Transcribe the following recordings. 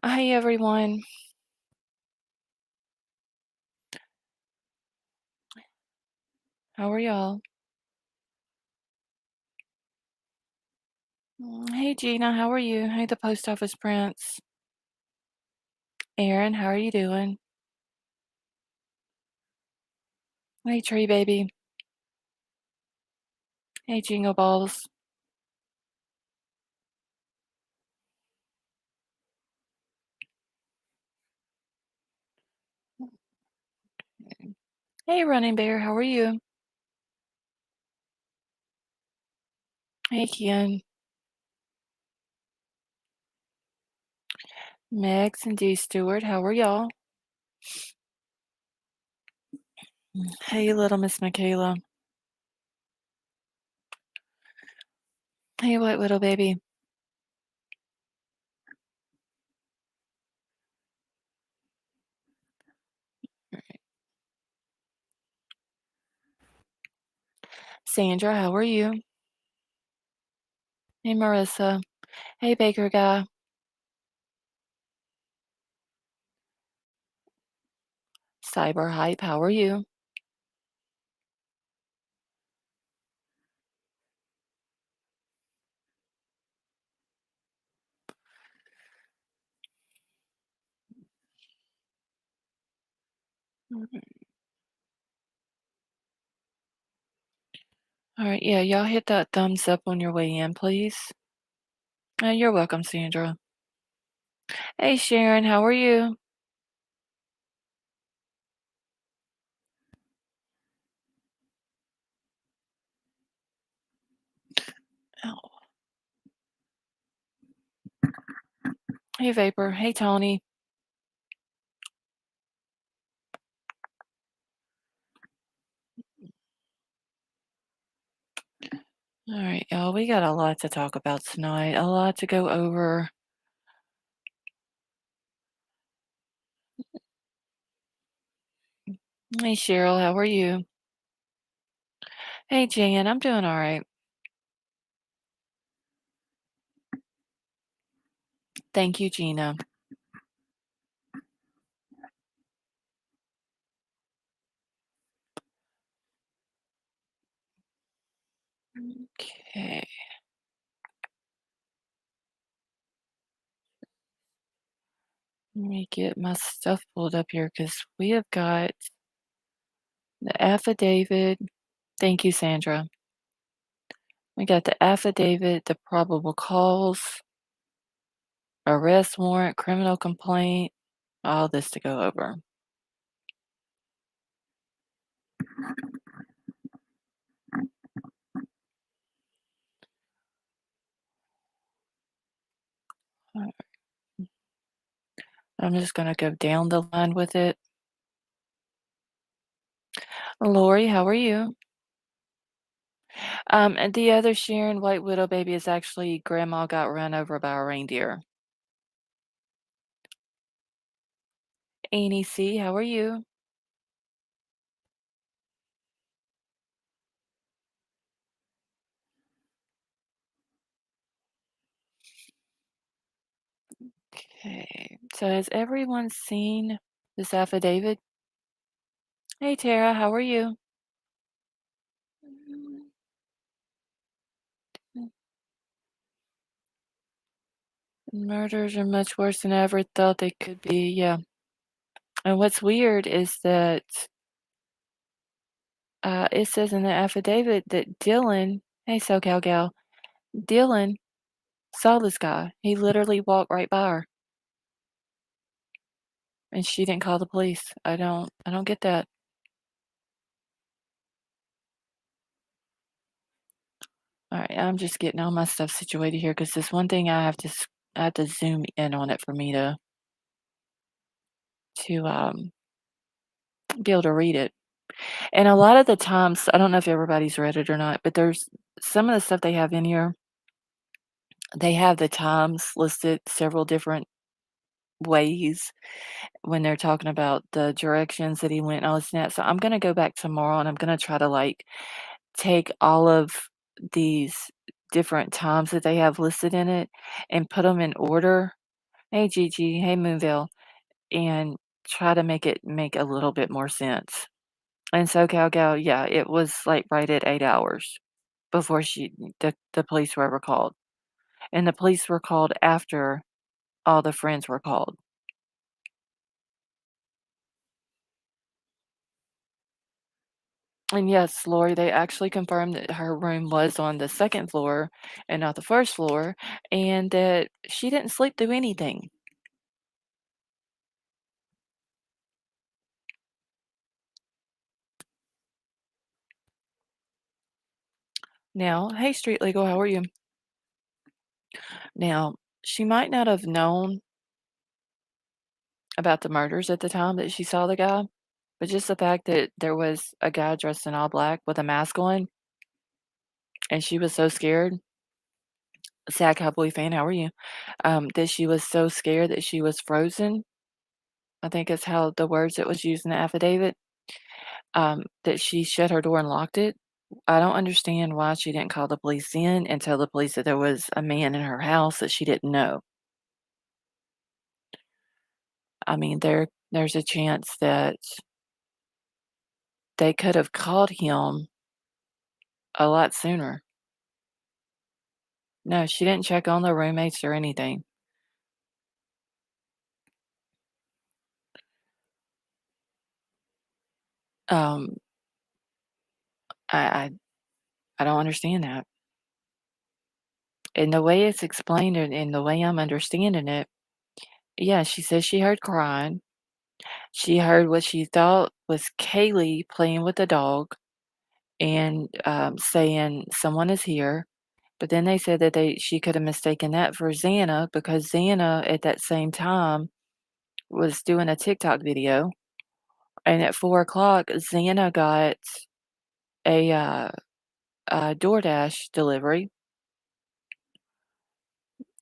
Hi, everyone. How are y'all? Hey, Gina. How are you? Hey, the post office prince. Aaron, how are you doing? Hey, tree baby. Hey, jingle balls. Hey, running bear. How are you? Hey, Ken. Megs and D Stewart. How are y'all? Hey, little Miss Michaela. Hey, white little baby. Sandra, how are you? Hey, Marissa. Hey, Baker guy. Cyber hype. How are you? All right, yeah, y'all hit that thumbs up on your way in, please. You're welcome, Sandra. Hey, Sharon, how are you? Oh, hey, Vapor. Hey, Tony. All right, y'all, we got a lot to talk about tonight, a lot to go over. Hey, Cheryl, how are you? Hey, Jan, I'm doing all right. Thank you, Gina. Okay, let me get my stuff pulled up here because we have got the affidavit. Thank you, Sandra. We got the affidavit, the probable cause, arrest warrant, criminal complaint, all this to go over. All right, I'm just going to go down the line with it. Lori, how are you? And the other Sharon White Widow baby is actually grandma got run over by a reindeer. Annie C, how are you? Okay, so has everyone seen this affidavit? Hey Tara, how are you? Murders are much worse than I ever thought they could be. Yeah. And what's weird is that it says in the affidavit that Dylan, hey SoCal gal, Dylan saw this guy. He literally walked right by her, and she didn't call the police. I don't get that. All right, I'm just getting all my stuff situated here because this one thing I have to zoom in on it for me to be able to read it. And a lot of the times, I don't know if everybody's read it or not, but there's some of the stuff they have in here. They have the times listed several different ways when they're talking about the directions that he went and all this and that. So I'm gonna go back tomorrow and I'm gonna try to like take all of these different times that they have listed in it and put them in order Hey, Gigi. Hey, Moonville. And try to make it make a little bit more sense. And so Gal, yeah, it was, like, right at 8 hours before the police were ever called, and the police were called after all the friends were called. And yes, Lori, they actually confirmed that her room was on the 2nd floor and not the 1st floor, and that she didn't sleep through anything. Now, hey, Street Legal, how are you? Now, she might not have known about the murders at the time that she saw the guy, but just the fact that there was a guy dressed in all black with a mask on, and she was so scared. Sad cowboy fan, how are you? That she was so scared that she was frozen. I think is how the words that was used in the affidavit. That she shut her door and locked it. I don't understand why she didn't call the police in and tell the police that there was a man in her house that she didn't know. I mean, there's a chance that they could have called him a lot sooner. No, she didn't check on the roommates or anything. Um, I I I don't understand that. And the way it's explained and the way I'm understanding it, yeah, she says she heard crying. She heard what she thought was Kaylee playing with the dog and, saying, "Someone is here." But then they said that she could have mistaken that for Xana because Xana at that same time was doing a TikTok video, and at 4 o'clock, Xana got a, a DoorDash delivery,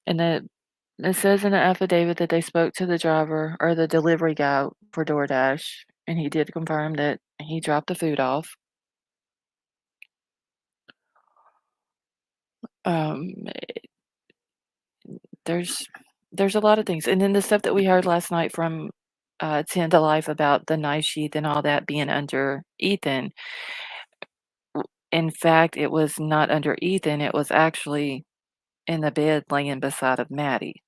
and it says in the affidavit that they spoke to the driver or the delivery guy for DoorDash, and he did confirm that he dropped the food off. Um, there's there's a lot of things, and then the stuff that we heard last night from, 10 to Life about the knife sheath and all that being under Ethan. In fact, it was not under Ethan, it was actually in the bed laying beside of Maddie.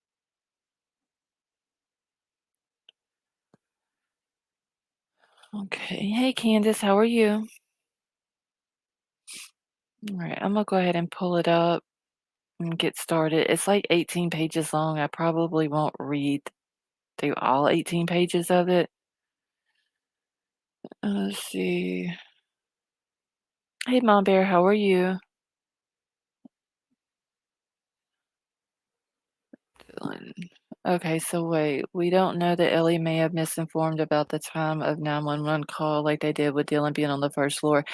Okay. Hey, Candace, how are you? Alright, I'm gonna go ahead and pull it up and get started. It's like 18 pages long. I probably won't read through all 18 pages of it. Let's see. Hey, Mom Bear, how are you? Dylan. Okay, so wait, we don't know that Ellie may have misinformed about the time of 911 call like they did with Dylan being on the first floor.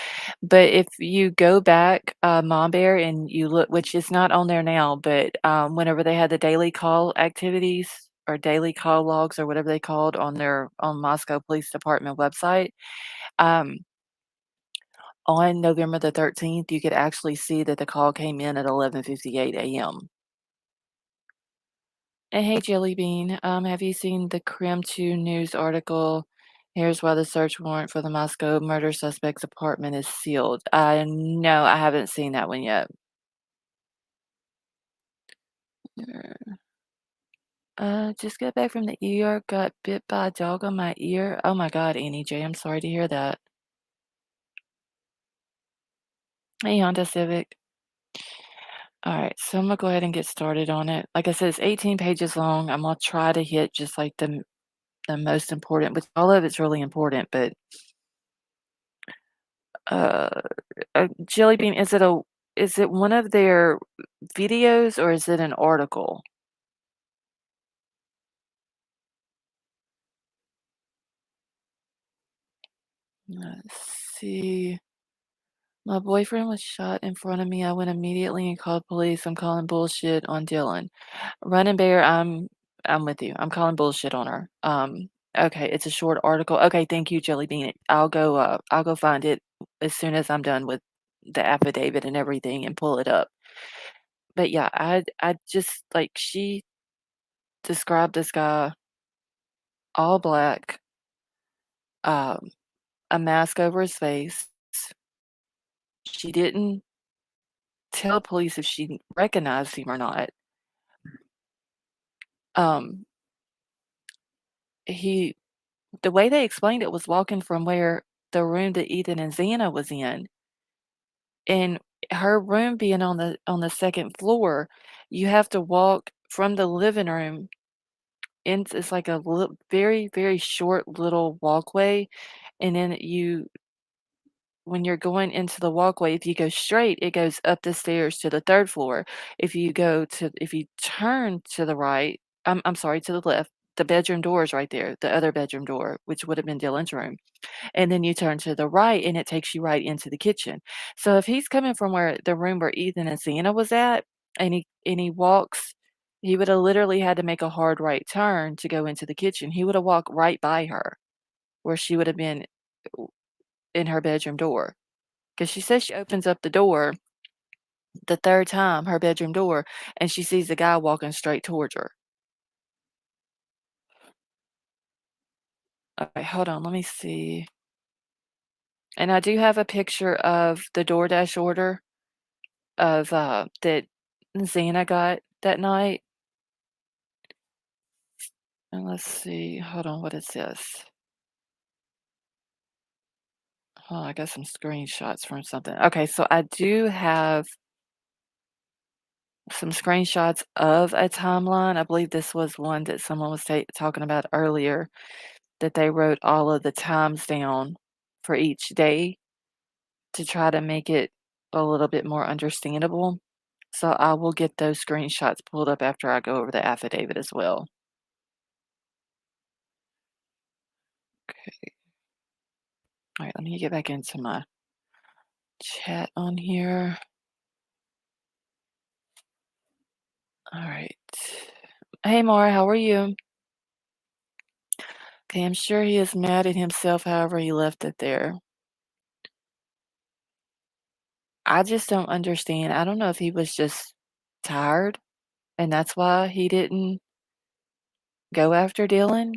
But if you go back, Mom Bear, and you look, which is not on there now, but whenever they had the daily call activities or daily call logs or whatever they called on their on Moscow Police Department website, um, on November the 13th, you could actually see that the call came in at 11:58 a.m. Hey, Jelly Bean. Have you seen the Crim 2 news article? Here's why the search warrant for the Moscow murder suspect's apartment is sealed. No, I haven't seen that one yet. Just got back from the ER, got bit by a dog on my ear. Oh my God, Annie J, I'm sorry to hear that. Hey, Honda Civic. All right, so I'm gonna go ahead and get started on it. Like I said, it's 18 pages long. I'm gonna try to hit just like the most important, which all of it's really important, but uh Jelly Bean, is it one of their videos or is it an article? Let's see. My boyfriend was shot in front of me. I went immediately and called police. I'm calling bullshit on Dylan. Running Bear, I'm with you. I'm calling bullshit on her. Okay, it's a short article. Okay, thank you, Jelly Bean. I'll go find it as soon as I'm done with the affidavit and everything and pull it up. But yeah, I just like described this guy all black, um, a mask over his face. She didn't tell police if she recognized him or not. Um, he the way they explained it was walking from where the room that Ethan and Xana was in, and her room being on the 2nd floor, you have to walk from the living room into it's like a very, very short little walkway, and then you when you're going into the walkway, if you go straight, it goes up the stairs to the 3rd floor. If you turn to the right I'm sorry, to the left, the bedroom door is right there, the other bedroom door, which would have been Dylan's room, and then you turn to the right, and it takes you right into the kitchen. So if he's coming from where the room where Ethan and Sienna was at, and he walks he would have literally had to make a hard right turn to go into the kitchen. He would have walked right by her, where she would have been in her bedroom door. 'Cause she says she opens up the door the 3rd time, her bedroom door, and she sees the guy walking straight towards her. Okay, hold on, let me see. And I do have a picture of the DoorDash order that Xana got that night. And let's see, hold on, what it says. Oh, I got some screenshots from something. Okay, so I do have some screenshots of a timeline. I believe this was one that someone was talking about earlier, that they wrote all of the times down for each day to try to make it a little bit more understandable. So I will get those screenshots pulled up after I go over the affidavit as well. Okay. All right, let me get back into my chat on here. All right. Hey, Mara, how are you? Okay, I'm sure he is mad at himself, however he left it there. I just don't understand. I don't know if he was just tired and that's why he didn't go after Dylan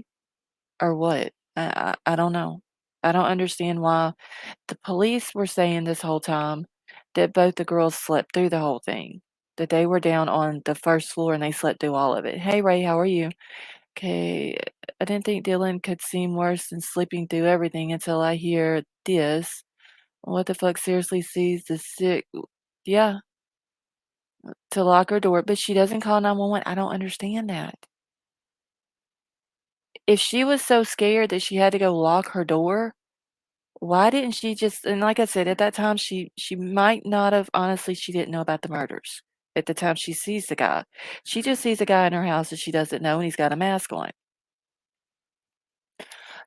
or what. I don't know. I don't understand why the police were saying this whole time that both the girls slept through the whole thing, that they were down on the 1st floor and they slept through all of it. Hey, Ray, how are you? Okay, I didn't think Dylan could seem worse than sleeping through everything until I hear this. What the fuck seriously sees the sick yeah, to lock her door, but she doesn't call 911. I don't understand that. If she was so scared that she had to go lock her door, why didn't she just and like I said, at that time, she might not have honestly, she didn't know about the murders at the time she sees the guy. She just sees a guy in her house that she doesn't know, and he's got a mask on.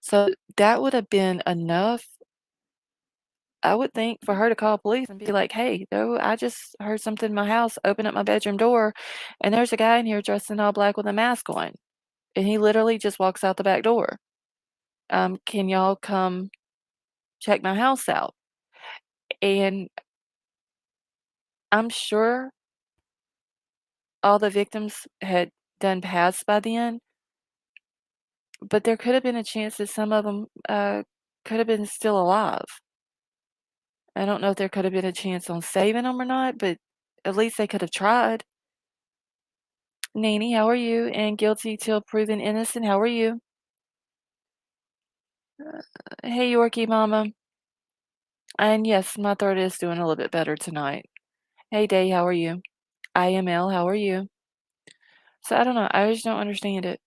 So, that would have been enough, I would think, for her to call police and be like, "Hey, though, I just heard something in my house, open up my bedroom door, and there's a guy in here dressed in all black with a mask on, and he literally just walks out the back door. Can y'all come check my house out?" And I'm sure all the victims had done passed by then, but there could have been a chance that some of them could have been still alive. I don't know if there could have been a chance on saving them or not, but at least they could have tried. Nanny, how are you? And guilty till proven innocent, how are you? Hey, Yorkie Mama. And yes, my throat is doing a little bit better tonight. Hey, Day, how are you? IML, how are you? So I don't know. I just don't understand it.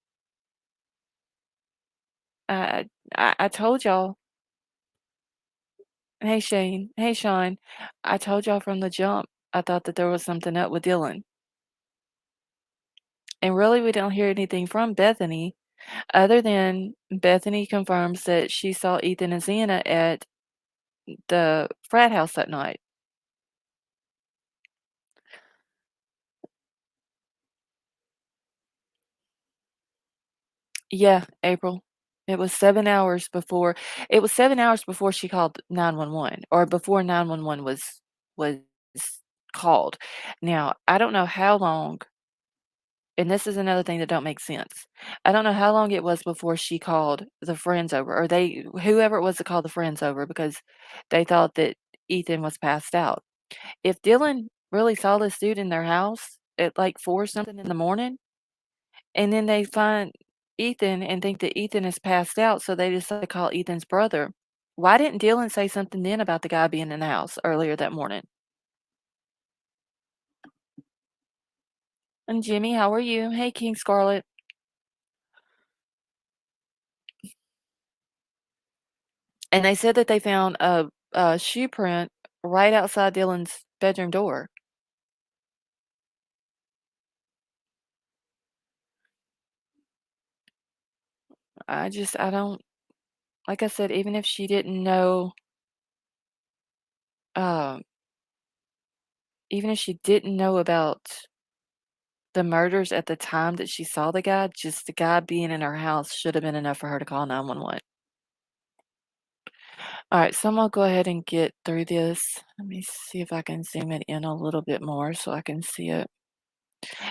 I told y'all. Hey, Shane. Hey, Sean. I told y'all from the jump. I thought that there was something up with Dylan. And really, we don't hear anything from Bethany other than Bethany confirms that she saw Ethan and Xana at the frat house that night. Yeah, April. It was 7 hours before she called 911 or before 911 was called. Now, I don't know how long And this is another thing that don't make sense. I don't know how long it was before she called the friends over, or they whoever it was that called the friends over because they thought that Ethan was passed out. If Dylan really saw this dude in their house at, like, 4 something in the morning, and then they find Ethan and think that Ethan is passed out, so they decide to call Ethan's brother, why didn't Dylan say something then about the guy being in the house earlier that morning? And Jimmy, how are you? Hey, King Scarlet. And they said that they found a shoe print right outside Dylan's bedroom door. I don't like I said, even if she didn't know, um, even if she didn't know about the murders at the time that she saw the guy, just the guy being in her house should have been enough for her to call 911. Alright, so I'm gonna go ahead and get through this. Let me see if I can zoom it in a little bit more so I can see it.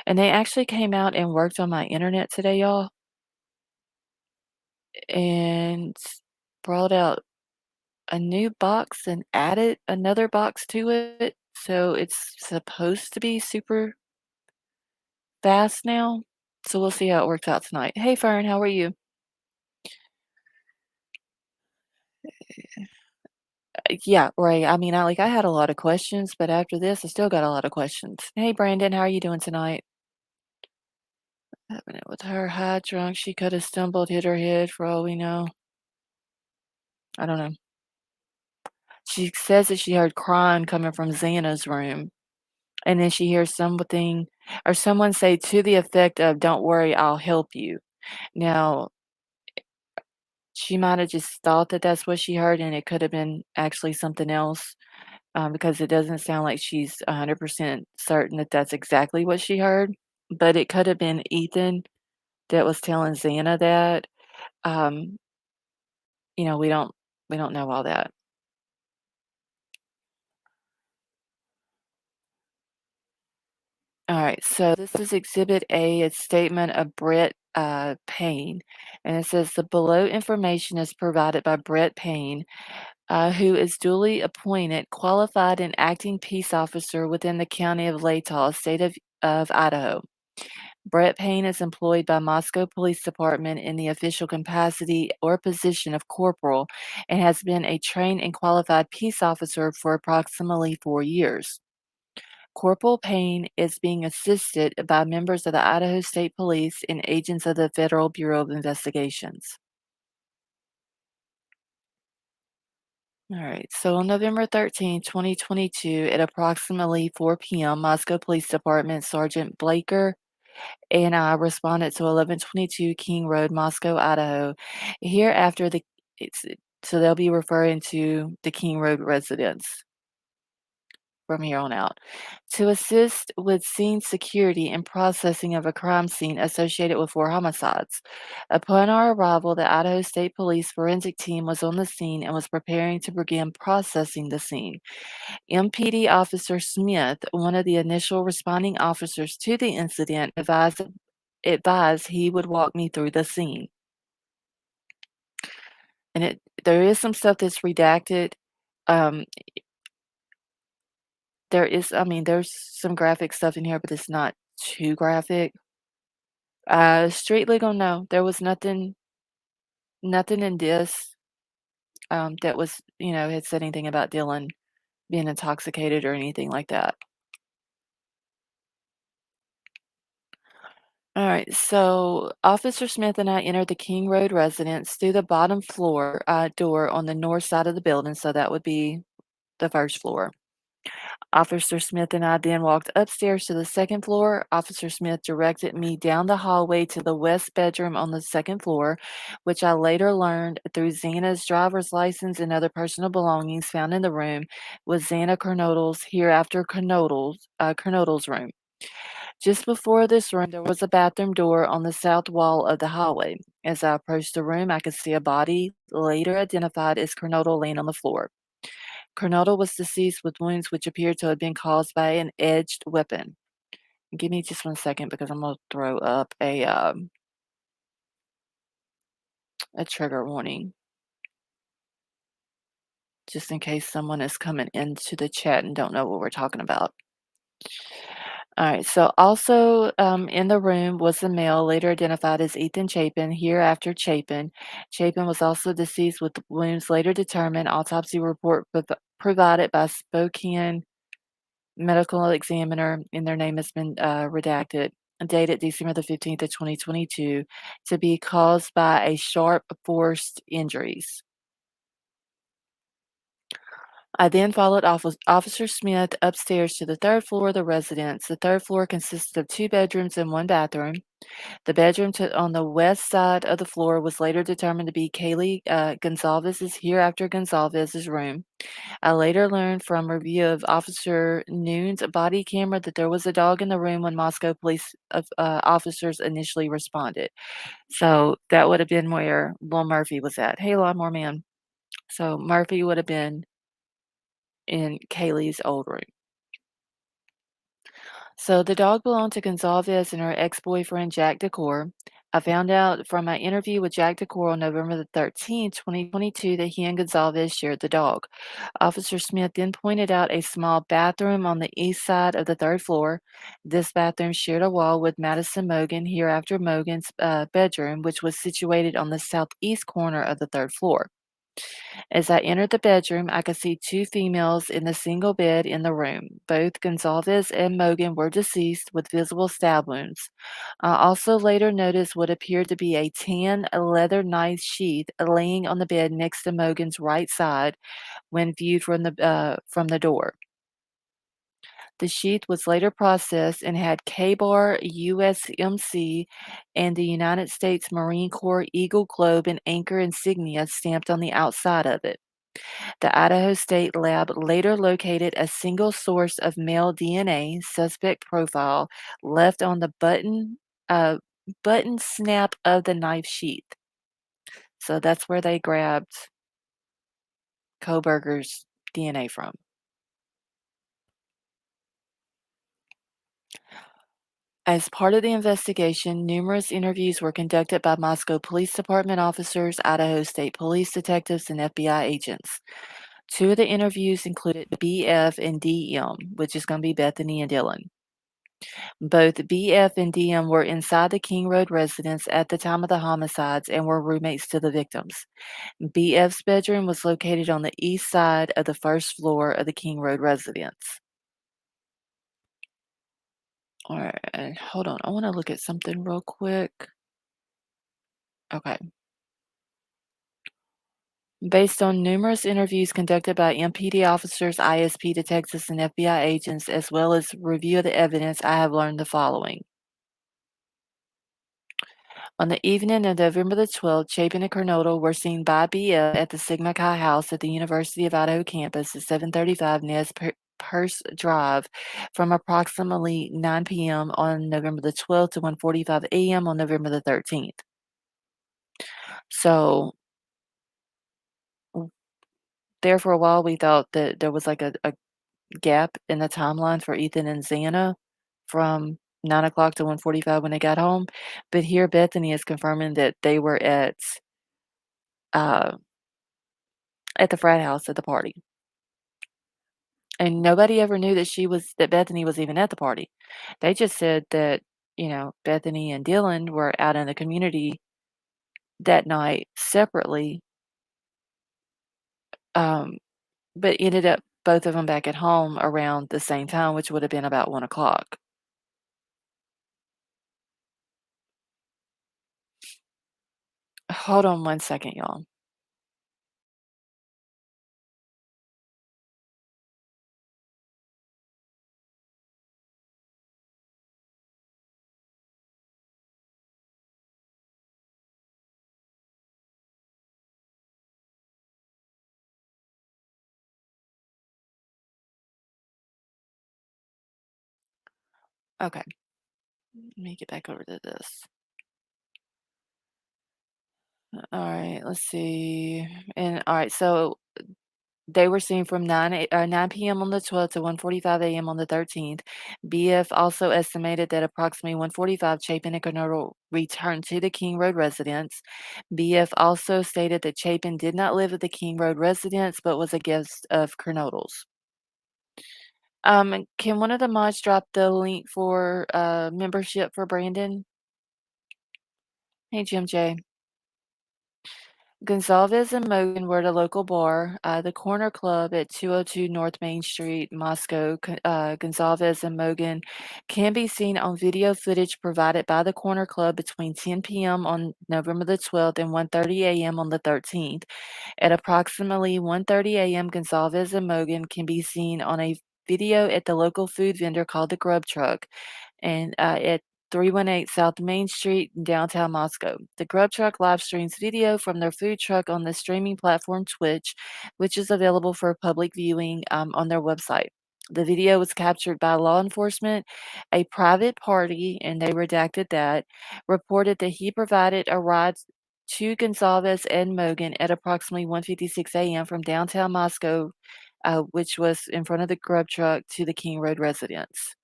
And they actually came out and worked on my internet today, y'all, and brought out a new box and added another box to it, so it's supposed to be super fast now. So we'll see how it works out tonight. Hey, Fern, how are you? Yeah, right. I mean, I had a lot of questions, but after this, I still got a lot of questions. Hey, Brandon, how are you doing tonight? Happening with her high drunk, she could have stumbled, hit her head for all we know. I don't know. She says that she heard crying coming from Xana's room, and then she hears something or someone say to the effect of, "Don't worry, I'll help you." Now, she might have just thought that that's what she heard, and it could have been actually something else, because it doesn't sound like she's 100% certain that that's exactly what she heard, but it could have been Ethan that was telling Xana that. Um, we don't know all that. Alright, so this is Exhibit A, it's statement of Brett, Payne, and it says, "The below information is provided by Brett Payne, who is duly appointed, qualified, and acting peace officer within the county of Latah, state of Idaho. Brett Payne is employed by Moscow Police Department in the official capacity or position of corporal and has been a trained and qualified peace officer for approximately 4 years. Corporal Payne is being assisted by members of the Idaho State Police and agents of the Federal Bureau of Investigations." All right. So on November 13th, 2022, at approximately 4 p.m., Moscow Police Department Sergeant Blaker and I responded to 1122 King Road, Moscow, Idaho. Hereafter, it's so they'll be referring to the King Road residents from here on out, to assist with scene security and processing of a crime scene associated with 4 homicides. Upon our arrival, the Idaho State Police forensic team was on the scene and was preparing to begin processing the scene. MPD Officer Smith, one of the initial responding officers to the incident, advised he would walk me through the scene. And there is some stuff that's redacted. Um, there's some graphic stuff in here, but it's not too graphic. Street legal, no, there was nothing in this that was, had said anything about Dylan being intoxicated or anything like that. All right, so Officer Smith and I entered the King Road residence through the bottom floor door on the north side of the building, so that would be the first floor. Officer Smith and I then walked upstairs to the second floor. Officer Smith directed me down the hallway to the west bedroom on the second floor, which I later learned through Xana's driver's license and other personal belongings found in the room was Xana Kernodle's, hereafter Kernodle's room. Just before this room, there was a bathroom door on the south wall of the hallway. As I approached the room, I could see a body, later identified as Kernodle, laying on the floor. Kernodle was deceased with wounds which appeared to have been caused by an edged weapon. Give me just 1 second because I'm gonna throw up a trigger warning just in case someone is coming into the chat and don't know what we're talking about. All right. So also in the room was the male, later identified as Ethan Chapin, hereafter Chapin. Chapin was also deceased with wounds later determined. Autopsy report provided by Spokane medical examiner, and their name has been redacted, dated December the 15th of 2022, to be caused by a sharp forced injuries. I then followed Officer Smith upstairs to the third floor of the residence. The third floor consisted of 2 bedrooms and 1 bathroom. The bedroom on the west side of the floor was later determined to be Kaylee Gonzalez's, hereafter Gonzalez's room. I later learned from review of Officer Noon's body camera that there was a dog in the room when Moscow police officers initially responded. So that would have been where Lil Murphy was at. Hey, Lawnmower Man. So Murphy would have been in Kaylee's old room. So the dog belonged to Gonzalez and her ex-boyfriend, Jack Decor. I found out from my interview with Jack Decor on November the 13th, 2022, that he and Gonzalez shared the dog. Officer Smith then pointed out a small bathroom on the east side of the third floor. This bathroom shared a wall with Madison Mogan, hereafter Mogan's bedroom, which was situated on the southeast corner of the third floor. As I entered the bedroom, I could see 2 females in the single bed in the room. Both Gonzalez and Mogan were deceased with visible stab wounds. I also later noticed what appeared to be a tan leather knife sheath laying on the bed next to Mogan's right side when viewed from the door. The sheath was later processed and had K-Bar USMC and the United States Marine Corps Eagle Globe and Anchor insignia stamped on the outside of it. The Idaho State Lab later located a single source of male DNA suspect profile left on the button snap of the knife sheath. So that's where they grabbed Kohberger's DNA from. As part of the investigation, numerous interviews were conducted by Moscow Police Department officers, Idaho State Police detectives, and FBI agents. 2 of the interviews included BF and DM, which is going to be Bethany and Dylan. Both BF and DM were inside the King Road residence at the time of the homicides and were roommates to the victims. BF's bedroom was located on the east side of the first floor of the King Road residence. All right, hold on. I want to look at something real quick. Okay. Based on numerous interviews conducted by MPD officers, ISP detectives, and FBI agents, as well as review of the evidence, I have learned the following. On the evening of November the 12th, Chapin and Kernodle were seen by BF at the Sigma Chi house at the University of Idaho campus at 735 Nez Perce Drive from approximately 9 p.m. on November the 12th to 1:45 a.m. on November the 13th. So there for a while, we thought that there was like a gap in the timeline for Ethan and Xana from 9 o'clock to 1:45 when they got home. But here, Bethany is confirming that they were uh, at the frat house at the party. And nobody ever knew that Bethany was even at the party. They just said that, Bethany and Dylan were out in the community that night separately, um, but ended up both of them back at home around the same time, which would have been about 1 o'clock. Hold on 1 second, y'all. Okay, let me get back over to this. All right, let's see. And all right, so They were seen from 9 PM on the 12th to 1:45 AM on the 13th. BF also estimated that approximately 1:45 Chapin and Kernodle returned to the King Road residence. BF also stated that Chapin did not live at the King Road residence, but was a guest of Kernodle's. Can one of the mods drop the link for, membership for Brandon? Hey, Jim J. Gonzalez and Mogan were at a local bar, the Corner Club at 202 North Main Street, Moscow. Gonzalez and Mogan can be seen on video footage provided by the Corner Club between 10 PM on November the 12th and 1:30 AM on the 13th. At approximately 1:30 AM, Gonzalez and Mogan can be seen on a video at the local food vendor called the Grub Truck and at 318 South Main Street in downtown Moscow. The Grub Truck live streams video from their food truck on the streaming platform Twitch, which is available for public viewing on their website. The video was captured by law enforcement. A private party, and they redacted that, reported that he provided a ride to Gonzalez and Mogan at approximately 1:56 AM from downtown Moscow, which was in front of the Grub Truck, to the King Road residence.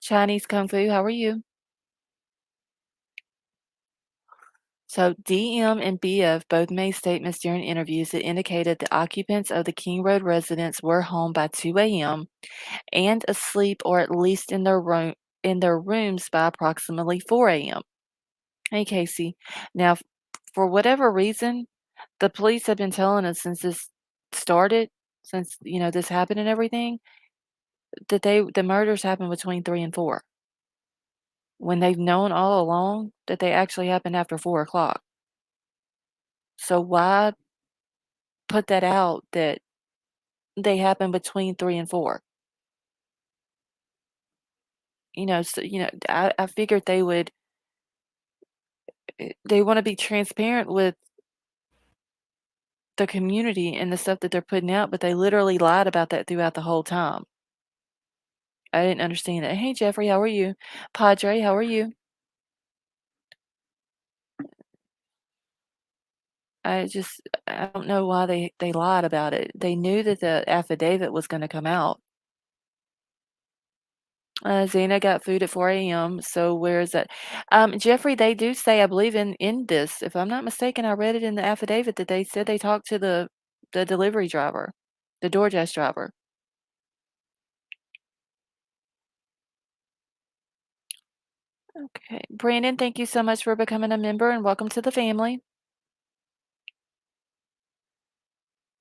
Chinese Kung Fu, how are you? So DM and BF both made statements during interviews that indicated the occupants of the King Road residence were home by 2 AM and asleep or at least in their rooms by approximately 4 AM. Hey Casey. Now for whatever reason, the police have been telling us since this started, since this happened and everything, that the murders happened between 3 and 4. When they've known all along that they actually happened after 4 o'clock. So why put that out that they happen between 3 and 4? I figured they want to be transparent with the community and the stuff that they're putting out, but they literally lied about that throughout the whole time. I didn't understand that. Hey Jeffrey, how are you? Padre, how are you? I don't know why they lied about it. They knew that the affidavit was going to come out. Zena got food at 4 AM, so where is that? Jeffrey, they do say, I believe in this, if I'm not mistaken, I read it in the affidavit that they said they talked to the delivery driver, the DoorDash driver. Okay. Brandon, thank you so much for becoming a member and welcome to the family.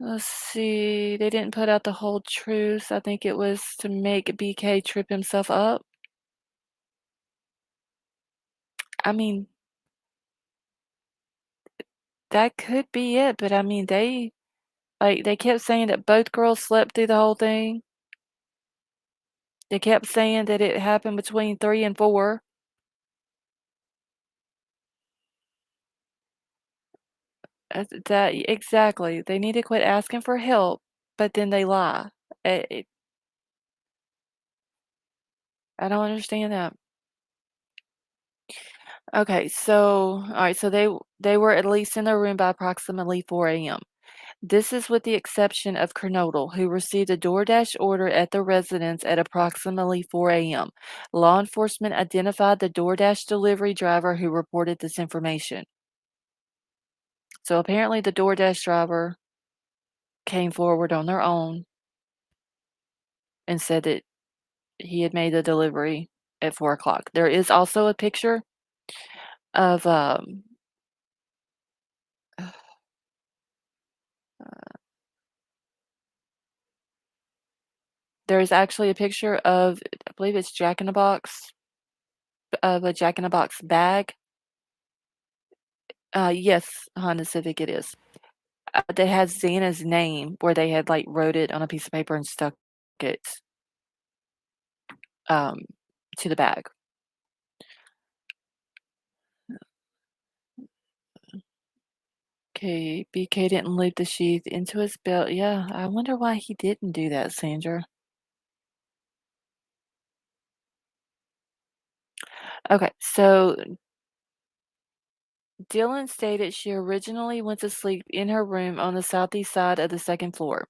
Let's see. They didn't put out the whole truth. I think it was to make BK trip himself up. I mean, that could be it, but I mean, they kept saying that both girls slept through the whole thing. They kept saying that it happened between 3 and 4. That exactly. They need to quit asking for help, but then they lie. I don't understand that. Okay, so alright, so they were at least in their room by approximately 4 AM. This is with the exception of Kernodle, who received a DoorDash order at the residence at approximately 4 AM. Law enforcement identified the DoorDash delivery driver who reported this information. So apparently the DoorDash driver came forward on their own and said that he had made the delivery at 4 o'clock. There is also a picture of, there is actually a picture of, I believe it's Jack in the Box, of a Jack in the Box bag. Yes, Honda Civic it is. That has Xana's name where they had, like, wrote it on a piece of paper and stuck it, um, to the bag. Okay, BK didn't loop the sheath into his belt. Yeah, I wonder why he didn't do that, Sandra. Okay, so Dylan stated she originally went to sleep in her room on the southeast side of the second floor.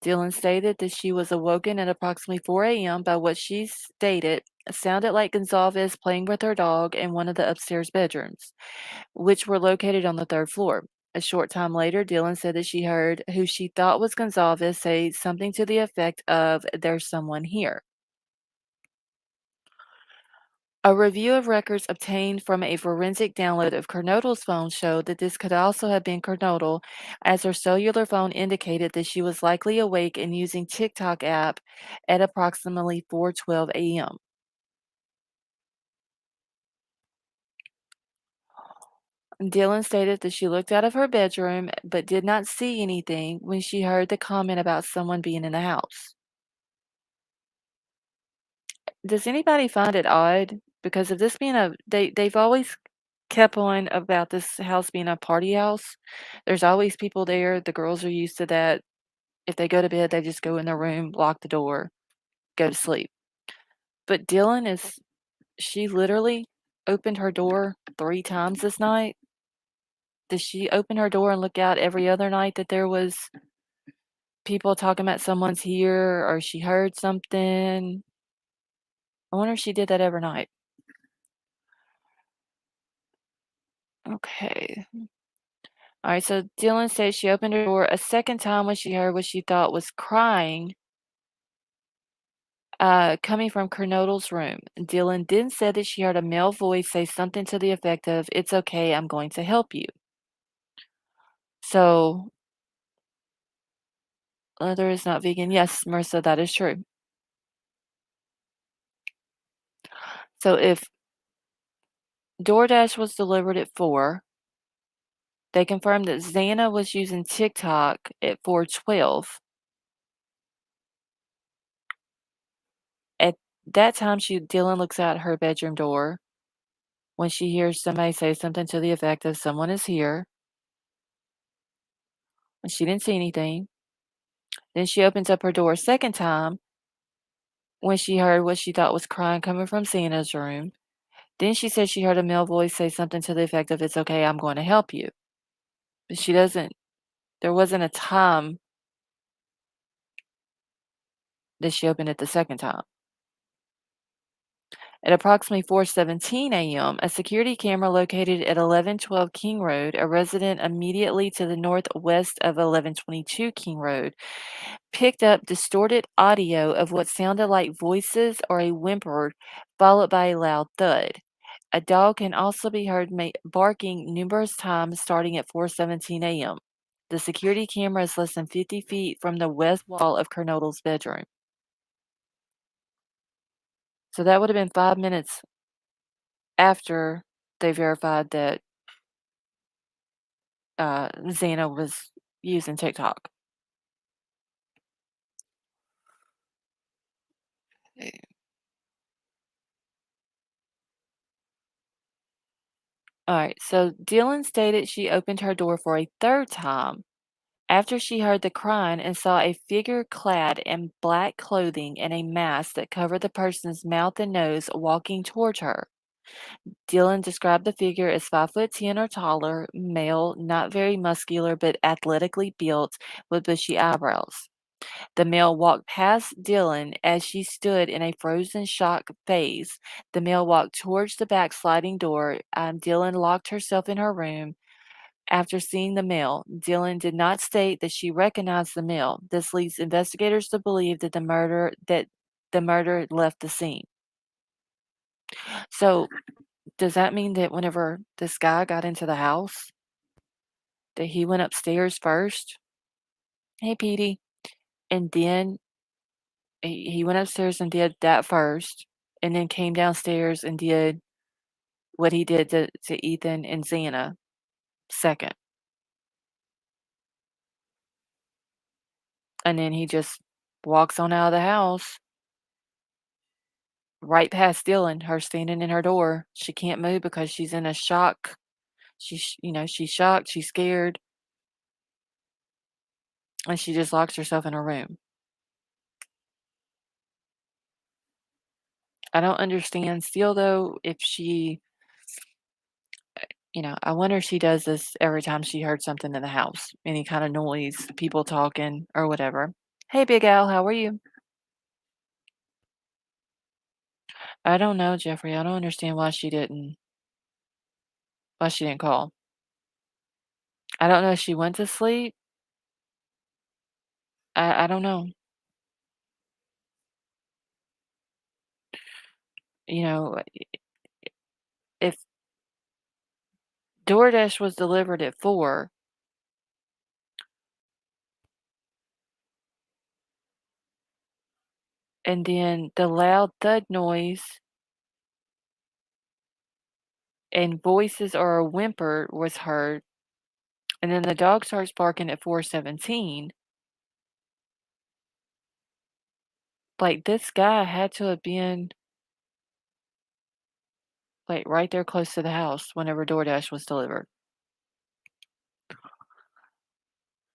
Dylan stated that she was awoken at approximately 4 a.m. by what she stated sounded like Gonzalez playing with her dog in one of the upstairs bedrooms, which were located on the third floor. A short time later, Dylan said that she heard who she thought was Gonzalez say something to the effect of, "There's someone here." A review of records obtained from a forensic download of Kernodle's phone showed that this could also have been Kernodle, as her cellular phone indicated that she was likely awake and using TikTok app at approximately 4:12 a.m. Dylan stated that she looked out of her bedroom but did not see anything when she heard the comment about someone being in the house. Does anybody find it odd? Because of this being they've always kept on about this house being a party house. There's always people there. The girls are used to that. If they go to bed, they just go in their room, lock the door, go to sleep. But Dylan she literally opened her door 3 times this night. Does she open her door and look out every other night that there was people talking about someone's here or she heard something? I wonder if she did that every night. Okay. Alright, so Dylan says she opened her door a second time when she heard what she thought was crying, coming from Kernodle's room. Dylan then said that she heard a male voice say something to the effect of, "It's okay, I'm going to help you." So, leather is not vegan. Yes, Marissa, that is true. So if DoorDash was delivered at 4, they confirmed that Xana was using TikTok at 4:12. At that time, Dylan looks out her bedroom door when she hears somebody say something to the effect of, "Someone is here," and she didn't see anything. Then she opens up her door a second time when she heard what she thought was crying coming from Santa's room. Then she said she heard a male voice say something to the effect of, "It's okay, I'm going to help you." But she doesn't there wasn't a time that she opened it the second time. At approximately 4:17 a.m., a security camera located at 1112 King Road, a resident immediately to the northwest of 1122 King Road, picked up distorted audio of what sounded like voices or a whimper, followed by a loud thud. A dog can also be heard barking numerous times starting at 4:17 a.m. The security camera is less than 50 feet from the west wall of Kernodle's bedroom. So that would have been 5 minutes after they verified that Xana was using TikTok. Eh, Alright, so Dylan stated she opened her door for a third time after she heard the crying and saw a figure clad in black clothing and a mask that covered the person's mouth and nose walking towards her. Dylan described the figure as 5'10" or taller, male, not very muscular but athletically built, with bushy eyebrows. The male walked past Dylan as she stood in a frozen shock phase. The male walked towards the back sliding door. Dylan locked herself in her room after seeing the male. Dylan did not state that she recognized the male. This leads investigators to believe that the murder left the scene. So, does that mean that whenever this guy got into the house, that he went upstairs first? Hey, Petey. And then he went upstairs and did that first, and then came downstairs and did what he did to Ethan and Xana second, and then he just walks on out of the house right past Dylan, her standing in her door. She can't move because she's in a shock. She's shocked, she's scared, and she just locks herself in her room. I don't understand still though if I wonder if she does this every time she heard something in the house, any kind of noise, people talking or whatever. Hey, Big Al, how are you? I don't know, Jeffrey. I don't understand why she didn't call. I don't know if she went to sleep. I don't know. You know, if DoorDash was delivered at 4 and then the loud thud noise and voices or a whimper was heard, and then the dog starts barking at 4:17, like, this guy had to have been, like, right there close to the house whenever DoorDash was delivered.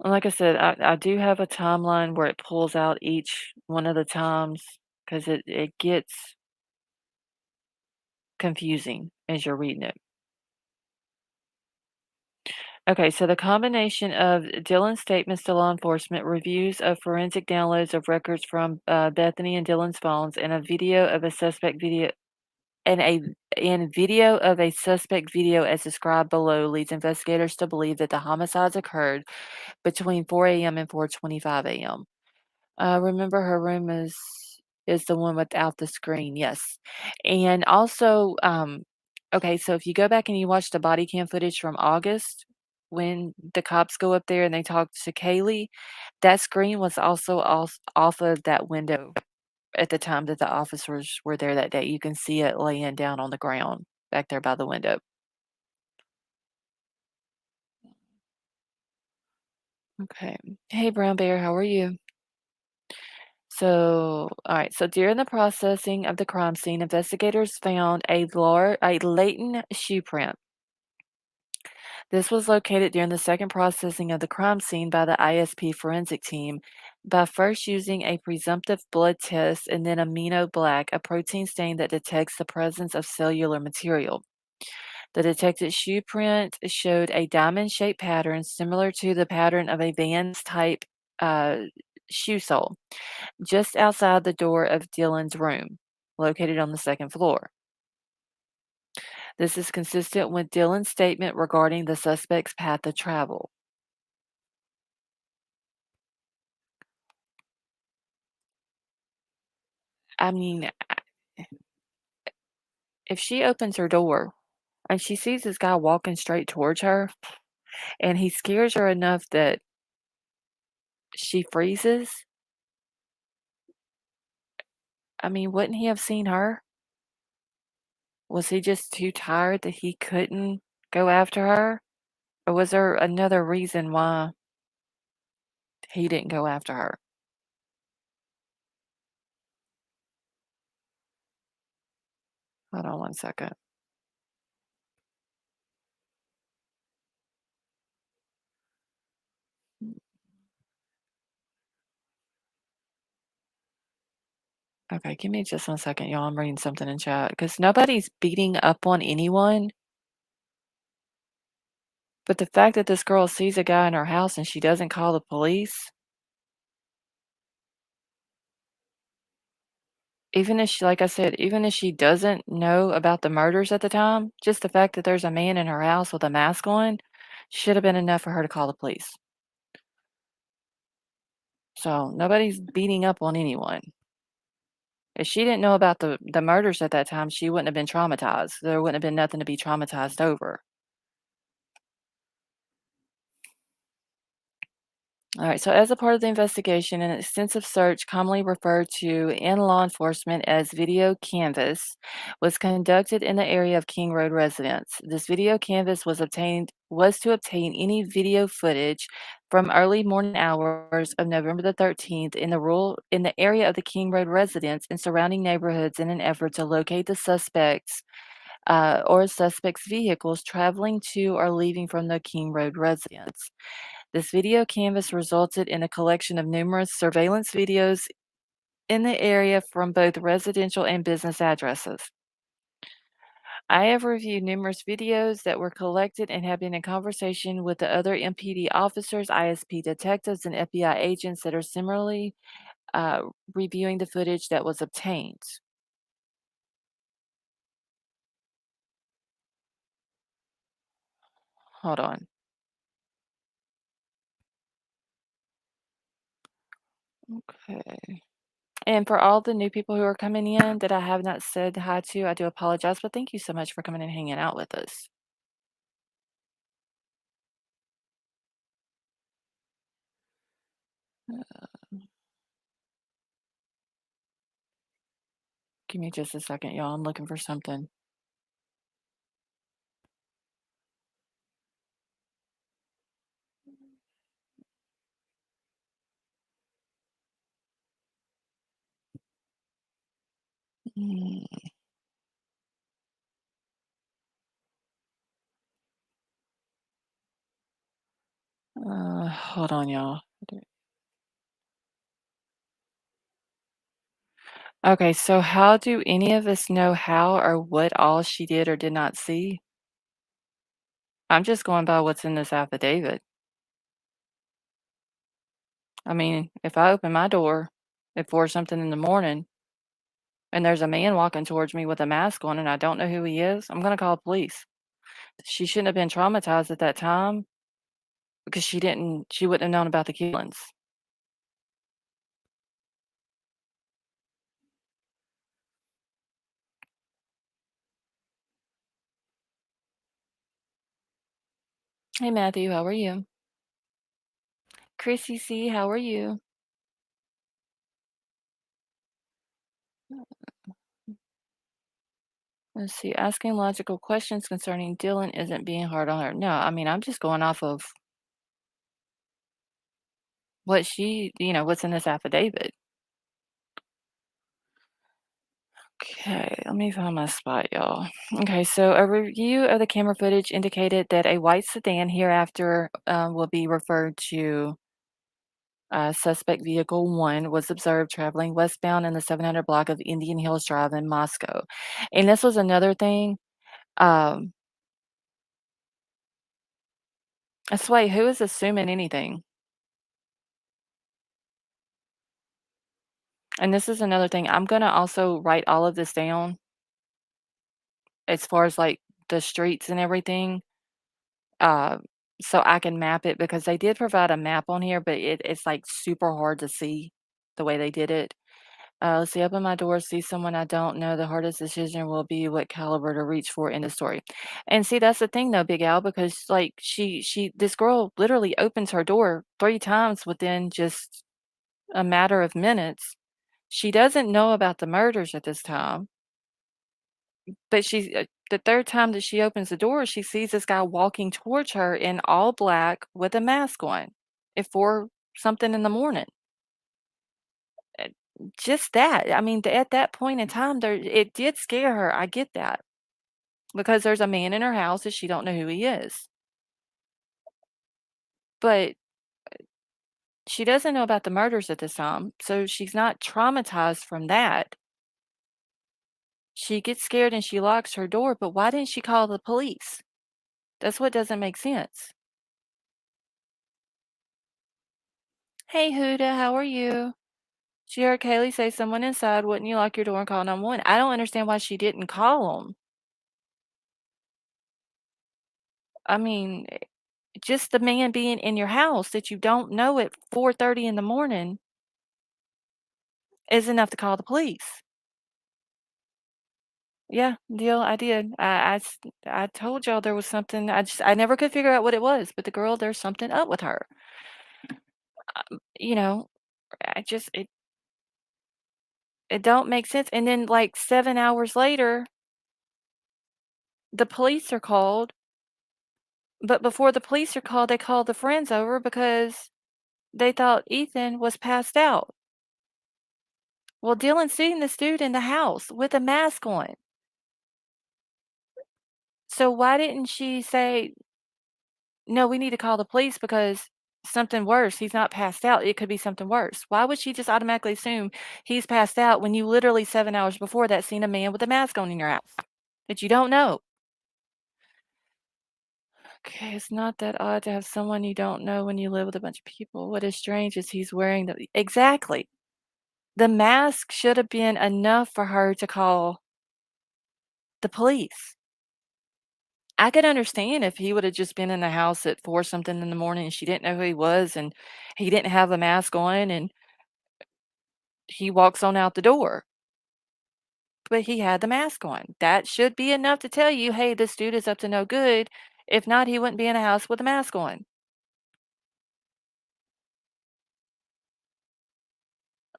And like I said, I do have a timeline where it pulls out each one of the times because it gets confusing as you're reading it. Okay, so the combination of Dylan's statements to law enforcement, reviews of forensic downloads of records from Bethany and Dylan's phones, and a video of a suspect video and a and video of a suspect video as described below leads investigators to believe that the homicides occurred between 4 a.m. and 4:25 a.m. Remember her room is the one without the screen, yes. And also, okay, so if you go back and you watch the body cam footage from August, when the cops go up there and they talk to Kaylee, that screen was also off of that window at the time that the officers were there that day. You can see it laying down on the ground back there by the window. Okay. Hey, Brown Bear, how are you? So, all right. So during the processing of the crime scene, investigators found a latent shoe print. This was located during the second processing of the crime scene by the ISP forensic team by first using a presumptive blood test and then amino black, a protein stain that detects the presence of cellular material. The detected shoe print showed a diamond-shaped pattern similar to the pattern of a Vans type uh, shoe sole just outside the door of Dylan's room, located on the second floor. This is consistent with Dylan's statement regarding the suspect's path of travel. I mean, if she opens her door and she sees this guy walking straight towards her and he scares her enough that she freezes, I mean, wouldn't he have seen her? Was he just too tired that he couldn't go after her? Or was there another reason why he didn't go after her? Hold on one second. Okay, give me just one second, y'all. I'm reading something in chat because nobody's beating up on anyone. But the fact that this girl sees a guy in her house and she doesn't call the police, even if she, like I said, even if she doesn't know about the murders at the time, just the fact that there's a man in her house with a mask on should have been enough for her to call the police. So nobody's beating up on anyone. If she didn't know about the murders at that time, she wouldn't have been traumatized. There wouldn't have been nothing to be traumatized over. All right, so as a part of the investigation, an extensive search, commonly referred to in law enforcement as video canvass, was conducted in the area of King Road residents. This video canvass was to obtain any video footage from early morning hours of November the 13th in the area of the King Road residents and surrounding neighborhoods in an effort to locate the suspects or suspects' vehicles traveling to or leaving from the King Road residence. This video canvas resulted in a collection of numerous surveillance videos in the area from both residential and business addresses. I have reviewed numerous videos that were collected and have been in conversation with the other MPD officers, ISP detectives, and FBI agents that are similarly uh, reviewing the footage that was obtained. Hold on. Okay. And for all the new people who are coming in that I have not said hi to, I do apologize, but thank you so much for coming and hanging out with us. Give me just a second, y'all. I'm looking for something. Mm, hold on, y'all. Okay, so how do any of us know how or what all she did or did not see? I'm just going by what's in this affidavit. I mean, if I open my door at 4 something in the morning and there's a man walking towards me with a mask on and I don't know who he is, I'm gonna call police. She shouldn't have been traumatized at that time because she wouldn't have known about the killings. Hey, Matthew, how are you? Chrissy C, how are you? Let's see, asking logical questions concerning Dylan isn't being hard on her. No, I mean, I'm just going off of what what's in this affidavit. Okay, let me find my spot, y'all. Okay, so a review of the camera footage indicated that a white sedan hereafter will be referred to suspect vehicle one was observed traveling westbound in the 700 block of Indian Hills Drive in Moscow. And this was another thing. Um, I swear, who is assuming anything? And this is another thing. I'm gonna also write all of this down as far as like the streets and everything, uh, so I can map it because they did provide a map on here, but it's like super hard to see the way they did it. Let's see, open my door, see someone I don't know. The hardest decision will be what caliber to reach for in the story. And see, that's the thing though, Big Al, because like this girl literally opens her door 3 times within just a matter of minutes. She doesn't know about the murders at this time, but the 3rd time that she opens the door, she sees this guy walking towards her in all black with a mask on at 4 something in the morning. Uh, just that. I mean, at that point in time, it did scare her. I get that because there's a man in her house that she don't know who he is. But she doesn't know about the murders at this time, so she's not traumatized from that. She gets scared and she locks her door, but why didn't she call the police? That's what doesn't make sense. Hey, Huda, how are you? She heard Kaylee say someone inside, "Wouldn't you lock your door and call 911?" I don't understand why she didn't call them. I mean, just the man being in your house that you don't know at 4:30 in the morning is enough to call the police. Yeah, deal, I did. I told y'all there was something. I never could figure out what it was, but the girl, there's something up with her. You know, I just it don't make sense. And then like 7 hours later, the police are called, but before the police are called, they called the friends over because they thought Ethan was passed out. Well, Dylan's seen this dude in the house with a mask on. So why didn't she say, "No, we need to call the police because something worse. He's not passed out. It could be something worse." Why would she just automatically assume he's passed out when you literally 7 hours before that seen a man with a mask on in your house? that you don't know. Okay, it's not that odd to have someone you don't know when you live with a bunch of people. What is strange is he's wearing the exactly. The mask should have been enough for her to call the police. I could understand if he would have just been in the house at 4 something in the morning and she didn't know who he was and he didn't have a mask on and he walks on out the door. But he had the mask on. That should be enough to tell you, "Hey, this dude is up to no good." If not, he wouldn't be in a house with a mask on.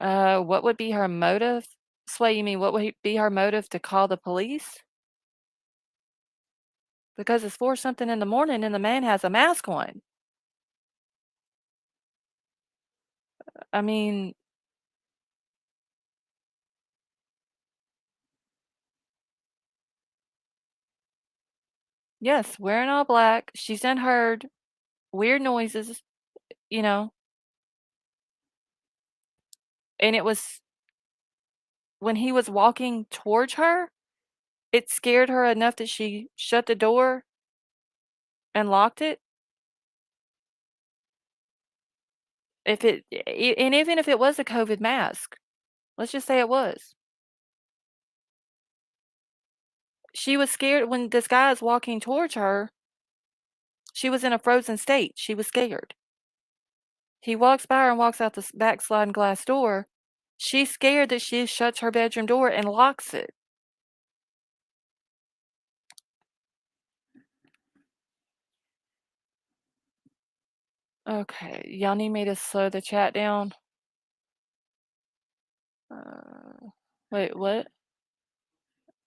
What would be her motive? Sway, you mean what would be her motive to call the police? Because it's 4 something in the morning and the man has a mask on. I mean, yes, wearing all black. She's then heard weird noises, you know, and it was when he was walking towards her, it scared her enough that she shut the door and locked it. If it and even if it was a COVID mask, let's just say it was. She was scared when this guy is walking towards her, she was in a frozen state, she was scared. He walks by her and walks out the back sliding glass door. She's scared that she shuts her bedroom door and locks it. Okay, y'all need me to slow the chat down? Uh, wait, what?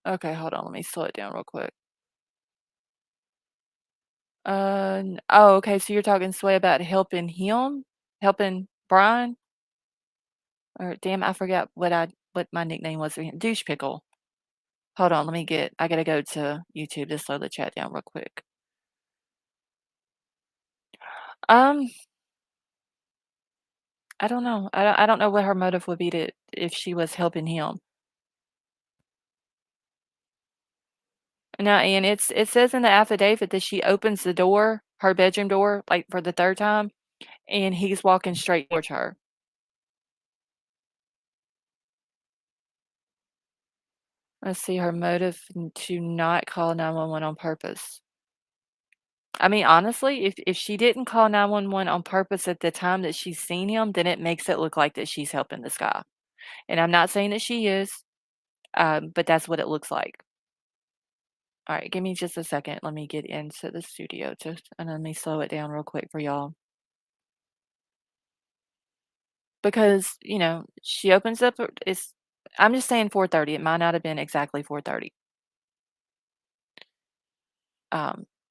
Okay, hold on, let me slow it down real quick. Oh, okay, so you're talking Sway about helping him? Helping Bryan? Or damn, I forgot what my nickname was again. Douche pickle. Hold on, I gotta go to YouTube to slow the chat down real quick. Um, I don't know. I don't know what her motive would be to if she was helping him. No, and it says in the affidavit that she opens the door, her bedroom door, like for the third time, and he's walking straight towards her. Let's see her motive to not call 911 on purpose. I mean, honestly, if she didn't call 911 on purpose at the time that she's seen him, then it makes it look like that she's helping this guy. And I'm not saying that she is, but that's what it looks like. All right, give me just a second. Let me get into the studio and let me slow it down real quick for y'all. Because, she opens up it's I'm just saying 4:30. It might not have been exactly 4:30.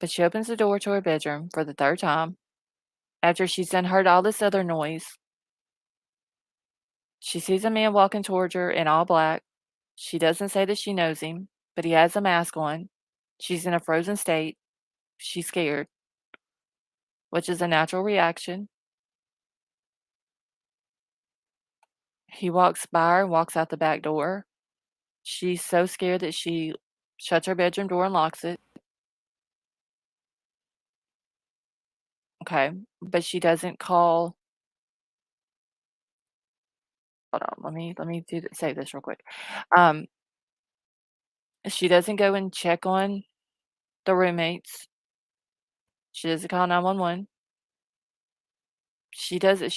But she opens the door to her bedroom for the third time after she's then heard all this other noise. She sees a man walking towards her in all black. She doesn't say that she knows him, but he has a mask on. She's in a frozen state. She's scared, which is a natural reaction. He walks by her and walks out the back door. She's so scared that she shuts her bedroom door and locks it. Okay. But she doesn't call. Hold on. Let me say this real quick. Um, she doesn't go and check on the roommates. She doesn't call 911. She does it.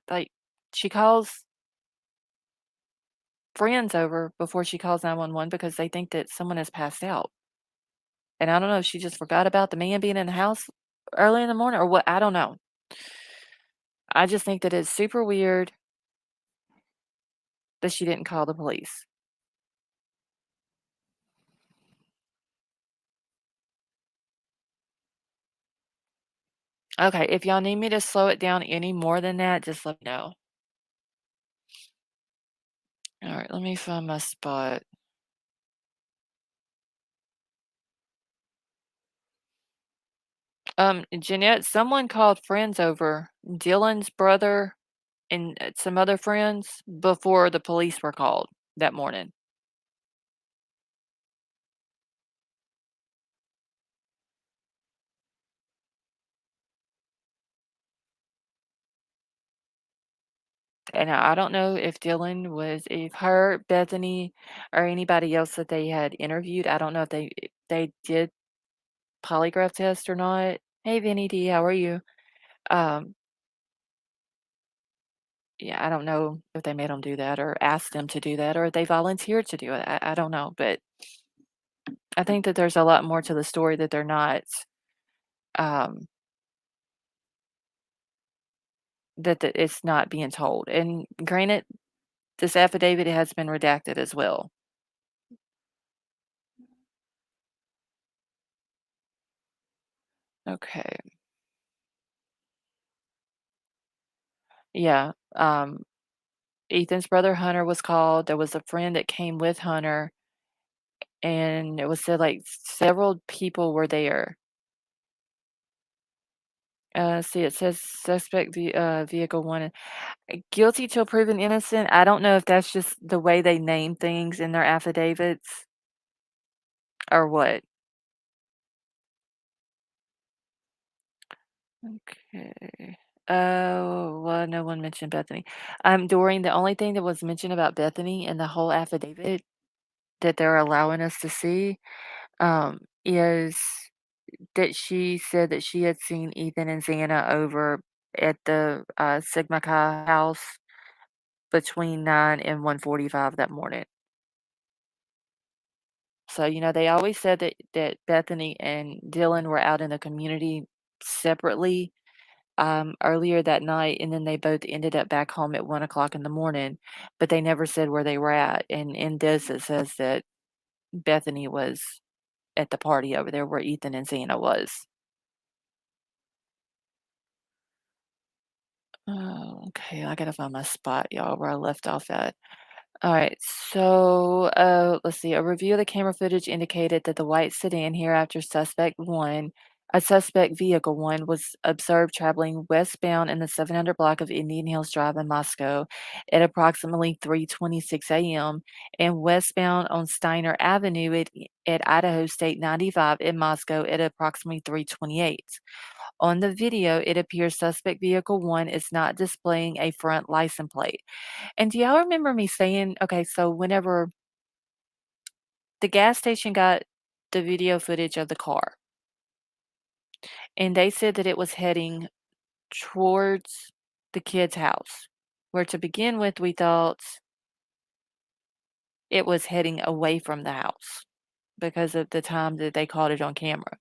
Like she calls friends over before she calls 911 because they think that someone has passed out. And I don't know if she just forgot about the man being in the house early in the morning or what. I don't know. I just think that it's super weird that she didn't call the police. Okay, if y'all need me to slow it down any more than that, just let me know. All right, let me find my spot. Jeanette, someone called friends over, Dylan's brother and some other friends before the police were called that morning. And I don't know if Dylan was if her, Bethany, or anybody else that they had interviewed, I don't know if they did polygraph test or not. "Hey, Vinny D, how are you?" Um, yeah, I don't know if they made them do that or asked them to do that or if they volunteered to do it. I don't know, but I think that there's a lot more to the story that they're not, um, that it's not being told. And granted, this affidavit has been redacted as well. Okay. Yeah. Ethan's brother Hunter was called. There was a friend that came with Hunter, and it was said like several people were there. See, it says suspect vehicle one guilty till proven innocent. I don't know if that's just the way they name things in their affidavits or what. Okay. Oh, well, no one mentioned Bethany. Doreen, the only thing that was mentioned about Bethany in the whole affidavit that they're allowing us to see, is that she said that she had seen Ethan and Xana over at the, Sigma Chi house between 9 and 1:45 that morning. So, they always said that Bethany and Dylan were out in the community separately, earlier that night, and then they both ended up back home at 1 o'clock in the morning, but they never said where they were at, and in this, it says that Bethany was at the party over there where Ethan and Xana was. Oh, okay, I gotta find my spot, y'all, where I left off at. All right, so let's see. A review of the camera footage indicated that the white sedan hereafter suspect vehicle one, was observed traveling westbound in the 700 block of Indian Hills Drive in Moscow at approximately 3:26 a.m. and westbound on Steiner Avenue at Idaho State 95 in Moscow at approximately 3:28. On the video, it appears suspect vehicle one is not displaying a front license plate. And do y'all remember me saying, okay, so whenever the gas station got the video footage of the car, and they said that it was heading towards the kid's house, where to begin with, we thought it was heading away from the house because of the time that they caught it on camera.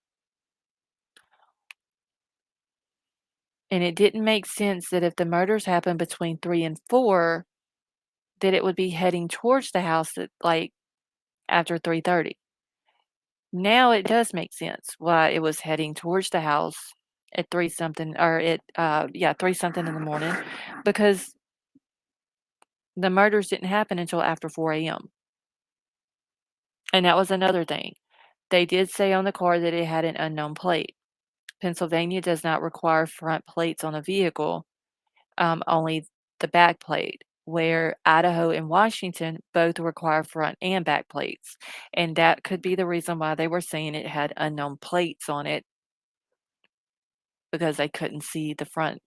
And it didn't make sense that if the murders happened between 3 and 4, that it would be heading towards the house at like after 3:30. Now it does make sense why it was heading towards the house at 3 something or at, yeah, 3 something in the morning because the murders didn't happen until after 4 AM. And that was another thing. They did say on the car that it had an unknown plate. Pennsylvania does not require front plates on a vehicle, only the back plate, where Idaho and Washington both require front and back plates. And that could be the reason why they were saying it had unknown plates on it because they couldn't see the front,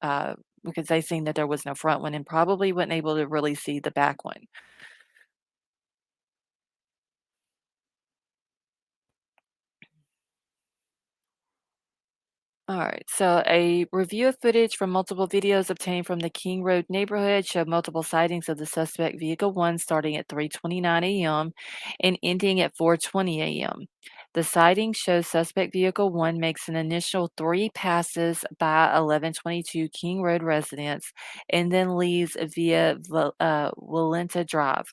because they seen that there was no front one and probably wasn't able to really see the back one. All right. So a review of footage from multiple videos obtained from the King Road neighborhood showed multiple sightings of the suspect vehicle one starting at 3:29 a.m. and ending at 4:20 a.m. The sighting shows suspect vehicle one makes an initial 3 passes by 1122 King Road residents and then leaves via Walenta Drive.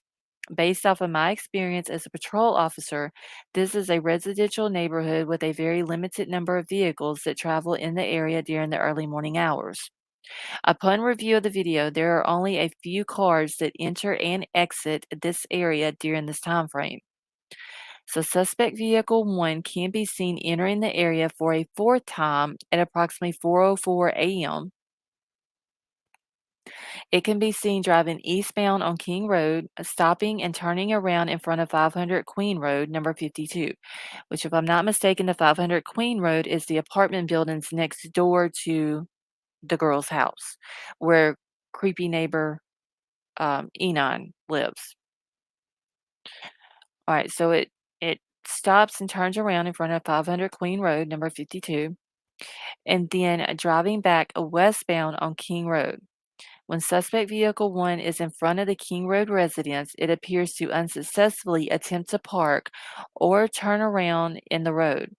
Based off of my experience as a patrol officer, this is a residential neighborhood with a very limited number of vehicles that travel in the area during the early morning hours. Upon review of the video, there are only a few cars that enter and exit this area during this time frame. So suspect vehicle one can be seen entering the area for a fourth time at approximately 4:04 a.m. It can be seen driving eastbound on King Road, stopping and turning around in front of 500 Queen Road, number 52, which, if I'm not mistaken, the 500 Queen Road is the apartment buildings next door to the girl's house, where creepy neighbor E9 lives. All right, so it stops and turns around in front of 500 Queen Road, number 52, and then driving back westbound on King Road. When suspect vehicle 1 is in front of the King Road residence, it appears to unsuccessfully attempt to park or turn around in the road.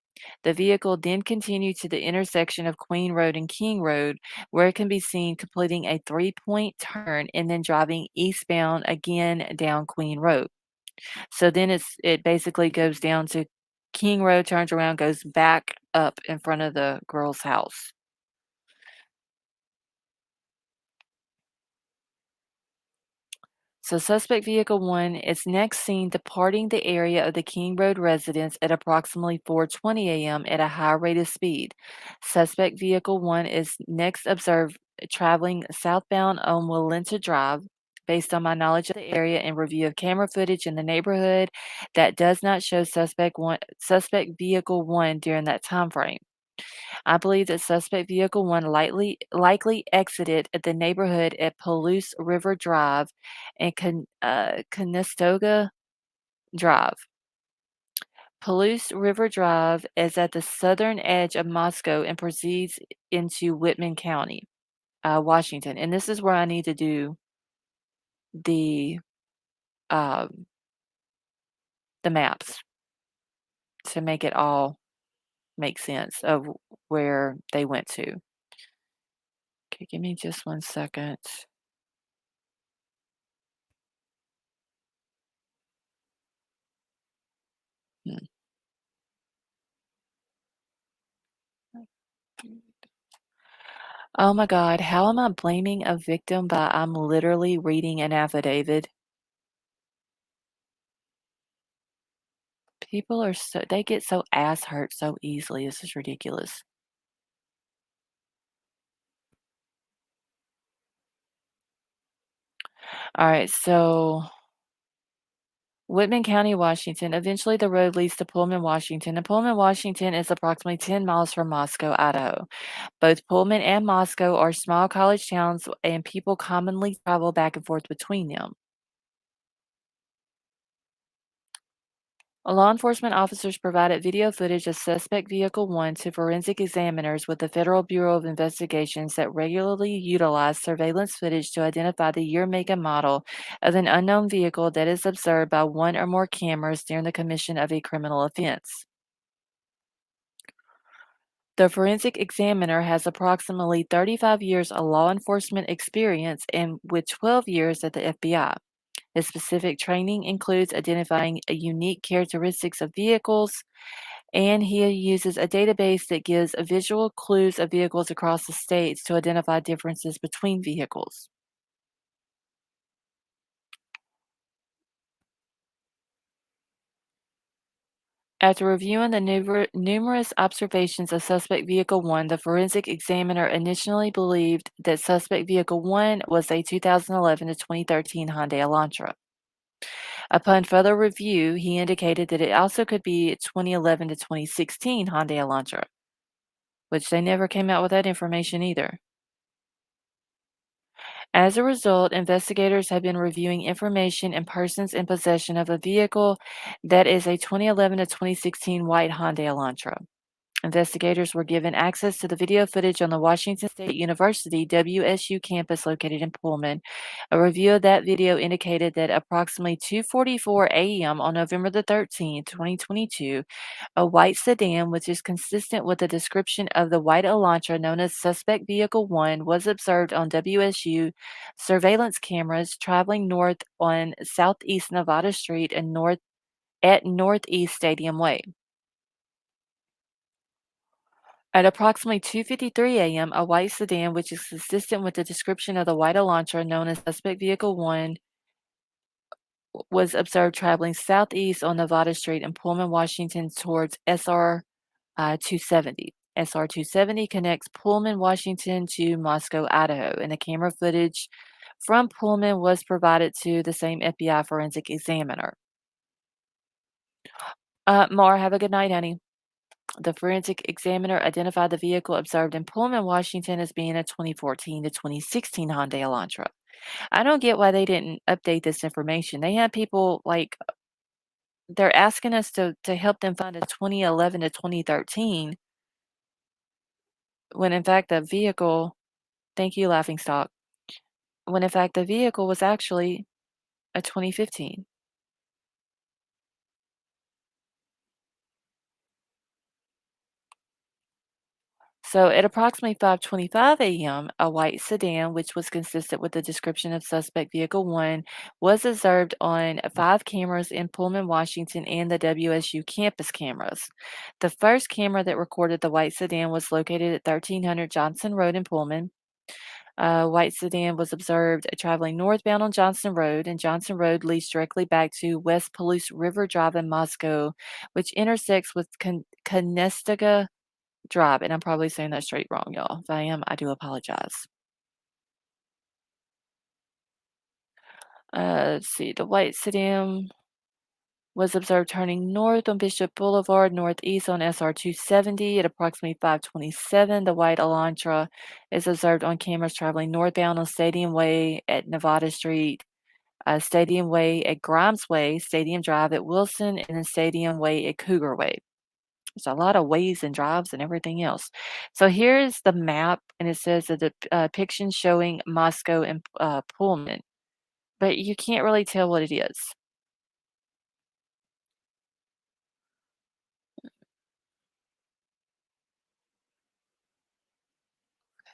The vehicle then continued to the intersection of Queen Road and King Road, where it can be seen completing a three-point turn and then driving eastbound again down Queen Road. So then it basically goes down to King Road, turns around, goes back up in front of the girl's house. So suspect vehicle 1 is next seen departing the area of the King Road residence at approximately 4:20 a.m. at a high rate of speed. Suspect vehicle 1 is next observed traveling southbound on Walenta Drive. Based on my knowledge of the area and review of camera footage in the neighborhood, that does not show suspect vehicle 1 during that time frame. I believe that suspect vehicle 1 likely exited at the neighborhood at Palouse River Drive and Conestoga Drive. Palouse River Drive is at the southern edge of Moscow and proceeds into Whitman County, Washington. And this is where I need to do the um, the maps to make it all make sense of where they went to. Okay, give me just 1 second. Hmm. Oh my God, how am I blaming a victim by I'm literally reading an affidavit? People are they get so ass hurt so easily. This is ridiculous. All right, so Whitman County, Washington. Eventually, the road leads to Pullman, Washington. And Pullman, Washington is approximately 10 miles from Moscow, Idaho. Both Pullman and Moscow are small college towns, and people commonly travel back and forth between them. Law enforcement officers provided video footage of suspect vehicle 1 to forensic examiners with the Federal Bureau of Investigations that regularly utilize surveillance footage to identify the year, make, and model of an unknown vehicle that is observed by one or more cameras during the commission of a criminal offense. The forensic examiner has approximately 35 years of law enforcement experience and with 12 years at the FBI. His specific training includes identifying a unique characteristics of vehicles, and he uses a database that gives visual clues of vehicles across the states to identify differences between vehicles. After reviewing the numerous observations of suspect vehicle 1, the forensic examiner initially believed that suspect vehicle 1 was a 2011 to 2013 Hyundai Elantra. Upon further review, he indicated that it also could be 2011 to 2016 Hyundai Elantra, which they never came out with that information either. As a result, investigators have been reviewing information and persons in possession of a vehicle that is a 2011 to 2016 white Hyundai Elantra. Investigators were given access to the video footage on the Washington State University WSU campus located in Pullman. A review of that video indicated that approximately 2:44 a.m. on November the 13th, 2022, a white sedan, which is consistent with the description of the white Elantra known as Suspect Vehicle 1, was observed on WSU surveillance cameras traveling north on Southeast Nevada Street and north at Northeast Stadium Way. At approximately 2:53 a.m., a white sedan, which is consistent with the description of the white Elantra known as Suspect Vehicle 1, was observed traveling southeast on Nevada Street in Pullman, Washington towards SR 270. SR 270 connects Pullman, Washington to Moscow, Idaho, and the camera footage from Pullman was provided to the same FBI forensic examiner. Mar, have a good night, honey. The forensic examiner identified the vehicle observed in Pullman, Washington as being a 2014 to 2016 Hyundai Elantra. I don't get why they didn't update this information. They had people like they're asking us to help them find a 2011 to 2013 when in fact the vehicle, thank you, laughing stock, when in fact the vehicle was actually a 2015. So at approximately 5:25 a.m., a white sedan, which was consistent with the description of suspect vehicle 1, was observed on 5 cameras in Pullman, Washington, and the WSU campus cameras. The first camera that recorded the white sedan was located at 1300 Johnson Road in Pullman. White sedan was observed traveling northbound on Johnson Road, and Johnson Road leads directly back to West Palouse River Drive in Moscow, which intersects with Conestoga Drive, and I'm probably saying that straight wrong, y'all. If I am, I do apologize. Let's see. The white sedan was observed turning north on Bishop Boulevard, northeast on SR 270 at approximately 527. The white Elantra is observed on cameras traveling northbound on Stadium Way at Nevada Street, Stadium Way at Grimes Way, Stadium Drive at Wilson, and then Stadium Way at Cougar Way. There's a lot of ways and drives and everything else. So here's the map, and it says that the depiction showing Moscow and Pullman, but you can't really tell what it is.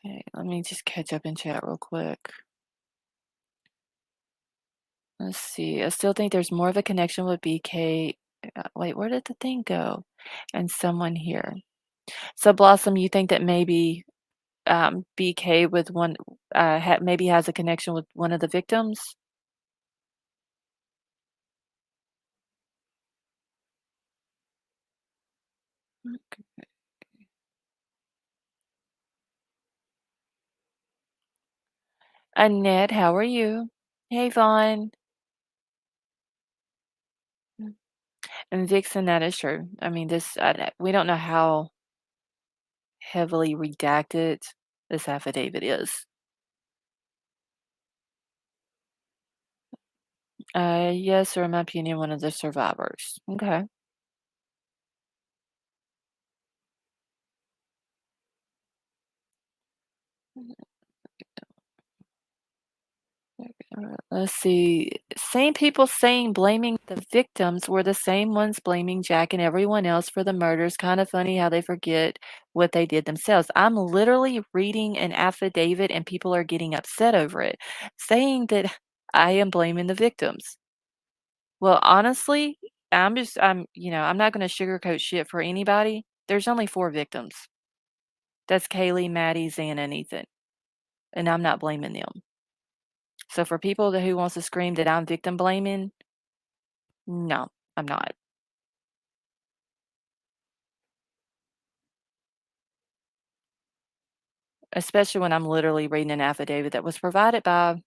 Okay, let me just catch up in chat real quick. Let's see. I still think there's more of a connection with BK. Wait, where did the thing go? And someone here. So Blossom, you think that maybe BK with one maybe has a connection with one of the victims? Annette, how are you? Hey, Vaughn. And Vixen, that is true. I mean, we don't know how heavily redacted this affidavit is. Yes, or in my opinion, one of the survivors. Okay. Let's see. Same people saying blaming the victims were the same ones blaming Jack and everyone else for the murders. Kind of funny how they forget what they did themselves. I'm literally reading an affidavit and people are getting upset over it, saying that I am blaming the victims. Well, honestly, I'm not going to sugarcoat shit for anybody. There's only 4 victims. That's Kaylee, Maddie, Xana, and Ethan. And I'm not blaming them. So for people who wants to scream that I'm victim blaming, no, I'm not. Especially when I'm literally reading an affidavit that was provided by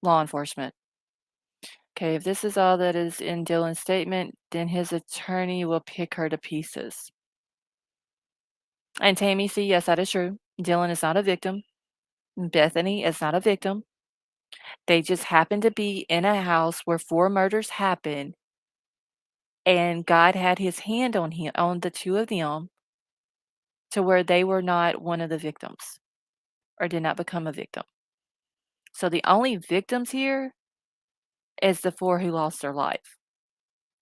law enforcement. Okay, if this is all that is in Dylan's statement, then his attorney will pick her to pieces. And Tammy, see, yes, that is true. Dylan is not a victim. Bethany is not a victim. They just happened to be in a house where 4 murders happened, and God had his hand on the 2 of them to where they were not one of the victims or did not become a victim. So the only victims here is the 4 who lost their life.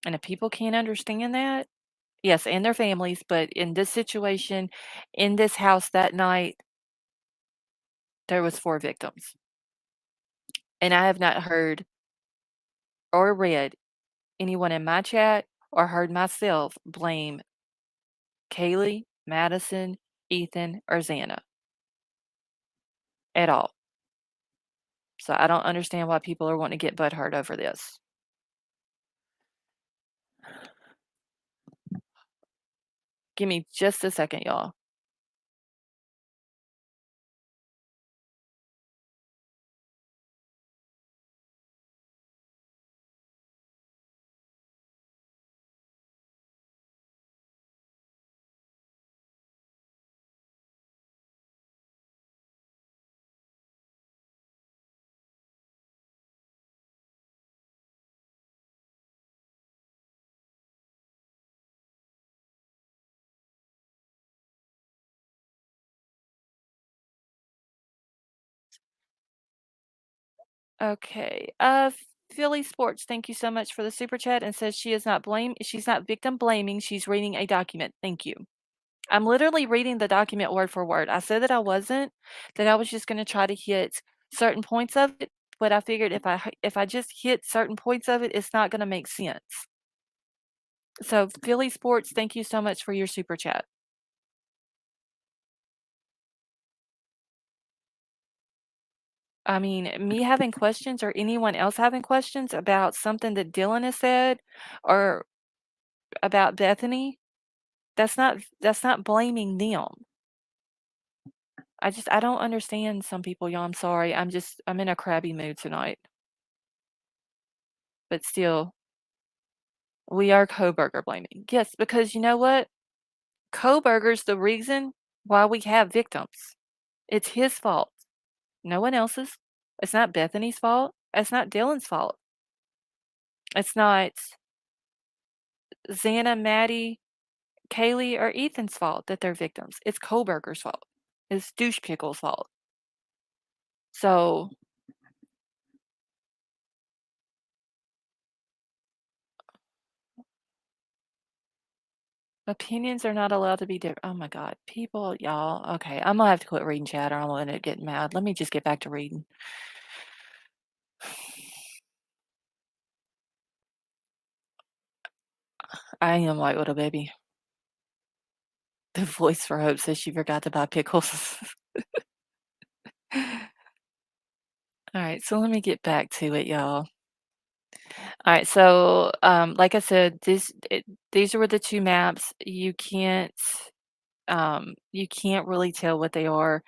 And if people can't understand that, yes, and their families, but in this situation, in this house that night, there was 4 victims. And I have not heard or read anyone in my chat or heard myself blame Kaylee, Madison, Ethan, or Xana at all. So I don't understand why people are wanting to get butthurt over this. Give me just a second, y'all. Okay. Philly Sports, thank you so much for the super chat and says she's not victim blaming, she's reading a document. Thank you. I'm literally reading the document word for word. I said that I wasn't, that I was just gonna try to hit certain points of it, but I figured if I just hit certain points of it, it's not gonna make sense. So, Philly Sports, thank you so much for your super chat. I mean, me having questions or anyone else having questions about something that Dylan has said or about Bethany, that's not blaming them. I don't understand some people, y'all. I'm sorry. I'm in a crabby mood tonight. But still, we are Kohberger blaming. Yes, because you know what? Kohberger's the reason why we have victims. It's his fault. No one else's. It's not Bethany's fault. It's not Dylan's fault. It's not Xana, Maddie, Kaylee, or Ethan's fault that they're victims. It's Kohberger's fault. It's douche pickle's fault. So opinions are not allowed to be different. Oh my God. People, y'all. Okay. I'm gonna have to quit reading chat or I'm gonna end up getting mad. Let me just get back to reading. I am white little baby. The voice for Hope says she forgot to buy pickles. Alright, so let me get back to it, y'all. Alright, so, like I said, these were the 2 maps. You can't really tell what they are.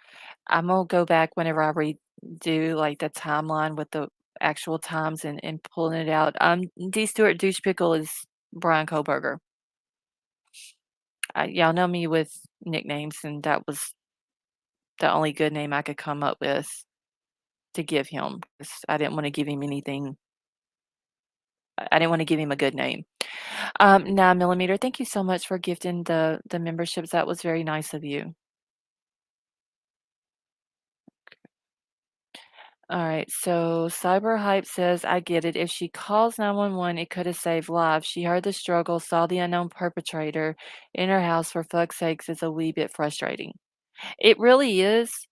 I'm gonna go back whenever I redo, like, the timeline with the actual times and pulling it out. D. Stewart Douche Pickle is Bryan Kohberger. Y'all know me with nicknames, and that was the only good name I could come up with to give him 'cause I didn't wanna give him anything. I didn't wanna give him a good name. 9 millimeter, thank you so much for gifting the memberships. That was very nice of you. Alright, so Cyber Hype says, "I get it. If she calls 911, it could have saved lives. She heard the struggle, saw the unknown perpetrator in her house. For fuck's sakes, it's a wee bit frustrating." It really is.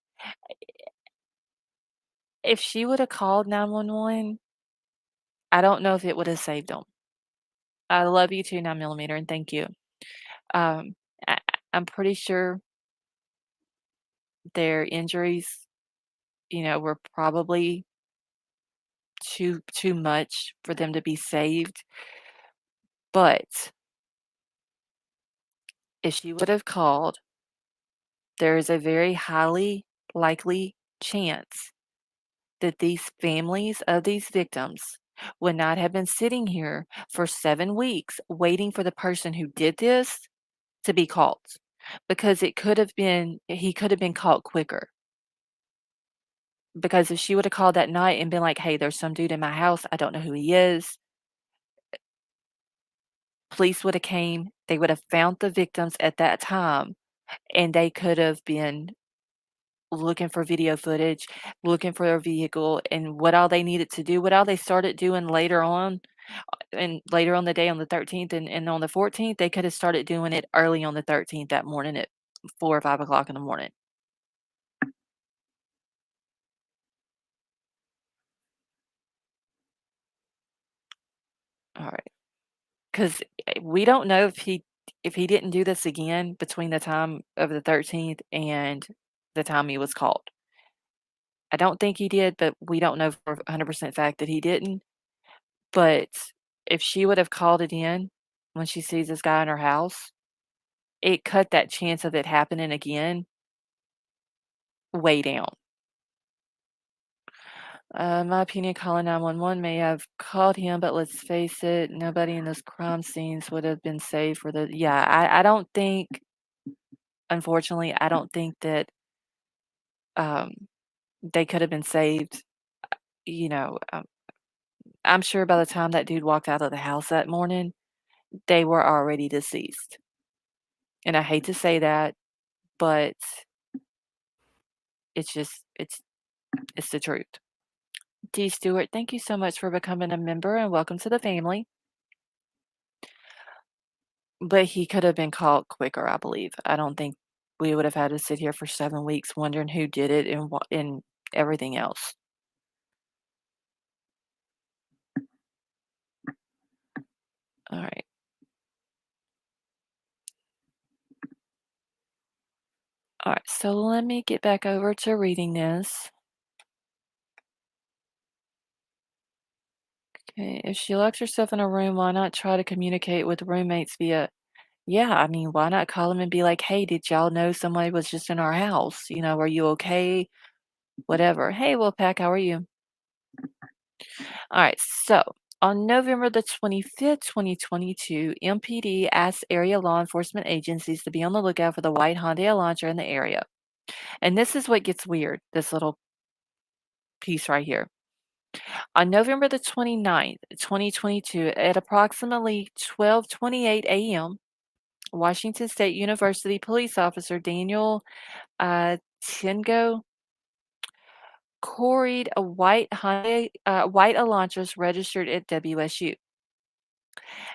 If she woulda called 911, I don't know if it would have saved them. I love you too, 9 millimeter, and thank you. Um, I I'm pretty sure their injuries, were probably too much for them to be saved, but if she would have called, there is a very highly likely chance that these families of these victims would not have been sitting here for 7 weeks waiting for the person who did this to be caught, because he could have been caught quicker. Because if she would have called that night and been like, "Hey, there's some dude in my house, I don't know who he is," police would have came, they would have found the victims at that time, and they could have been looking for video footage, looking for their vehicle, and what all they started doing later on, and later on the day on the 13th and on the 14th, they could have started doing it early on the 13th that morning at 4 or 5 o'clock in the morning. Alright. 'Cause, we don't know if he didn't do this again between the time of the 13th and the time he was caught. I don't think he did, but we don't know for 100% fact that he didn't, but if she would have called it in when she sees this guy in her house, it cut that chance of it happening again way down. My opinion, calling 911 may have called him, but let's face it, nobody in those crime scenes would have been safe for the yeah, I don't think unfortunately, I don't think that, um, they could have been saved, you know, I'm sure by the time that dude walked out of the house that morning, they were already deceased, and I hate to say that, but it's just it's the truth. D. Stewart, thank you so much for becoming a member and welcome to the family. But he could have been caught quicker, I believe. I don't think we would have had to sit here for 7 weeks wondering who did it and what and everything else. All right. All right. So let me get back over to reading this. Okay. If she locks herself in a room, why not try to communicate with roommates via, yeah, I mean, why not call them and be like, hey, did y'all know somebody was just in our house? Are you okay? Whatever. Hey, Wolfpack, how are you? All right, so on November the 25th, 2022, MPD asked area law enforcement agencies to be on the lookout for the white Hyundai Elantra in the area. And this is what gets weird, this little piece right here. On November the 29th, 2022, at approximately 12:28 a.m., Washington State University police officer Daniel Tingo quarried a white Elantras registered at WSU.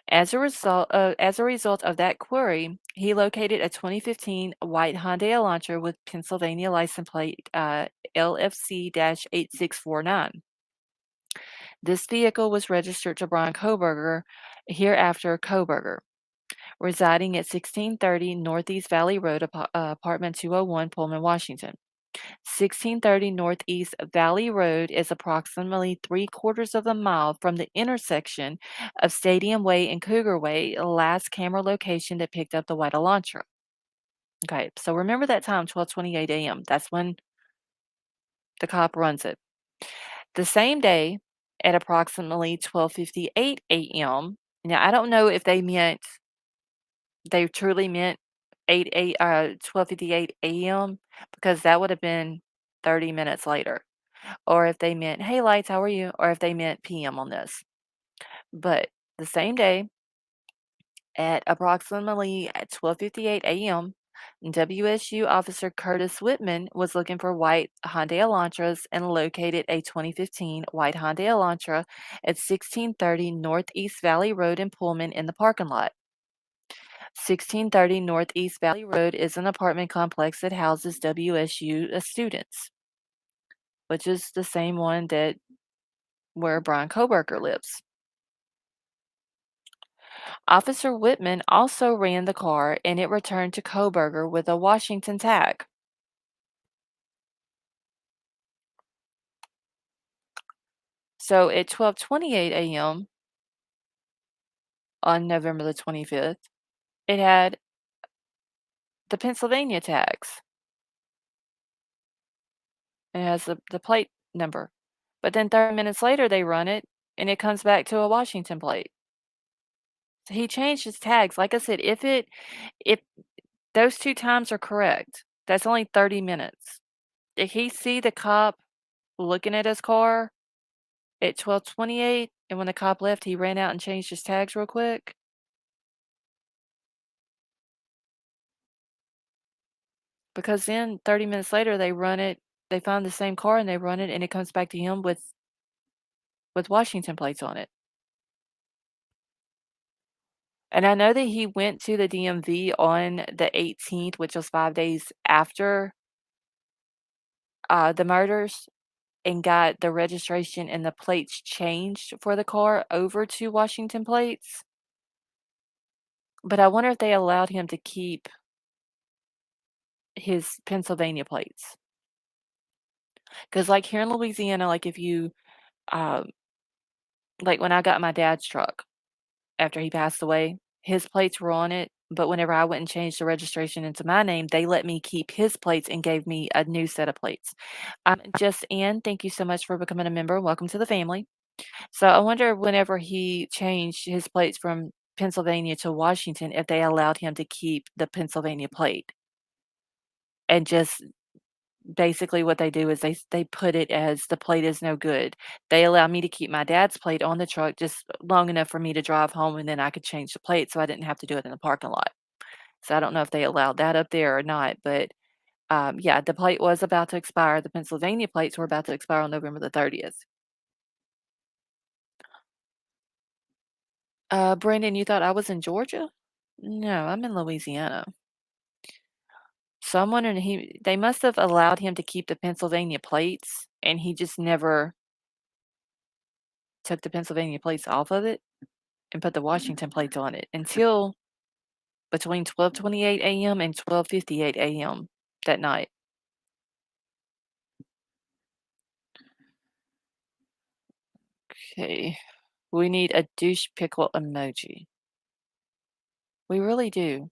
As a result of that query, he located a 2015 white Hyundai Elantra with Pennsylvania license plate LFC-8649. This vehicle was registered to Bryan Kohberger, hereafter Kohberger, residing at 1630 Northeast Valley Road, apartment 201, Pullman, Washington. 1630 Northeast Valley Road is approximately 3/4 of a mile from the intersection of Stadium Way and Cougar Way, last camera location that picked up the white Elantra. Okay, so remember that time, 12:28 a.m. That's when the cop runs it. The same day, at approximately 12:58 a.m. Now I don't know if they truly meant 12:58 a.m. because that would have been 30 minutes later. Or if they meant, "Hey, lights, how are you?" Or if they meant PM on this. But the same day, at approximately at 12:58 a.m., WSU officer Curtis Whitman was looking for white Hyundai Elantras and located a 2015 white Hyundai Elantra at 1630 Northeast Valley Road in Pullman in the parking lot. 1630 Northeast Valley Road is an apartment complex that houses WSU students, which is the same one that where Bryan Kohberger lives. Officer Whitman also ran the car and it returned to Kohberger with a Washington tag. So at 12:28 a.m. on November the 25th, it had the Pennsylvania tags. It has the plate number. But then 30 minutes later they run it and it comes back to a Washington plate. So he changed his tags. Like I said, if those two times are correct, that's only 30 minutes. Did he see the cop looking at his car at 12:28, and when the cop left, he ran out and changed his tags real quick? Because then 30 minutes later, they find the same car and they run it, and it comes back to him with Washington plates on it. And I know that he went to the DMV on the 18th, which was 5 days after, the murders, and got the registration and the plates changed for the car over to Washington plates, but I wonder if they allowed him to keep his Pennsylvania plates. Because like, here in Louisiana, like, if you, um like, when I got my dad's truck after he passed away, his plates were on it, but whenever I went and changed the registration into my name, they let me keep his plates and gave me a new set of plates. Just Ann, thank you so much for becoming a member. Welcome to the family. So I wonder whenever he changed his plates from Pennsylvania to Washington, if they allowed him to keep the Pennsylvania plate and just basically what they do is they put it as the plate is no good. They allow me to keep my dad's plate on the truck just long enough for me to drive home, and then I could change the plate so I didn't have to do it in the parking lot. So I don't know if they allowed that up there or not, but, yeah, the plate was about to expire. The Pennsylvania plates were about to expire on November the 30th. Brandon, you thought I was in Georgia? No, I'm in Louisiana. So I'm wondering they must have allowed him to keep the Pennsylvania plates, and he just never took the Pennsylvania plates off of it and put the Washington plates on it until between 12:28 a.m. and 12:58 a.m. that night. Okay. We need a douche pickle emoji. We really do.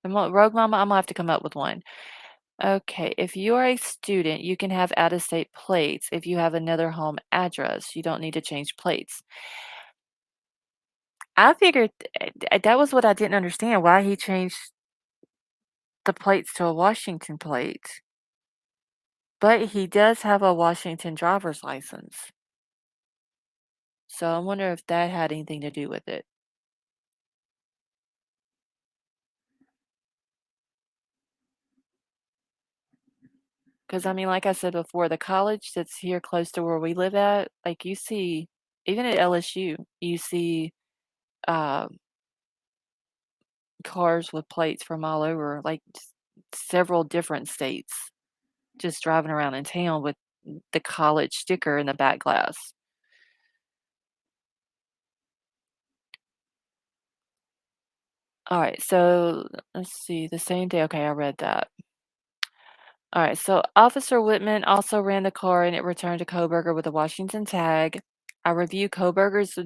Rogue Mama, I'm gonna have to come up with one. Okay, if you are a student, you can have out-of-state plates if you have another home address. You don't need to change plates. I figured that was what I didn't understand, why he changed the plates to a Washington plate. But he does have a Washington driver's license. So I wonder if that had anything to do with it. Because I mean, like I said before, the college that's here close to where we live at, like you see, even at LSU, you see uh, cars with plates from all over, like several different states, just driving around in town with the college sticker in the back glass. All right, so let's see, the same day. Okay, I read that. All right, so Officer Whitman also ran the car and it returned to Kohberger with a Washington tag. I reviewed Kohberger's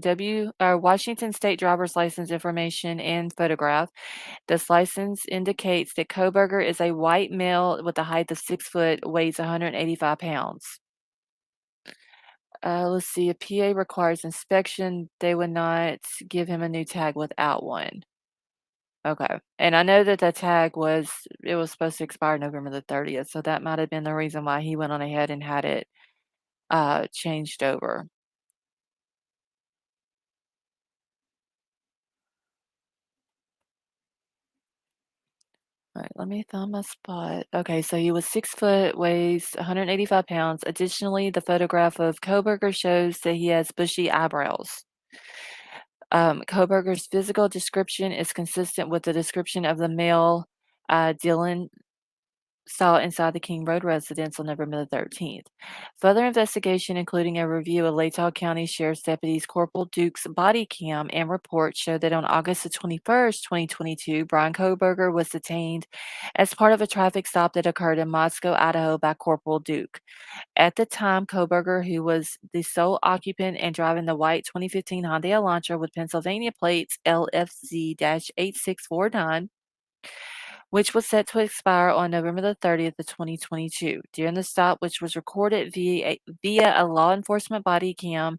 Washington State driver's license information and photograph. This license indicates that Kohberger is a white male with a height of 6 foot, weighs 185 pounds. Let's see, a PA requires inspection. They would not give him a new tag without one. Okay. And I know that the tag was supposed to expire November the 30th, so that might have been the reason why he went on ahead and had it changed over. All right, let me find my spot. Okay, so he was 6 foot, weighs 185 pounds. Additionally, the photograph of Kohberger shows that he has bushy eyebrows. Kohberger's physical description is consistent with the description of the male Dylan saw inside the King Road residence on November the 13th. Further investigation, including a review of Latah County Sheriff's Deputies Corporal Duke's body cam and report, showed that on August the 21st, 2022, Bryan Kohberger was detained as part of a traffic stop that occurred in Moscow, Idaho by Corporal Duke. At the time, Kohberger, who was the sole occupant and driving the white 2015 Hyundai Elantra with Pennsylvania plates LFZ-8649, which was set to expire on November the 30th of 2022. During the stop, which was recorded via a law enforcement body cam,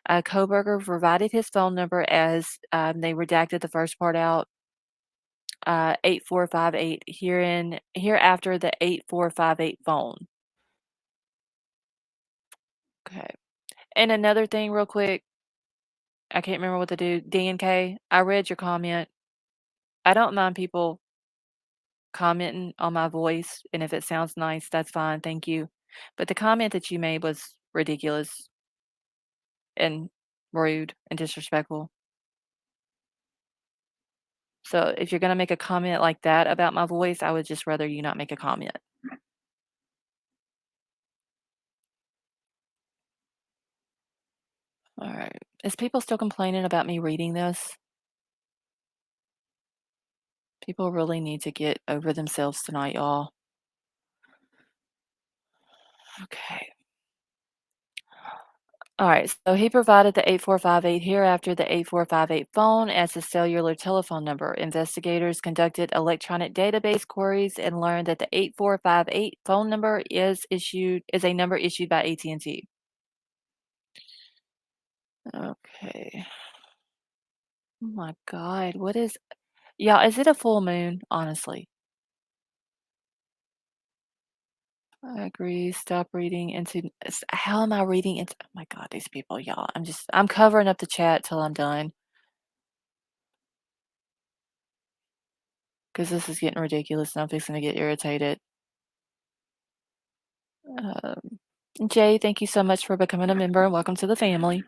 Kohberger provided his phone number as they redacted the first part out, 8458, hereafter the 8458 phone. Okay. And another thing, real quick, I can't remember what to do. D and K, I read your comment. I don't mind people commenting on my voice, and if it sounds nice, that's fine, thank you. But the comment that you made was ridiculous and rude and disrespectful. So if you're gonna make a comment like that about my voice, I would just rather you not make a comment. All right. Is people still complaining about me reading this? People really need to get over themselves tonight, y'all. Okay. All right, so he provided the 8458 hereafter the 8458 phone as a cellular telephone number. Investigators conducted electronic database queries and learned that the 8458 phone number is a number issued by AT&T. Okay. Oh my God, yeah, is it a full moon? Honestly. I agree. Stop reading how am I reading into, oh my God, these people, y'all. I'm covering up the chat till I'm done because this is getting ridiculous and I'm fixing to get irritated. Um, Jay, thank you so much for becoming a member and welcome to the family.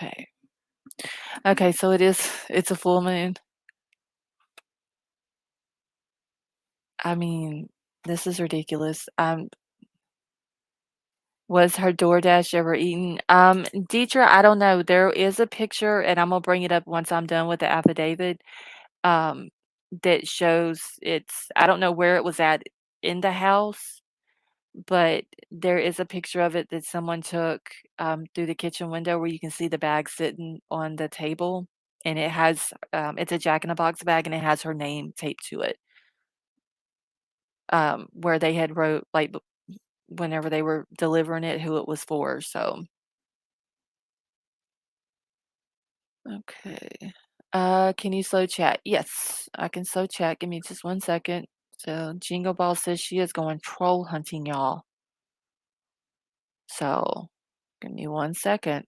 Okay. Okay, so it's a full moon. I mean, this is ridiculous. Was her DoorDash ever eaten? Deidre, I don't know. There is a picture, and I'm gonna bring it up once I'm done with the affidavit, um, that shows I don't know where it was at in the house, but there is a picture of it that someone took, through the kitchen window where you can see the bag sitting on the table, and it's a Jack in the Box bag, and it has her name taped to it, where they had wrote, like, whenever they were delivering it, who it was for, so okay. Can you slow chat? Yes, I can slow chat. Give me just 1 second. So Jingle Ball says she is going troll hunting, y'all. So give me 1 second.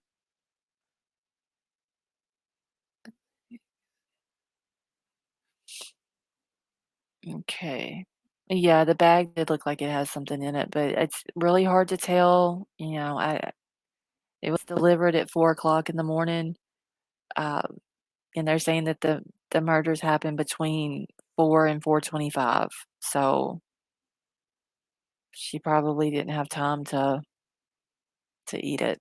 Okay. Yeah, the bag did look like it has something in it, but it's really hard to tell. It was delivered at 4 o'clock in the morning. Um, and they're saying that the murders happened between 4 and 4:25. So she probably didn't have time to eat it.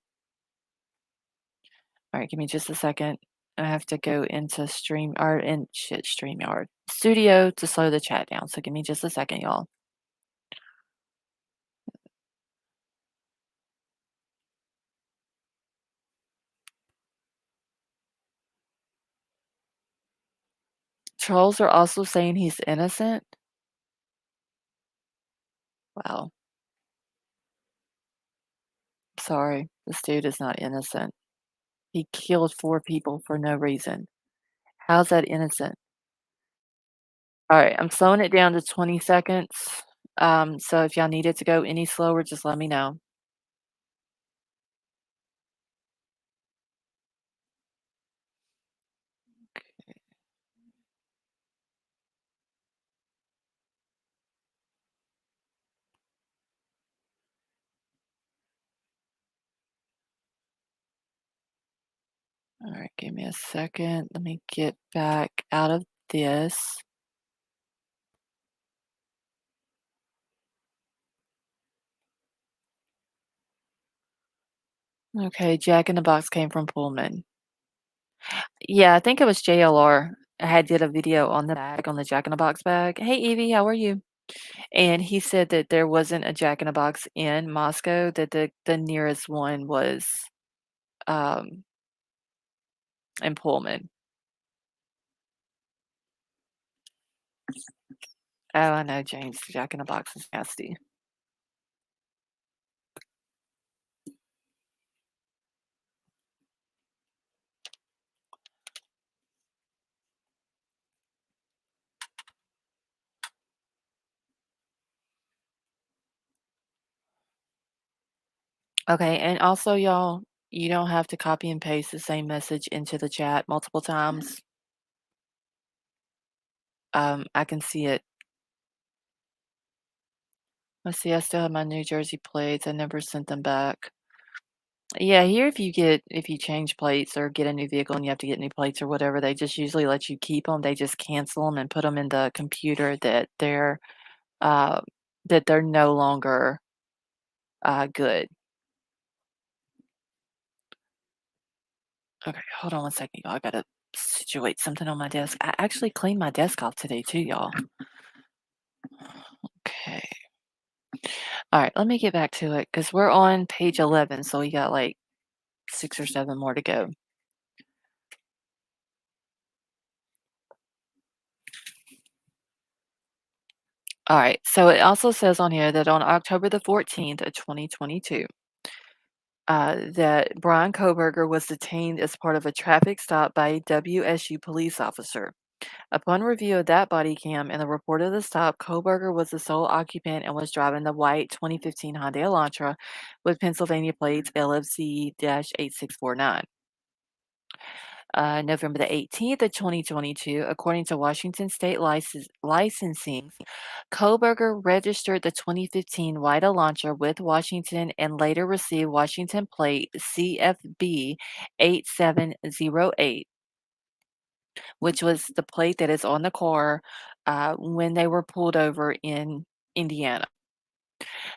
All right, give me just a second. I have to go into Stream or in shit StreamYard Studio to slow the chat down. So give me just a second, y'all. Trolls are also saying he's innocent. Wow. Sorry. This dude is not innocent. He killed 4 people for no reason. How's that innocent? All right, I'm slowing it down to 20 seconds. So if y'all need it to go any slower, just let me know. All right, give me a second. Let me get back out of this. Okay, Jack in the Box came from Pullman. Yeah, I think it was JLR. I had did a video on the bag, on the Jack in the Box bag. Hey, Evie, how are you? And he said that there wasn't a Jack in the Box in Moscow, that the nearest one was um, in Pullman. Oh, I know, James. Jack in the Box is nasty. Okay, and also, y'all, you don't have to copy and paste the same message into the chat multiple times. I can see it. Let's see, I still have my New Jersey plates. I never sent them back. Yeah, here if you change plates or get a new vehicle and you have to get new plates or whatever, they just usually let you keep them. They just cancel them and put them in the computer uh, that they're no longer, good. Okay, hold on 1 second, y'all. I gotta situate something on my desk. I actually cleaned my desk off today too, y'all. Okay. Alright, let me get back to it because 'cause we're on page 11, so we got, like, 6 or 7 more to go. Alright, so it also says on here that on October the 14th of 2022, that Bryan Kohberger was detained as part of a traffic stop by a WSU police officer. Upon review of that body cam and the report of the stop, Kohberger was the sole occupant and was driving the white 2015 Hyundai Elantra with Pennsylvania plates LFC-8649. November the 18th of 2022, according to Washington State licensing, Kohberger registered the 2015 white Elantra with Washington and later received Washington plate CFB 8708, which was the plate that is on the car when they were pulled over in Indiana.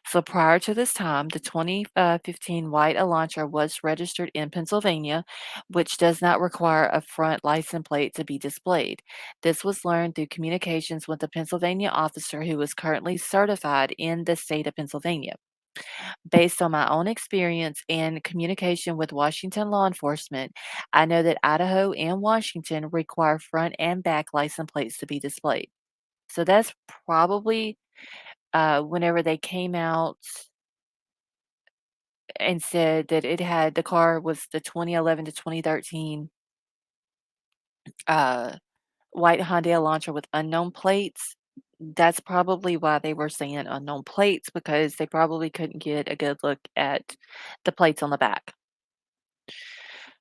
So prior to this time, the 2015 white Elantra was registered in Pennsylvania, which does not require a front license plate to be displayed. This was learned through communications with a Pennsylvania officer who is currently certified in the state of Pennsylvania. Based on my own experience and communication with Washington law enforcement, I know that Idaho and Washington require front and back license plates to be displayed. So that's probably whenever they came out and said that the car was the 2011 to 2013 uh, white Hyundai Elantra with unknown plates. That's probably why they were saying unknown plates, because they probably couldn't get a good look at the plates on the back.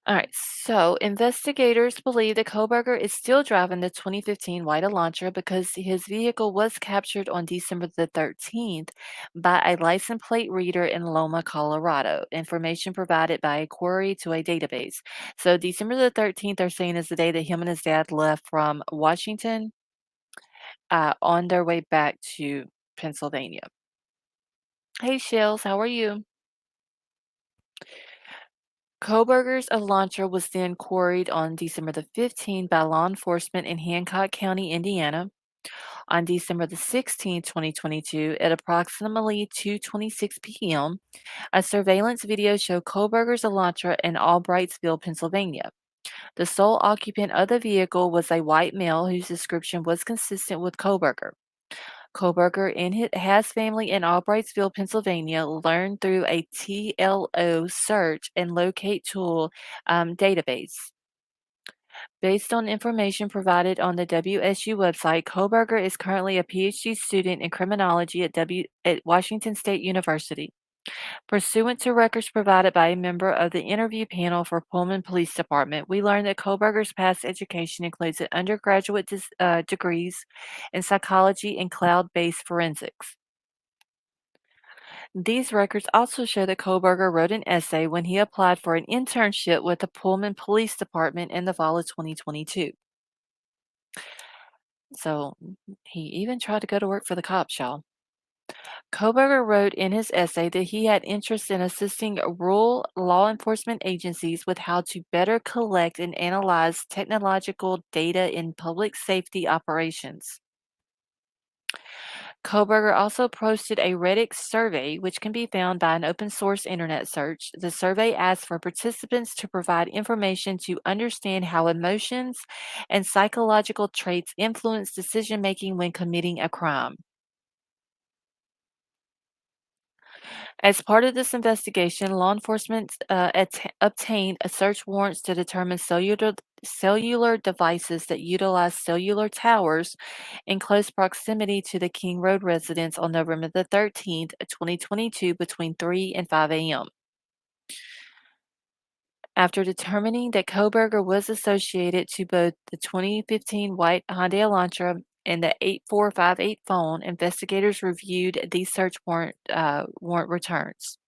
All right, so investigators believe that Kohberger is still driving the 2015 white Elantra because his vehicle was captured on December the 13th by a license plate reader in Loma, Colorado. Information provided by a query to a database. So December the 13th, they're saying, is the day that him and his dad left from Washington on their way back to Pennsylvania. Hey, Shells, how are you? Kohberger's Elantra was then quarried on December the 15th by law enforcement in Hancock County, Indiana. On December the 16th, 2022, at approximately 2:26 p.m., a surveillance video showed Kohberger's Elantra in Albrightsville, Pennsylvania. The sole occupant of the vehicle was a white male whose description was consistent with Kohberger. Kohberger and has family in Albrightsville, Pennsylvania, learned through a TLO search and locate tool database. Based on information provided on the WSU website, Kohberger is currently a PhD student in criminology at Washington State University. Pursuant to records provided by a member of the interview panel for Pullman Police Department, we learned that Kohberger's past education includes an undergraduate degrees in psychology and cloud-based forensics. These records also show that Kohberger wrote an essay when he applied for an internship with the Pullman Police Department in the fall of 2022. So he even tried to go to work for the cops, y'all. Kohberger wrote in his essay that he had interest in assisting rural law enforcement agencies with how to better collect and analyze technological data in public safety operations. Kohberger also posted a Reddit survey, which can be found by an open source internet search. The survey asked for participants to provide information to understand how emotions and psychological traits influence decision making when committing a crime. As part of this investigation, law enforcement obtained a search warrants to determine cellular devices that utilize cellular towers in close proximity to the King Road residence on November the 13th, 2022, between 3 and 5 a.m. After determining that Kohberger was associated to both the 2015 white Hyundai Elantra and the 8458 phone, investigators reviewed these search warrant returns.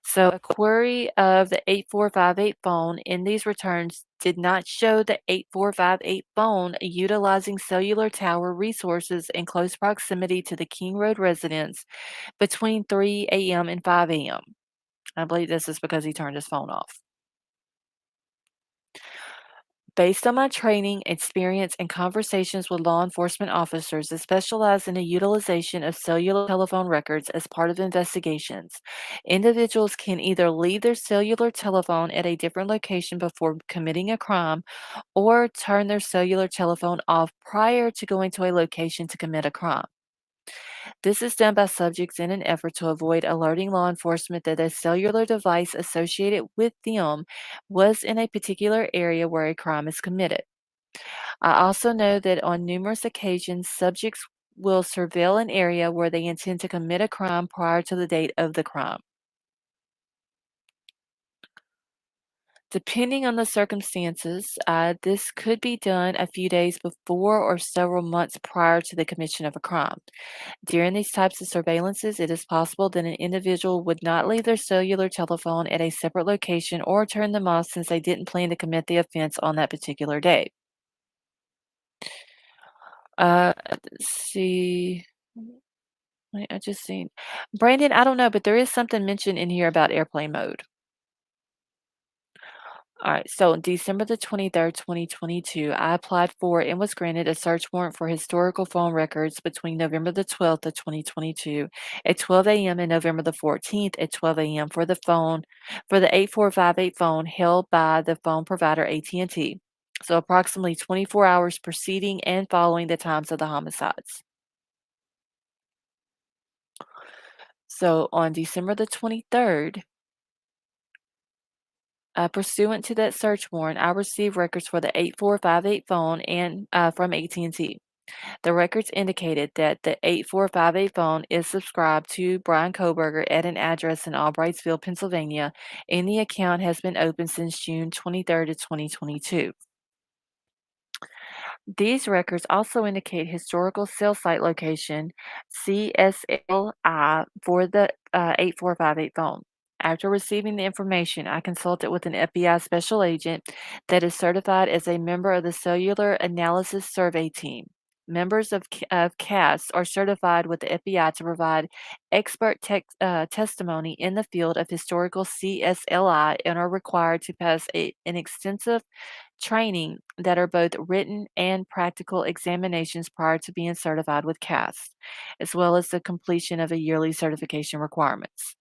So a query of the 8458 phone in these returns did not show the 8458 phone utilizing cellular tower resources in close proximity to the King Road residence between 3 a.m. and 5 a.m. I believe this is because he turned his phone off. Based on my training, experience, and conversations with law enforcement officers that specialize in the utilization of cellular telephone records as part of investigations, individuals can either leave their cellular telephone at a different location before committing a crime or turn their cellular telephone off prior to going to a location to commit a crime. This is done by subjects in an effort to avoid alerting law enforcement that a cellular device associated with them was in a particular area where a crime is committed. I also know that on numerous occasions, subjects will surveil an area where they intend to commit a crime prior to the date of the crime. Depending on the circumstances, this could be done a few days before or several months prior to the commission of a crime. During these types of surveillances, it is possible that an individual would not leave their cellular telephone at a separate location or turn them off since they didn't plan to commit the offense on that particular day. Let's see. Wait, I just seen Brandon, I don't know, but there is something mentioned in here about airplane mode. All right, so on December the 23rd, 2022, I applied for and was granted a search warrant for historical phone records between November the 12th of 2022 at 12 a.m. and November the 14th at 12 a.m. for the phone for the 8458 phone held by the phone provider AT&T. So approximately 24 hours preceding and following the times of the homicides. So on December the 23rd, pursuant to that search warrant, I received records for the 8458 phone and from AT&T. The records indicated that the 8458 phone is subscribed to Bryan Kohberger at an address in Albrightsville, Pennsylvania, and the account has been open since June 23rd of 2022. These records also indicate historical cell site location, CSLI, for the 8458 phone. After receiving the information, I consulted with an FBI special agent that is certified as a member of the Cellular Analysis Survey Team. Members of CAS are certified with the FBI to provide expert testimony in the field of historical CSLI and are required to pass an extensive training that are both written and practical examinations prior to being certified with CAST, as well as the completion of a yearly certification requirements.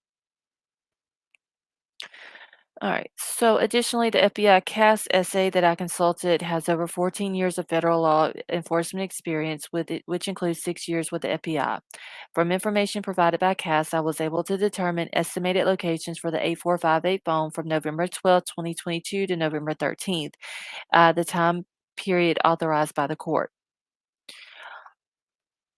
All right. So additionally, the FBI CAS essay that I consulted has over 14 years of federal law enforcement experience with it, which includes 6 years with the FBI. From information provided by CAS, I was able to determine estimated locations for the 8458 phone from November 12th, 2022 to November 13th, the time period authorized by the court.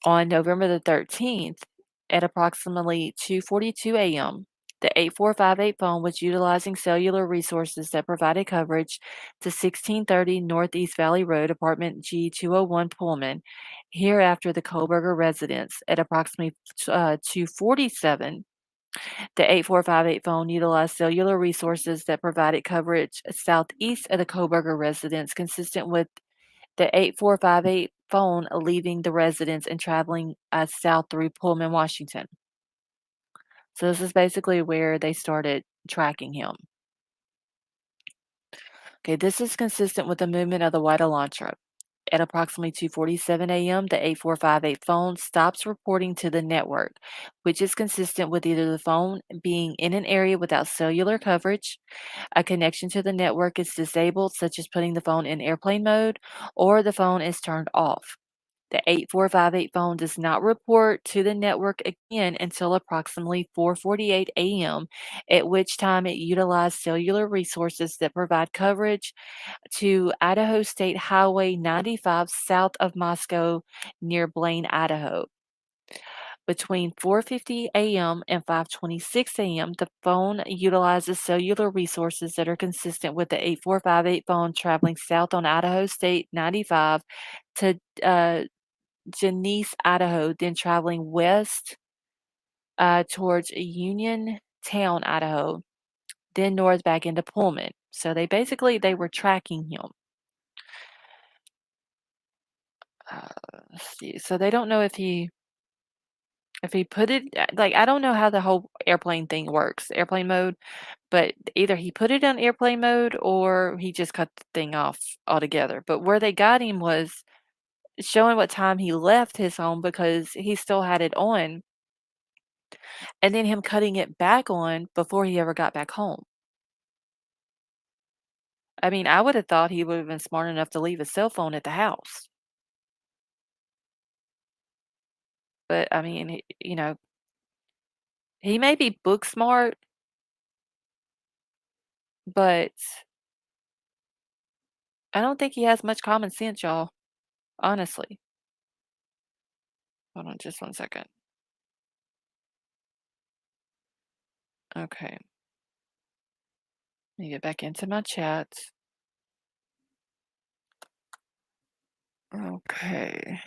On November the 13th, at approximately 2:42 a.m., the 8458 phone was utilizing cellular resources that provided coverage to 1630 Northeast Valley Road, apartment G201 Pullman, hereafter the Kohberger residence. At approximately 2:47, the 8458 phone utilized cellular resources that provided coverage southeast of the Kohberger residence, consistent with the 8458 phone leaving the residence and traveling south through Pullman, Washington. So this is basically where they started tracking him. Okay, this is consistent with the movement of the white Elantra. At approximately 2:47 a.m., the 8458 phone stops reporting to the network, which is consistent with either the phone being in an area without cellular coverage, a connection to the network is disabled, such as putting the phone in airplane mode, or the phone is turned off. The 8458 phone does not report to the network again until approximately 4:48 a.m., at which time it utilized cellular resources that provide coverage to Idaho State Highway 95 south of Moscow near Blaine, Idaho. Between 4:50 a.m. and 5:26 a.m., the phone utilizes cellular resources that are consistent with the 8458 phone traveling south on Idaho State 95 to Genesee, Idaho, then traveling west towards Union Town, Idaho, then north back into Pullman. So they were tracking him. Uh, let's see. So they don't know if he put it like I don't know how the whole airplane thing works, airplane mode, but either he put it on airplane mode or he just cut the thing off altogether. But where they got him was showing what time he left his home because he still had it on, and then him cutting it back on before he ever got back home. I mean, I would have thought he would have been smart enough to leave his cell phone at the house. But I mean, he may be book smart, but I don't think he has much common sense, y'all. Honestly. Hold on just one second. Okay. Let me get back into my chat. Okay.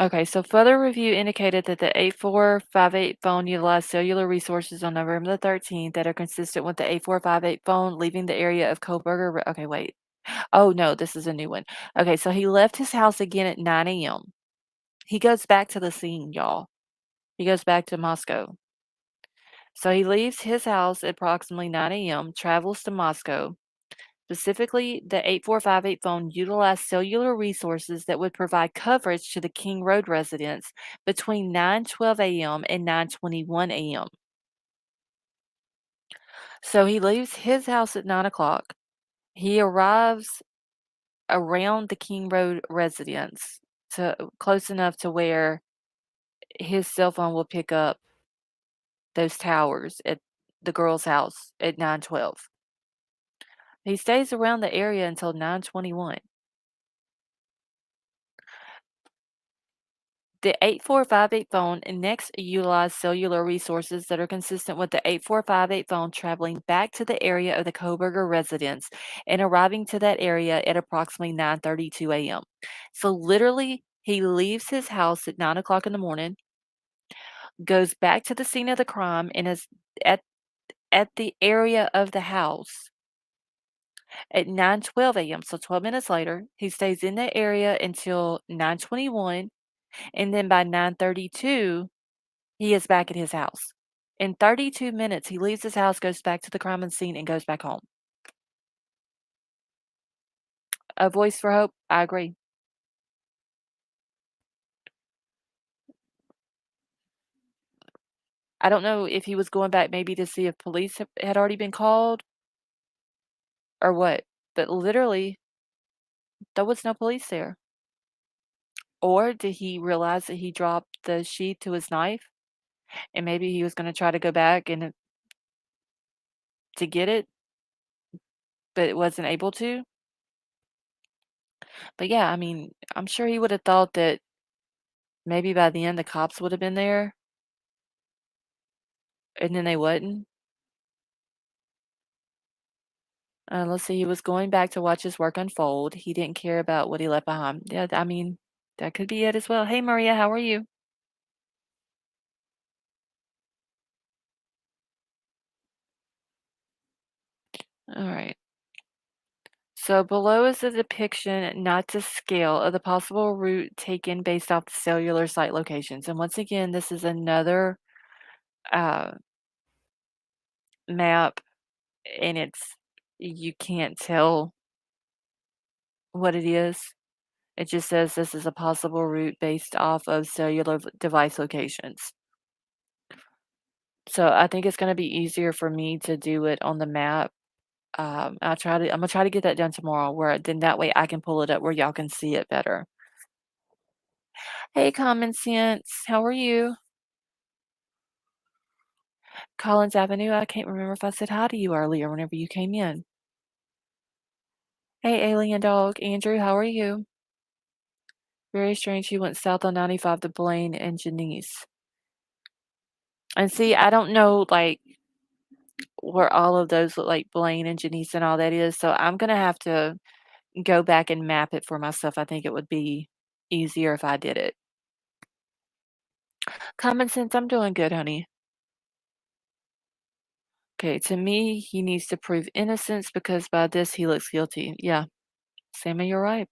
Okay, so further review indicated that the 8458 phone utilized cellular resources on November the 13th that are consistent with the 8458 phone leaving the area of Kohberger. Okay, wait. Oh, no, this is a new one. Okay, so he left his house again at 9 a.m. He goes back to the scene, y'all. He goes back to Moscow. So he leaves his house at approximately 9 a.m., travels to Moscow. Specifically, the 8458 phone utilized cellular resources that would provide coverage to the King Road residents between 9:12 a.m. and 9:21 a.m. So he leaves his house at 9 o'clock. He arrives around the King Road residence to close enough to where his cell phone will pick up those towers at the girl's house at 9:12. He stays around the area until 9:21. The 8458 phone next utilized cellular resources that are consistent with the 8458 phone traveling back to the area of the Kohberger residence and arriving to that area at approximately 9:32 a.m. So literally, he leaves his house at 9 o'clock in the morning, goes back to the scene of the crime, and is at the area of the house at 9:12 a.m. So 12 minutes later, he stays in the area until 9:21, and then by 9:32 he is back at his house. In 32 minutes, he leaves his house, goes back to the crime scene, and goes back home. A voice for hope? I agree. I don't know if he was going back maybe to see if police had already been called or what, but literally, there was no police there. Or did he realize that he dropped the sheath to his knife and maybe he was going to try to go back and to get it, but it wasn't able to? But yeah, I mean, I'm sure he would have thought that maybe by the end the cops would have been there and then they wouldn't. Let's see, he was going back to watch his work unfold. He didn't care about what he left behind. Yeah, I mean, that could be it as well. Hey, Maria, how are you? All right. So below is a depiction, not to scale, of the possible route taken based off the cellular site locations. And once again, this is another uh, map, and you can't tell what it is. It just says this is a possible route based off of cellular device locations. So I think it's gonna be easier for me to do it on the map. I'm gonna try to get that done tomorrow where then that way I can pull it up where y'all can see it better. Hey, Common Sense, how are you? Collins Avenue, I can't remember if I said hi to you earlier whenever you came in. Hey, Alien Dog, Andrew, how are you? Very strange you went south on 95 to Blaine and Janice. And see, I don't know, like, where all of those look like Blaine and Janice and all that is, so I'm gonna have to go back and map it for myself. I think it would be easier if I did it. Common sense, I'm doing good, honey. Okay, to me, he needs to prove innocence because by this he looks guilty. Yeah, Sammy, you're right.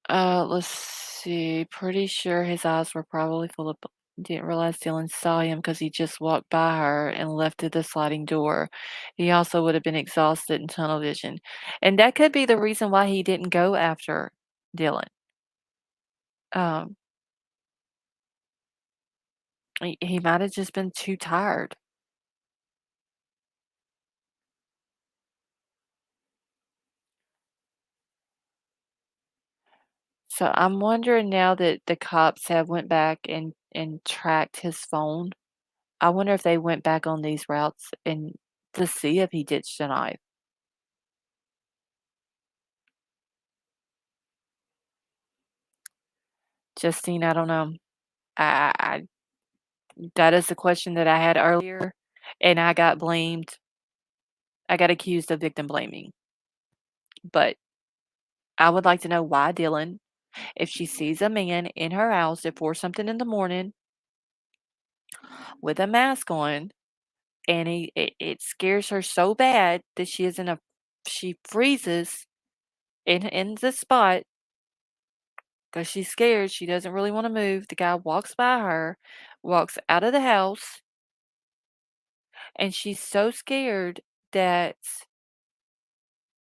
Let's see. Pretty sure his eyes were probably full of. Didn't realize Dylan saw him because he just walked by her and left through the sliding door. He also would have been exhausted and tunnel vision. And that could be the reason why he didn't go after Dylan. Um, he might have just been too tired. So I'm wondering now that the cops have went back and tracked his phone. I wonder if they went back on these routes and to see if he ditched a knife. Justine, I don't know. I That is the question that I had earlier, and I got blamed. I got accused of victim blaming. But I would like to know why Dylan, if she sees a man in her house at 4 something in the morning with a mask on, and it scares her so bad that she freezes in the spot because she's scared. She doesn't really want to move. The guy walks by her, walks out of the house, and she's so scared that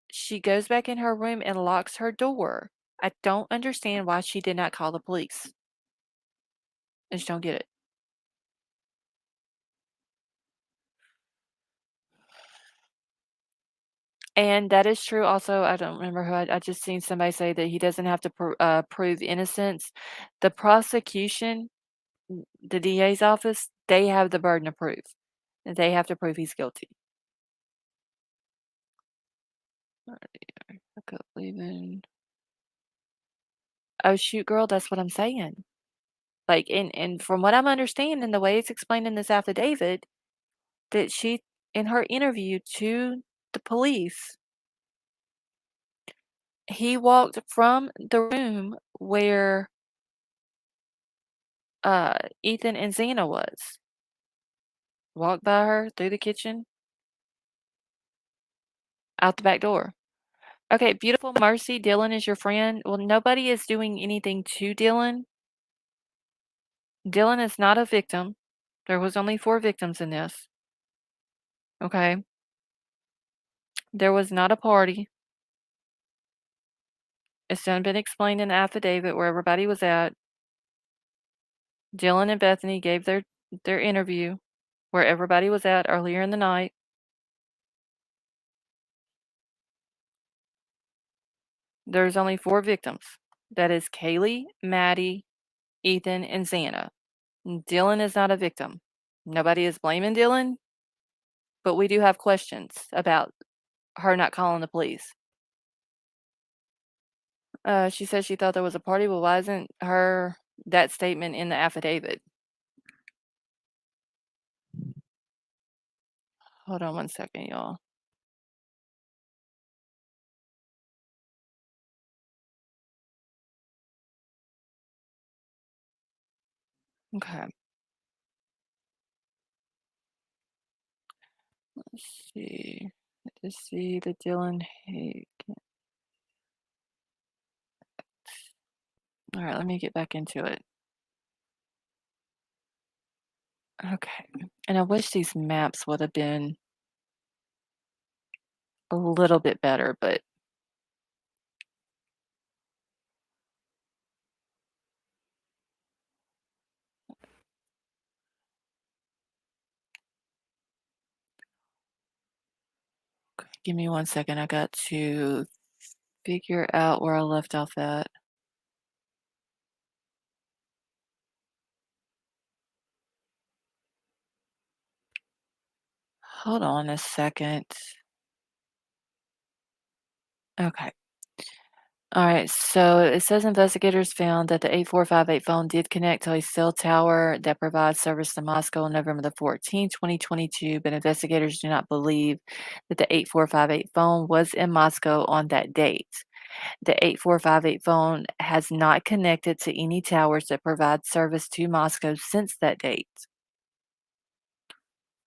she goes back in her room and locks her door. I don't understand why she did not call the police. I just don't get it. And that is true also, I don't remember who I just seen somebody say that he doesn't have to prove innocence. The prosecution, the DA's office, they have the burden of proof. They have to prove he's guilty. I could leave in. Oh, shoot, girl, that's what I'm saying. Like, and from what I'm understanding, the way it's explained in this affidavit, that she, in her interview to the police, he walked from the room where Ethan and Xana was. Walked by her through the kitchen, out the back door. Okay, beautiful Mercy, Dylan is your friend. Well, nobody is doing anything to Dylan. Dylan is not a victim. There was only 4 victims in this. Okay. There was not a party. It's done been explained in the affidavit where everybody was at. Dylan and Bethany gave their interview where everybody was at earlier in the night. There's only 4 victims. That is Kaylee, Maddie, Ethan, and Xana. Dylan is not a victim. Nobody is blaming Dylan, but we do have questions about her not calling the police. She said she thought there was a party, but why isn't that statement in the affidavit? Hold on one second, y'all. Okay, let's see. Let's see the Dylan Haig. All right, let me get back into it. Okay, and I wish these maps would have been a little bit better, but give me one second. I got to figure out where I left off at. Hold on a second. Okay. All right. So it says investigators found that the 8458 phone did connect to a cell tower that provides service to Moscow on November the 14th, 2022, but investigators do not believe that the 8458 phone was in Moscow on that date. The 8458 phone has not connected to any towers that provide service to Moscow since that date.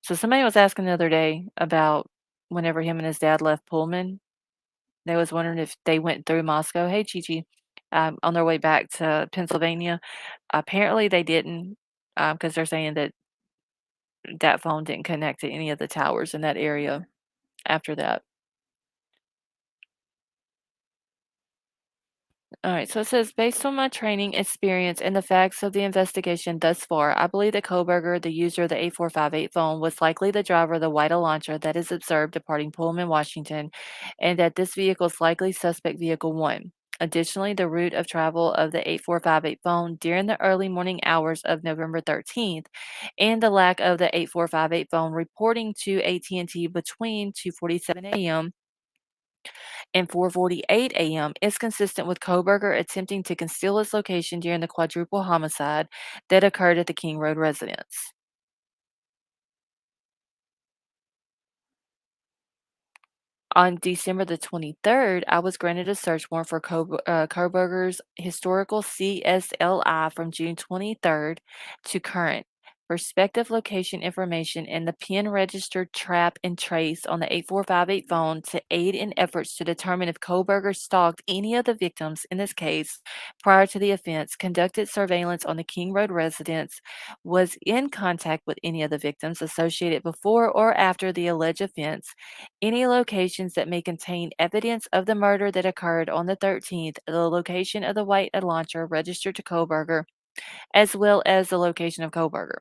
So somebody was asking the other day about whenever him and his dad left Pullman. They was wondering if they went through Moscow. Hey, Chi-Chi. On their way back to Pennsylvania. Apparently they didn't, because they're saying that that phone didn't connect to any of the towers in that area after that. All right, so it says, based on my training, experience, and the facts of the investigation thus far, I believe that Kohberger, the user of the 8458 phone, was likely the driver of the white Elantra that is observed departing Pullman, Washington, and that this vehicle is likely suspect vehicle 1. Additionally, the route of travel of the 8458 phone during the early morning hours of November 13th and the lack of the 8458 phone reporting to AT&T between 2:47 a.m. and 4:48 a.m. is consistent with Kohberger attempting to conceal his location during the quadruple homicide that occurred at the King Road residence. On December the 23rd, I was granted a search warrant for Kohberger's historical CSLI from June 23rd to current. Prospective location information and the pin registered trap and trace on the 8458 phone to aid in efforts to determine if Kohberger stalked any of the victims in this case prior to the offense, conducted surveillance on the King Road residence, was in contact with any of the victims associated before or after the alleged offense, any locations that may contain evidence of the murder that occurred on the 13th, the location of the white Elantra registered to Kohberger, as well as the location of Kohberger.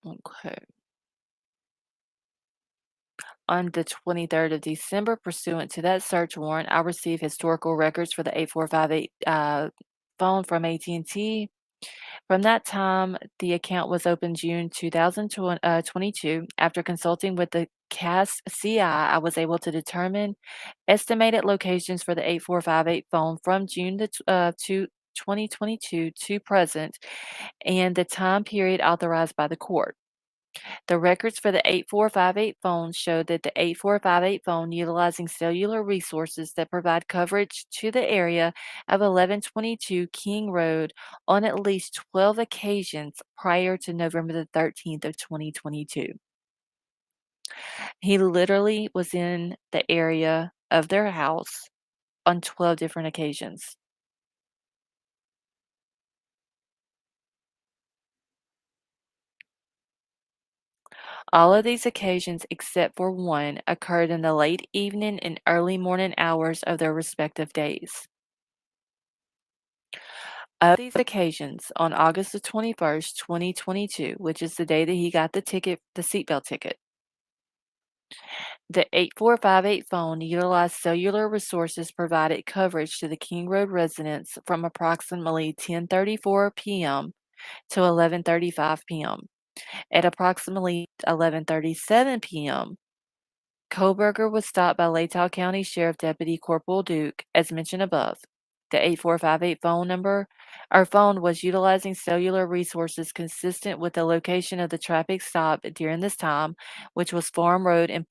Okay. On the 23rd of December, pursuant to that search warrant, I received historical records for the 8458 phone from AT&T. From that time, the account was opened June 2022. After consulting with the CAS CI, I was able to determine estimated locations for the 8458 phone from June to 2022 to present and the time period authorized by the court. The records for the 8458 phone showed that the 8458 phone utilizing cellular resources that provide coverage to the area of 1122 King Road on at least 12 occasions prior to November the 13th of 2022. He literally was in the area of their house on 12 different occasions. All of these occasions, except for one, occurred in the late evening and early morning hours of their respective days. Of these occasions, on August the 21st, 2022, which is the day that he got the seatbelt ticket, the 8458 phone utilized cellular resources provided coverage to the King Road residence from approximately 10:34 p.m. to 11:35 p.m. At approximately 11:37 p.m., Kohberger was stopped by Latah County Sheriff Deputy Corporal Duke, as mentioned above. The 8458 phone was utilizing cellular resources consistent with the location of the traffic stop during this time, which was Farm Road and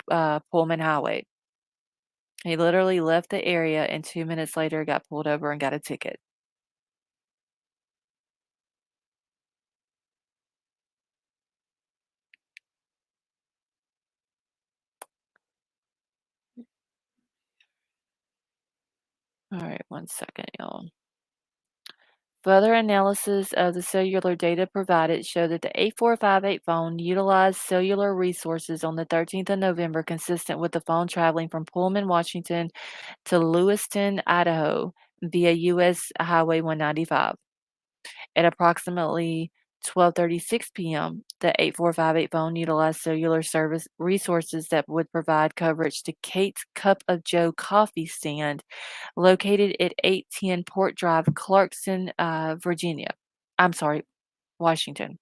Pullman Highway. He literally left the area and 2 minutes later got pulled over and got a ticket. All right, one second, y'all. Further analysis of the cellular data provided showed that the 8458 phone utilized cellular resources on the 13th of November, consistent with the phone traveling from Pullman, Washington to Lewiston, Idaho via US Highway 195. At approximately 12:36 p.m., the 8458 phone utilized cellular service resources that would provide coverage to Kate's Cup of Joe coffee stand located at 810 Port Drive, Clarkson, Virginia. I'm sorry, Washington.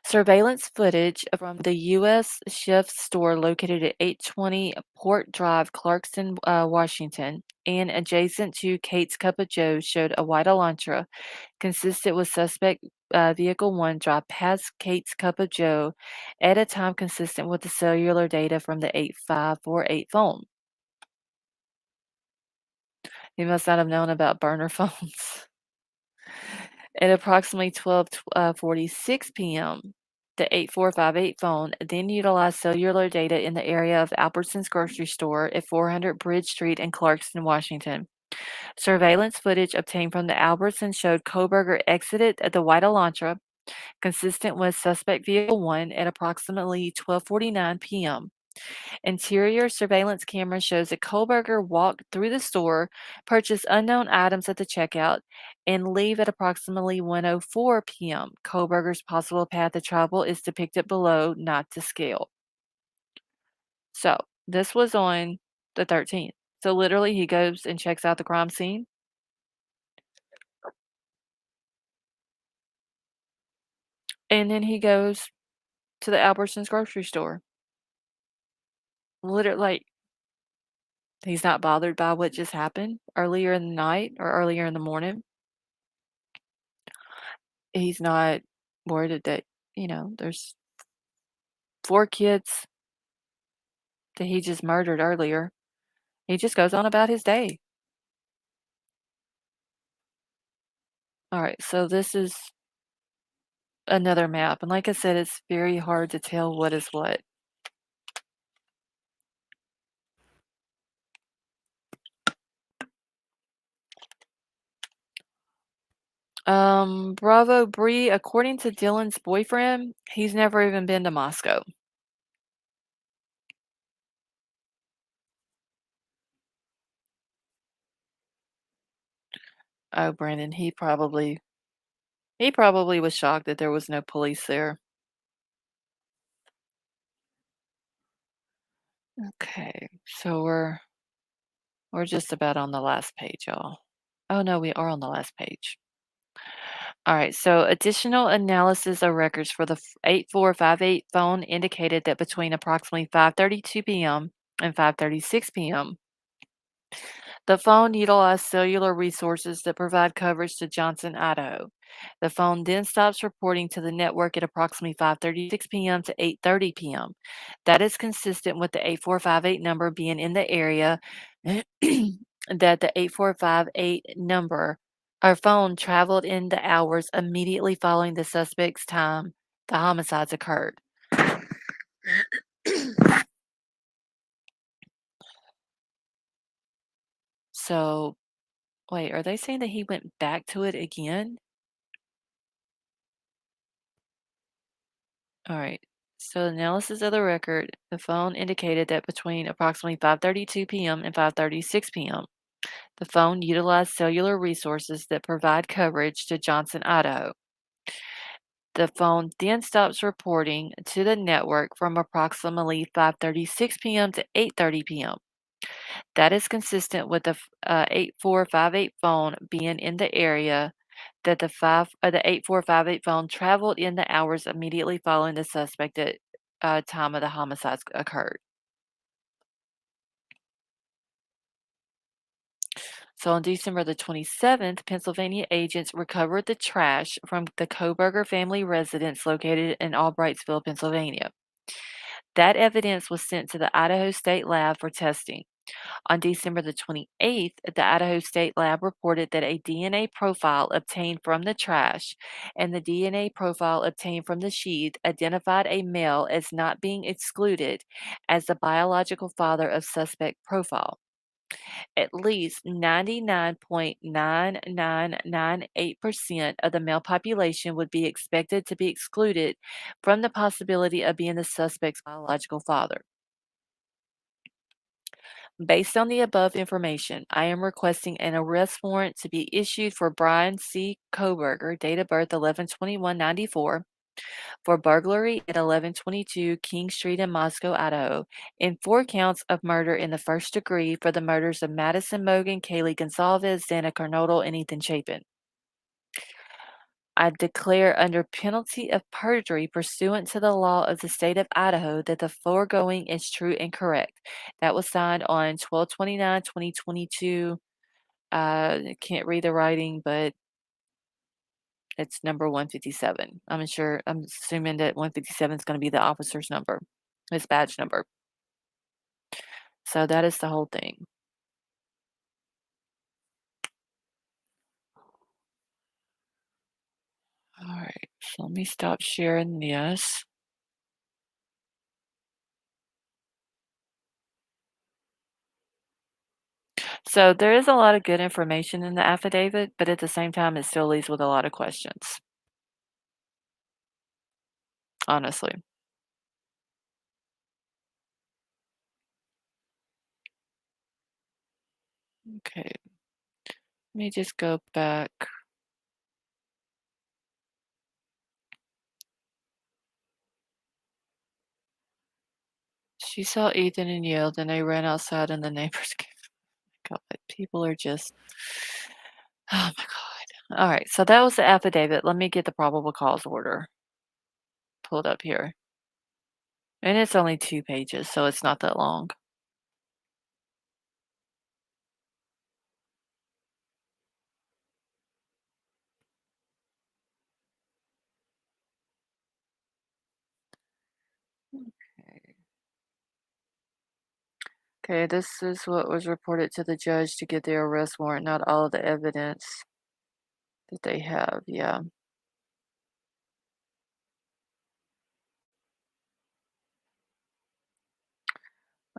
Surveillance footage from the U.S. Chef store located at 820 Port Drive, Clarkson, Washington, and adjacent to Kate's Cup of Joe showed a white Elantra consistent with suspect vehicle 1 drive past Kate's Cup of Joe at a time consistent with the cellular data from the 8548 phone. He must not have known about burner phones. At approximately 12:46 p.m., the 8458 phone then utilized cellular data in the area of Albertsons grocery store at 400 Bridge Street in Clarkston, Washington. Surveillance footage obtained from the Albertsons showed Kohberger exited the white Elantra, consistent with suspect vehicle 1 at approximately 12:49 p.m. Interior surveillance camera shows that Kohberger walked through the store, purchased unknown items at the checkout, and leave at approximately 1:04 p.m. Kohberger's possible path of travel is depicted below, not to scale. So, this was on the 13th. So, literally, he goes and checks out the crime scene, and then he goes to the Albertsons grocery store. Literally, like, he's not bothered by what just happened earlier in the night or earlier in the morning. he's not worried that, there's 4 kids that he just murdered earlier. He just goes on about his day. Alright, so this is another map, and like I said, it's very hard to tell what is what. Bravo Bree, according to Dylan's boyfriend, he's never even been to Moscow. Oh, Brandon, he probably was shocked that there was no police there. Okay, so we're just about on the last page, y'all. Oh no, we are on the last page. All right, so additional analysis of records for the 8458 phone indicated that between approximately 5:32 p.m. and 5:36 p.m., the phone utilized cellular resources that provide coverage to Johnson, Idaho. The phone then stops reporting to the network at approximately 5:36 p.m. to 8:30 p.m. That is consistent with the 8458 number being in the area that the 8458 number our phone traveled in the hours immediately following the suspect's time the homicides occurred. So, wait, are they saying that he went back to it again? All right. So, analysis of the record, the phone indicated that between approximately 5:32 p.m. and 5:36 p.m., the phone utilized cellular resources that provide coverage to Johnson, Idaho. The phone then stops reporting to the network from approximately 5:36 p.m. to 8:30 p.m. That is consistent with the 8458 phone being in the area that the 8458 phone traveled in the hours immediately following the suspected time of the homicides occurred. So on December the 27th, Pennsylvania agents recovered the trash from the Kohberger family residence located in Albrightsville, Pennsylvania. That evidence was sent to the Idaho State Lab for testing. On December the 28th, the Idaho State Lab reported that a DNA profile obtained from the trash and the DNA profile obtained from the sheath identified a male as not being excluded as the biological father of suspect profile. At least 99.9998% of the male population would be expected to be excluded from the possibility of being the suspect's biological father. Based on the above information, I am requesting an arrest warrant to be issued for Bryan C. Kohberger, date of birth 11/21/94, for burglary at 1122 King Street in Moscow, Idaho, in 4 counts of murder in the first degree for the murders of Madison Mogan, Kaylee Gonsalves, Dana Carnodal, and Ethan Chapin. I declare under penalty of perjury pursuant to the law of the state of Idaho that the foregoing is true and correct. That was signed on 12/29/2022. I can't read the writing, but it's number 157. I'm assuming that 157 is going to be the officer's number, his badge number. So that is the whole thing. All right, so let me stop sharing this. So there is a lot of good information in the affidavit, but at the same time, it still leaves with a lot of questions, honestly. Okay, let me just go back. She saw Ethan and yelled, and they ran outside, and the neighbors came. God, people are just, oh my God. All right, so that was the affidavit. Let me get the probable cause order pulled up here. And it's only 2 pages, so it's not that long. Okay. Okay, this is what was reported to the judge to get the arrest warrant, not all of the evidence that they have. Yeah.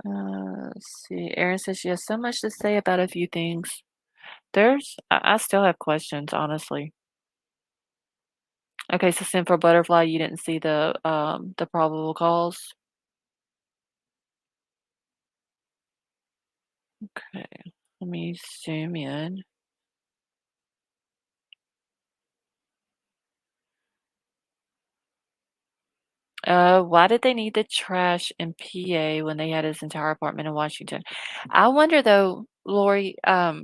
Let's see. Erin says she has so much to say about a few things. I still have questions, honestly. Okay, so send for butterfly, you didn't see the probable cause. Okay, let me zoom in. Why did they need the trash in PA when they had his entire apartment in Washington? I wonder though, Lori, at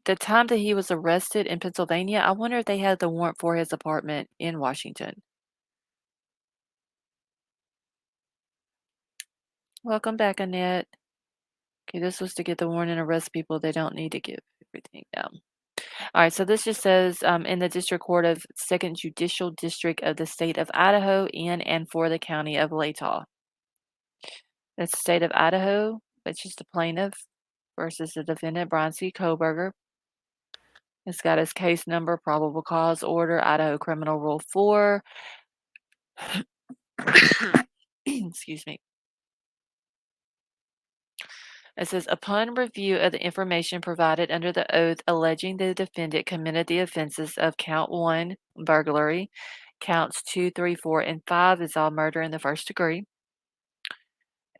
the time that he was arrested in Pennsylvania, I wonder if they had the warrant for his apartment in Washington. Welcome back, Annette. Okay, this was to get the warrant and arrest people. They don't need to give everything down. All right, so this just says in the District Court of Second Judicial District of the State of Idaho in and for the County of Latah. It's the State of Idaho, which is the plaintiff versus the defendant, Bryan C. Kohberger. It's got his case number, probable cause order, Idaho Criminal Rule 4. Excuse me. It says, upon review of the information provided under the oath alleging the defendant committed the offenses of count 1, burglary, counts 2, 3, 4, and 5 is all murder in the first degree.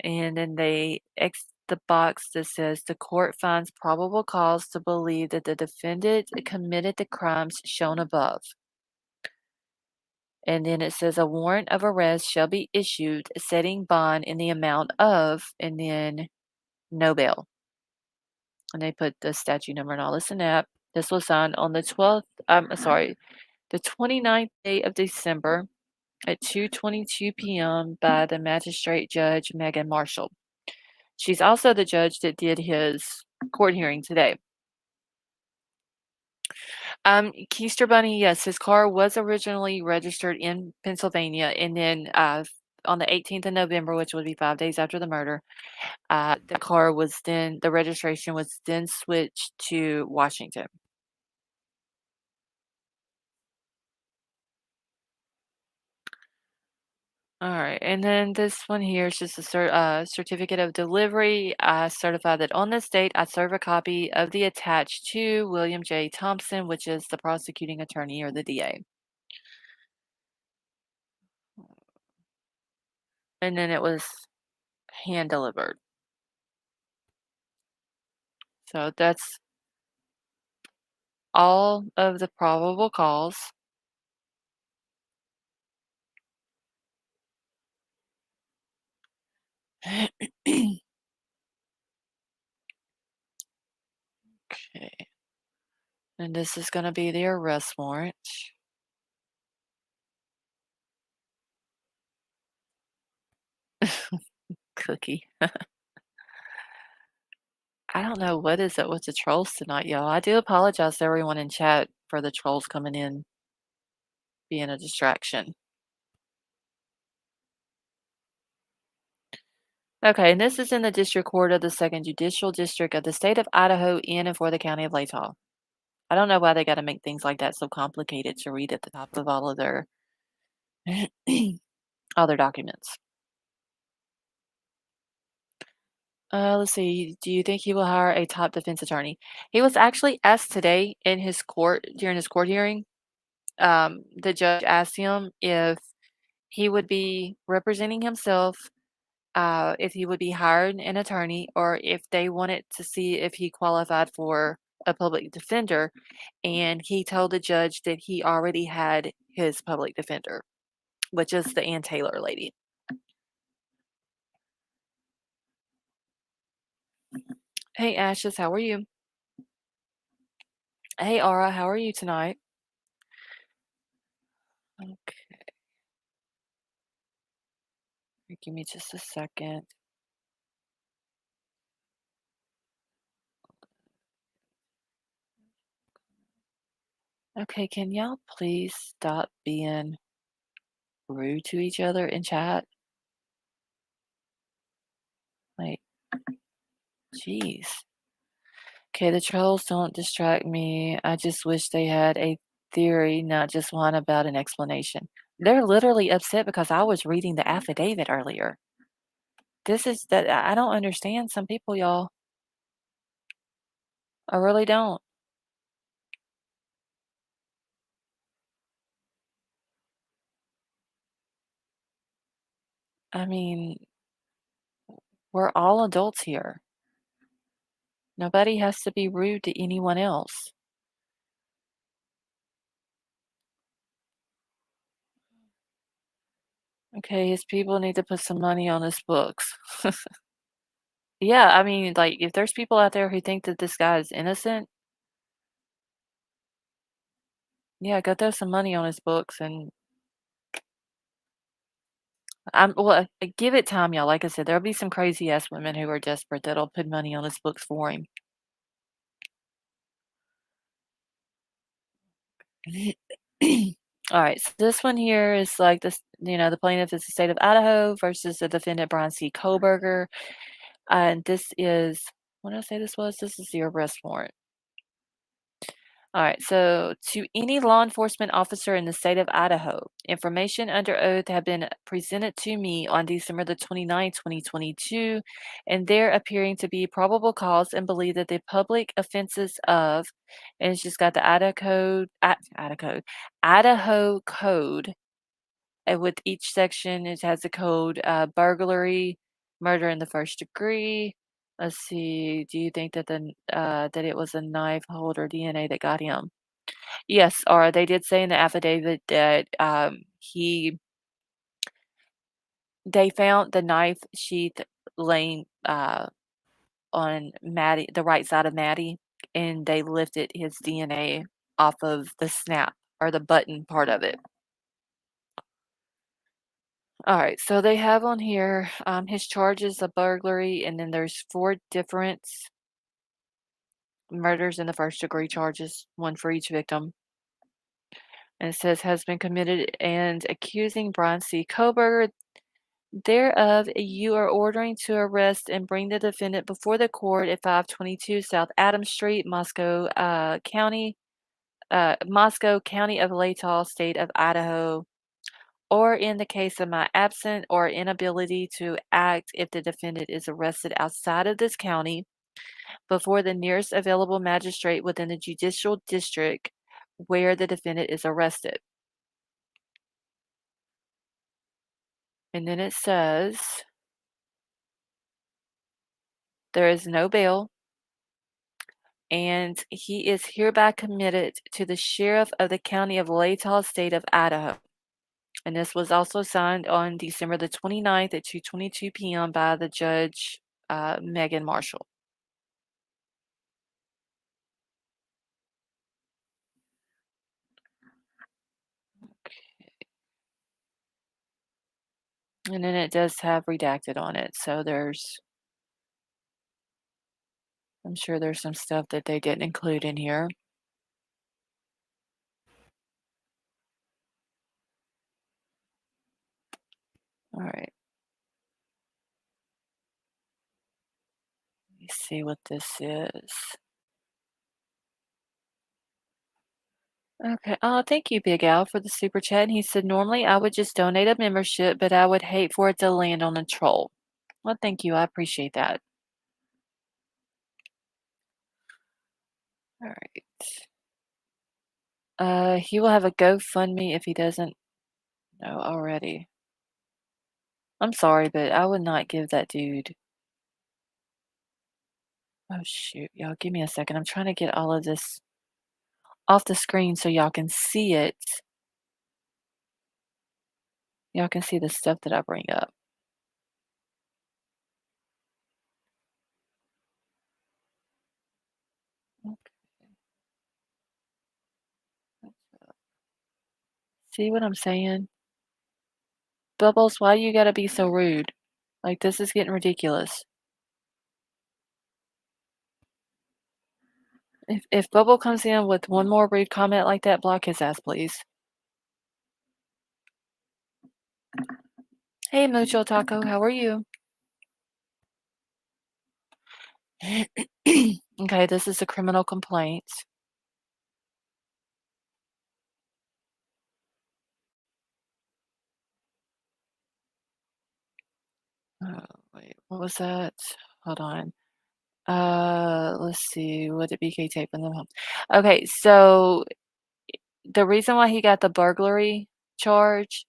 And then they X the box that says the court finds probable cause to believe that the defendant committed the crimes shown above. And then it says a warrant of arrest shall be issued setting bond in the amount of, and then no bail. And they put the statute number and all this and that. This was signed on the 12th, the 29th day of December at 2:22 p.m. by the magistrate judge Megan Marshall. She's also the judge that did his court hearing today. Keister Bunny, yes, his car was originally registered in Pennsylvania, and then on the 18th of November, which would be 5 days after the murder, the registration was then switched to Washington. All right, and then this one here is just a certificate of delivery. I certify that on this date, I serve a copy of the attached to William J. Thompson, which is the prosecuting attorney or the DA. And then it was hand delivered. So that's all of the probable cause. Okay. And this is going to be the arrest warrant. Cookie. I don't know what is it with the trolls tonight, y'all. I do apologize to everyone in chat for the trolls coming in being a distraction. Okay, and this is in the District Court of the Second Judicial District of the State of Idaho in and for the County of Latah. I don't know why they got to make things like that so complicated to read at the top of all of their all their documents. Let's see. Do you think he will hire a top defense attorney? He was actually asked today in his court during his court hearing. The judge asked him if he would be representing himself, if he would be hiring an attorney, or if they wanted to see if he qualified for a public defender. And he told the judge that he already had his public defender, which is the Ann Taylor lady. Hey, Ashes, how are you? Hey, Aura, how are you tonight? Okay, give me just a second. Okay, can y'all please stop being rude to each other in chat. Like, jeez. Okay, the trolls don't distract me. I just wish they had a theory, not just one about an explanation. They're literally upset because I was reading the affidavit earlier. This is that I don't understand some people, y'all. I really don't. I mean, we're all adults here. Nobody has to be rude to anyone else. Okay, his people need to put some money on his books. Yeah, I mean, like, if there's people out there who think that this guy is innocent, yeah, go throw some money on his books and give it time, y'all. Like I said, there'll be some crazy ass women who are desperate that'll put money on his books for him. All right, so this one here is like this, the plaintiff is the state of Idaho versus the defendant Bryan C. Kohberger. And this is, what did I say this was? This is the arrest warrant. All right, so to any law enforcement officer in the state of Idaho, information under oath have been presented to me on December the 29th, 2022, and there appearing to be probable cause and believe that the public offenses of, and it's just got the Idaho code, and with each section, it has the code burglary, murder in the first degree. Let's see. Do you think that that it was a knife holder DNA that got him? Yes, or they did say in the affidavit that they found the knife sheath laying on Maddie, the right side of Maddie, and they lifted his DNA off of the snap or the button part of it. All right, so they have on here his charges of burglary, and then there's four different murders in the first degree charges, one for each victim. And it says has been committed and accusing Bryan C. Kohberger thereof. You are ordering to arrest and bring the defendant before the court at 522 South Adams Street, Moscow County of Latah, State of Idaho, or in the case of my absent or inability to act if the defendant is arrested outside of this county, before the nearest available magistrate within the judicial district where the defendant is arrested. And then it says there is no bail, and he is hereby committed to the sheriff of the county of Latah, state of Idaho. And this was also signed on December the 29th at 2:22 p.m. by the judge, Megan Marshall. And then it does have redacted on it. So I'm sure there's some stuff that they didn't include in here. All right. Let me see what this is. Okay. Oh, thank you, Big Al, for the super chat. And he said, normally I would just donate a membership, but I would hate for it to land on a troll. Well, thank you. I appreciate that. All right. He will have a GoFundMe if he doesn't know already. I'm sorry, but I would not give that dude. Oh, shoot. Y'all, give me a second. I'm trying to get all of this off the screen so y'all can see it. Y'all can see the stuff that I bring up. See what I'm saying? Bubbles, why you gotta be so rude? Like, this is getting ridiculous. If Bubble comes in with one more rude comment like that, block his ass, please. Hey, Mucho Taco, how are you? Okay, this is a criminal complaint. Oh, wait, what was that? Hold on. Let's see. Would it be K tape in the home? Okay, so the reason why he got the burglary charge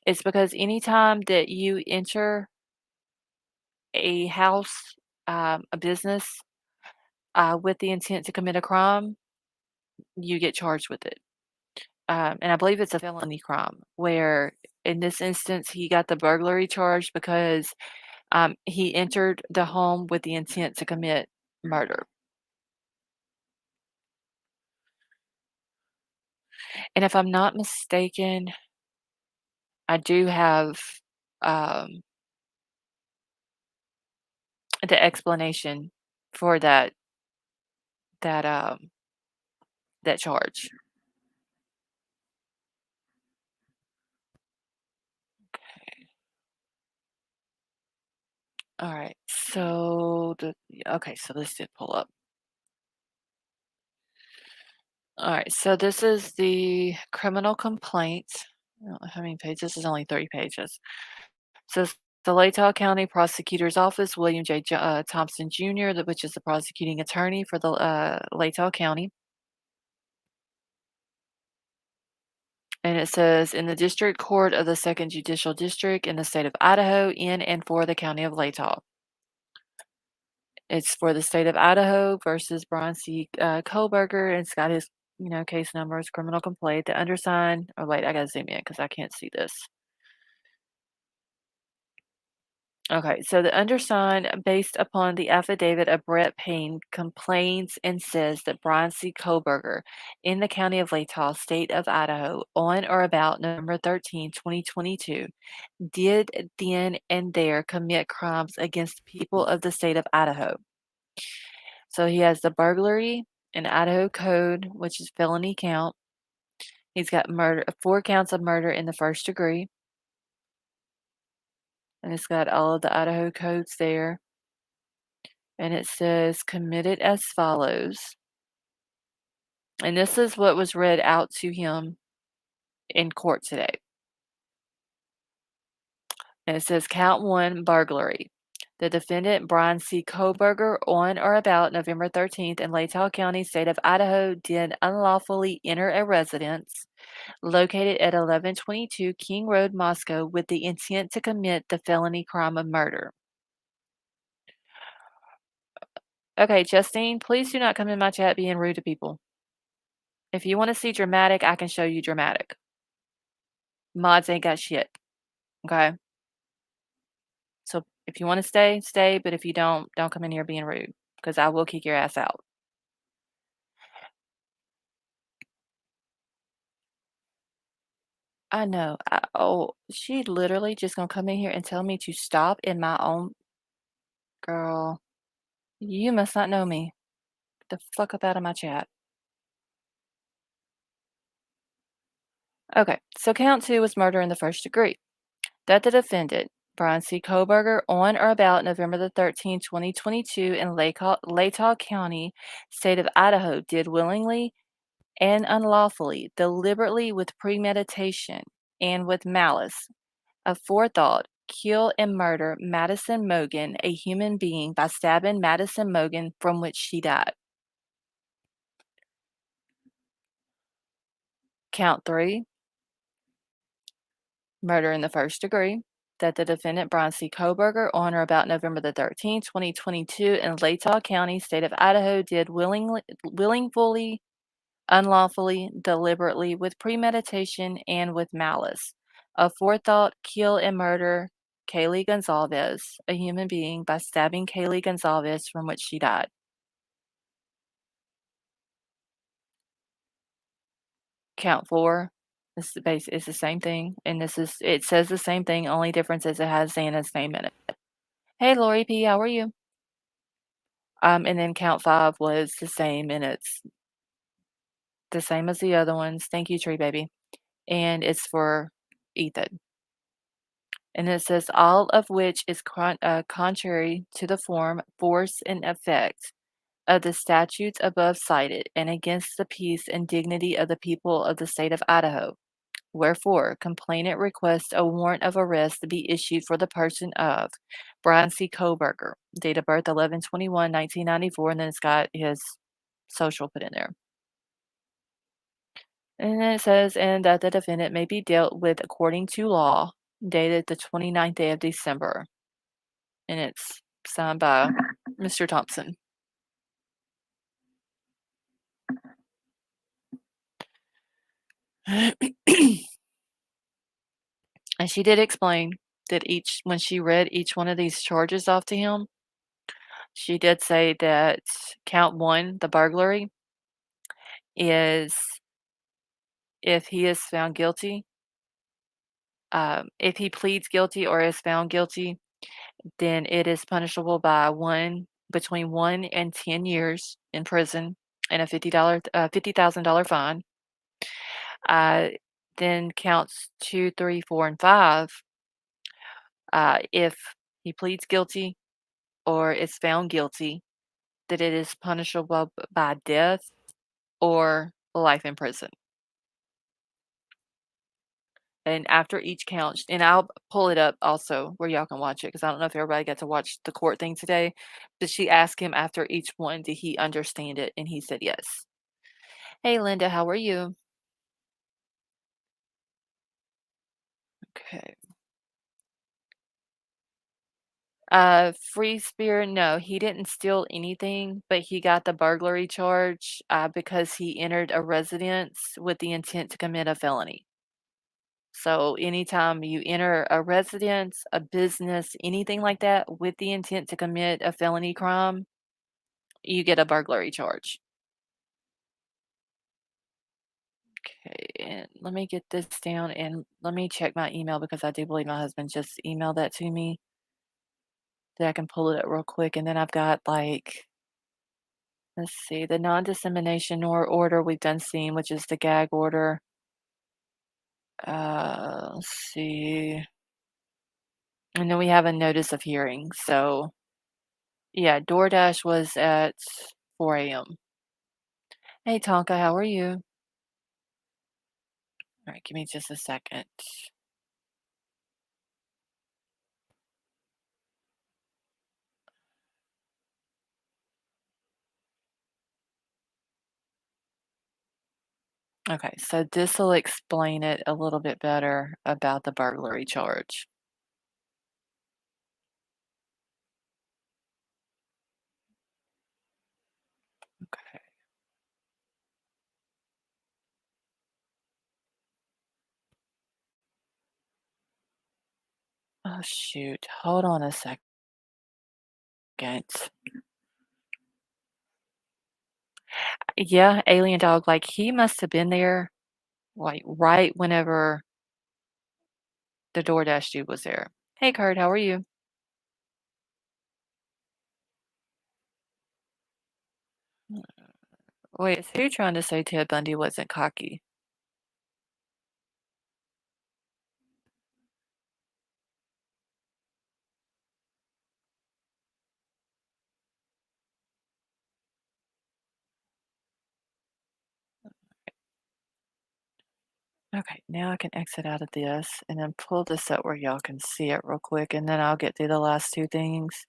is because anytime that you enter a house, a business, with the intent to commit a crime, you get charged with it. And I believe it's a felony crime where in this instance he got the burglary charge because he entered the home with the intent to commit murder. And if I'm not mistaken, I do have um, the explanation for that that charge. All right. So okay, so this did pull up. All right. So this is the criminal complaint. I don't know how many pages. This is only 30 pages. Says the Latah County Prosecutor's Office, William Thompson Jr., which is the prosecuting attorney for the Latah County. And it says in the District Court of the Second Judicial District in the state of Idaho, in and for the county of Latah. It's for the state of Idaho versus Bryan Kohberger, and it's got his, case numbers, criminal complaint, the undersigned. Oh, wait, I gotta zoom in because I can't see this. Okay, so the undersigned, based upon the affidavit of Brett Payne, complains and says that Brian C. Kohberger in the county of Latah, state of Idaho, on or about November 13, 2022, did then and there commit crimes against people of the state of Idaho. So he has the burglary, an Idaho code, which is felony count. He's got murder, 4 counts of murder in the first degree, and it's got all of the Idaho codes there. And it says committed as follows. And this is what was read out to him in court today. And it says count one, burglary. The defendant, Brian C. Kohberger, on or about November 13th in Latah County, state of Idaho, did unlawfully enter a residence located at 1122 King Road, Moscow, with the intent to commit the felony crime of murder. Okay, Justine, please do not come in my chat being rude to people. If you want to see dramatic, I can show you dramatic. Mods ain't got shit. Okay? So if you want to stay, stay. But if you don't come in here being rude because I will kick your ass out. I know. She literally just gonna come in here and tell me to stop in my own girl. You must not know me. Get the fuck up out of my chat. Okay, so count two was murder in the first degree. That the defendant, Brian C. Kohberger, on or about November the 13th, 2022, in Latah County, state of Idaho, did willingly and unlawfully, deliberately with premeditation, and with malice, aforethought, kill and murder Madison Mogan, a human being, by stabbing Madison Mogan from which she died. Count three, murder in the first degree. That the defendant, Brian C. Kohberger, on or about November the 13th, 2022, in Latah County, state of Idaho, did willingly, unlawfully, deliberately, with premeditation, and with malice, aforethought, kill and murder Kaylee Gonzalez, a human being, by stabbing Kaylee Gonzalez from which she died. Count four is the same thing, and it says the same thing. Only difference is it has Xana's name in it. Hey, Lori P, how are you? And then count five was the same, and it's the same as the other ones. Thank you, Tree Baby. And it's for Ethan. And it says, all of which is contrary to the form, force, and effect of the statutes above cited, and against the peace and dignity of the people of the state of Idaho. Wherefore, complainant requests a warrant of arrest to be issued for the person of Bryan C. Kohberger, date of birth 11/21/1994, and then it's got his social put in there. And then it says, and that the defendant may be dealt with according to law, dated the 29th day of December. And it's signed by Mr. Thompson. And she did explain that when she read each one of these charges off to him, she did say that count one, the burglary, is if he is found guilty, if he pleads guilty or is found guilty, then it is punishable by between 1 and 10 years in prison and a $50,000 fine. Uh, then counts two, three, four, and five, if he pleads guilty or is found guilty, that it is punishable by death or life in prison. And after each count, and I'll pull it up also where y'all can watch it because I don't know if everybody got to watch the court thing today. Did she ask him after each one, did he understand it? And he said yes. Hey, Linda, how are you? Okay. Free Spear, no, he didn't steal anything, but he got the burglary charge because he entered a residence with the intent to commit a felony. So anytime you enter a residence, a business, anything like that with the intent to commit a felony crime, you get a burglary charge. Okay, and let me get this down and let me check my email because I do believe my husband just emailed that to me. That I can pull it up real quick, and then I've got like, let's see, the non-dissemination nor order we've done seen, which is the gag order. Let's see. And then we have a notice of hearing. So yeah, DoorDash was at 4 a.m. Hey Tonka, how are you? All right, give me just a second. Okay, so this will explain it a little bit better about the burglary charge. Okay. Oh shoot, hold on a second. Yeah, alien dog, like he must have been there like right whenever the DoorDash dude was there. Hey Kurt, how are you? Wait, is who trying to say Ted Bundy wasn't cocky? Okay, now I can exit out of this and then pull this up where y'all can see it real quick, and then I'll get through the last two things.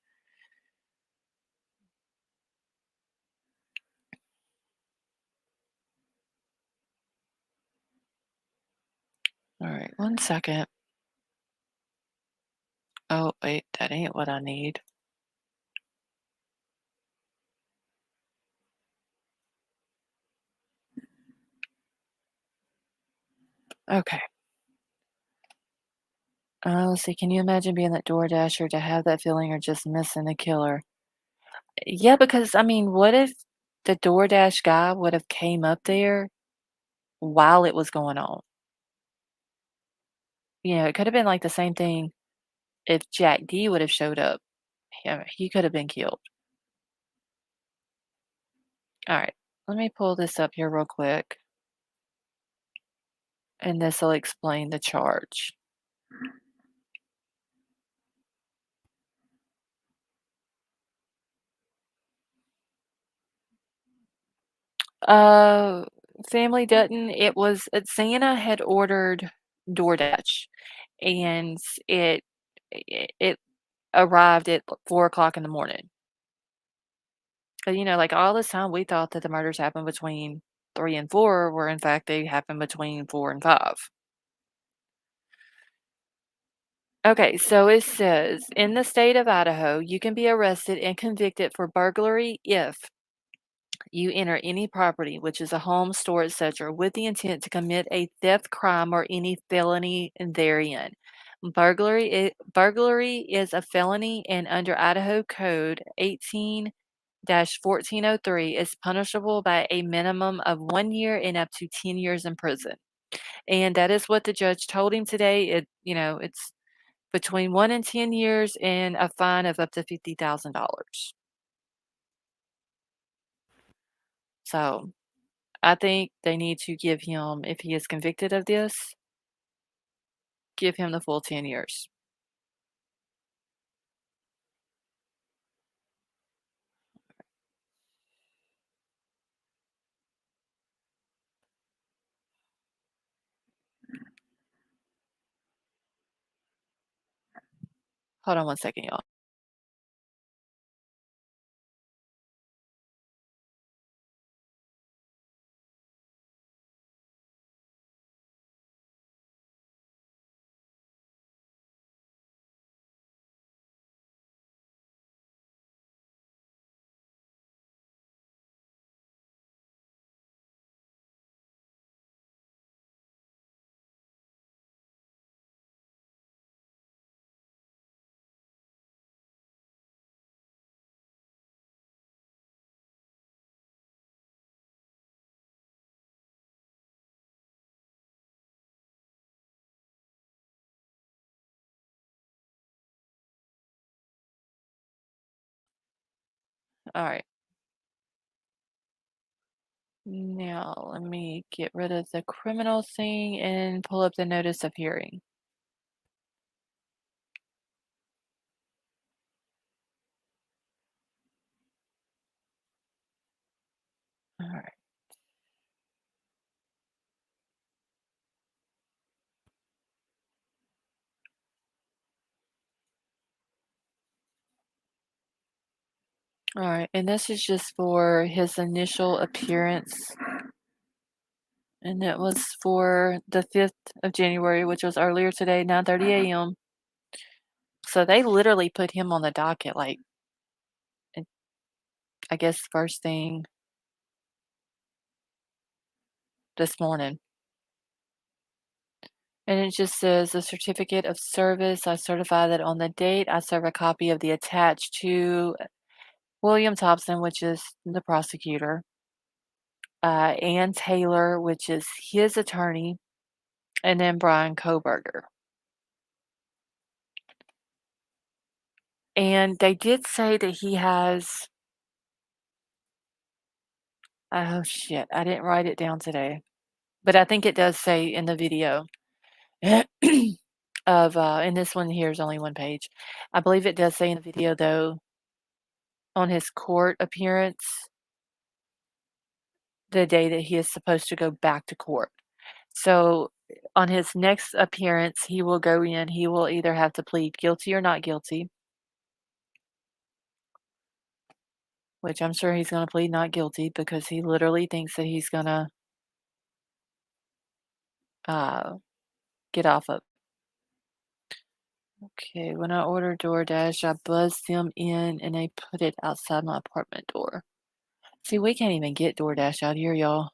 All right, one second. Oh, wait, that ain't what I need. Okay. Let's see. Can you imagine being that DoorDasher to have that feeling or just missing the killer? Yeah, because I mean, what if the DoorDash guy would have came up there while it was going on? You know, it could have been like the same thing if Jack D would have showed up. Yeah, he could have been killed. All right, let me pull this up here real quick, and this will explain the charge. Uh, family doesn't. Santa had ordered DoorDash, and it it arrived at 4 o'clock in the morning. But, like, all this time, we thought that the murders happened between 3 and 4, where in fact they happened between 4 and 5. Okay, so it says, "In the state of Idaho, you can be arrested and convicted for burglary if you enter any property, which is a home, store, etc., with the intent to commit a theft crime or any felony therein. Burglary is a felony, and under Idaho Code 18-1403 is punishable by a minimum of 1 year and up to 10 years in prison." And that is what the judge told him today. It's between 1 and 10 years and a fine of up to $50,000. So I think they need to give him, if he is convicted of this, give him the full 10 years. Hold on one second, y'all. All right. Now, let me get rid of the criminal thing and pull up the notice of hearing. All right. All right. And this is just for his initial appearance. And it was for the 5th of January, which was earlier today, 9:30 a.m. So they literally put him on the docket, like, I I guess first thing this morning. And it just says, "The certificate of service. I certify that on the date I serve a copy of the attached to William Thompson," which is the prosecutor, Ann Taylor, which is his attorney, and then Bryan Kohberger. And they did say that he has, oh shit, I didn't write it down today, but I think it does say in the video and this one here is only one page. I believe it does say in the video, though, on his court appearance, the day that he is supposed to go back to court. So, on his next appearance, he will go in, he will either have to plead guilty or not guilty, which I'm sure he's gonna plead not guilty because he literally thinks that he's gonna, uh, get off of. Okay, when I order DoorDash, I buzz them in and they put it outside my apartment door. See, we can't even get DoorDash out here, y'all.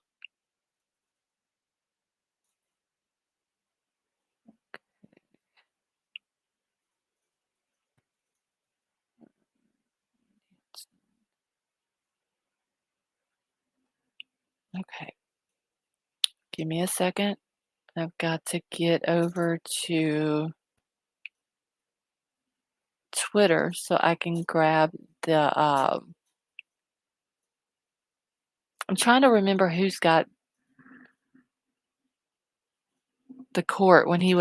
Okay, give me a second. I've got to get over to Twitter so I can grab the, I'm trying to remember who's got the court when he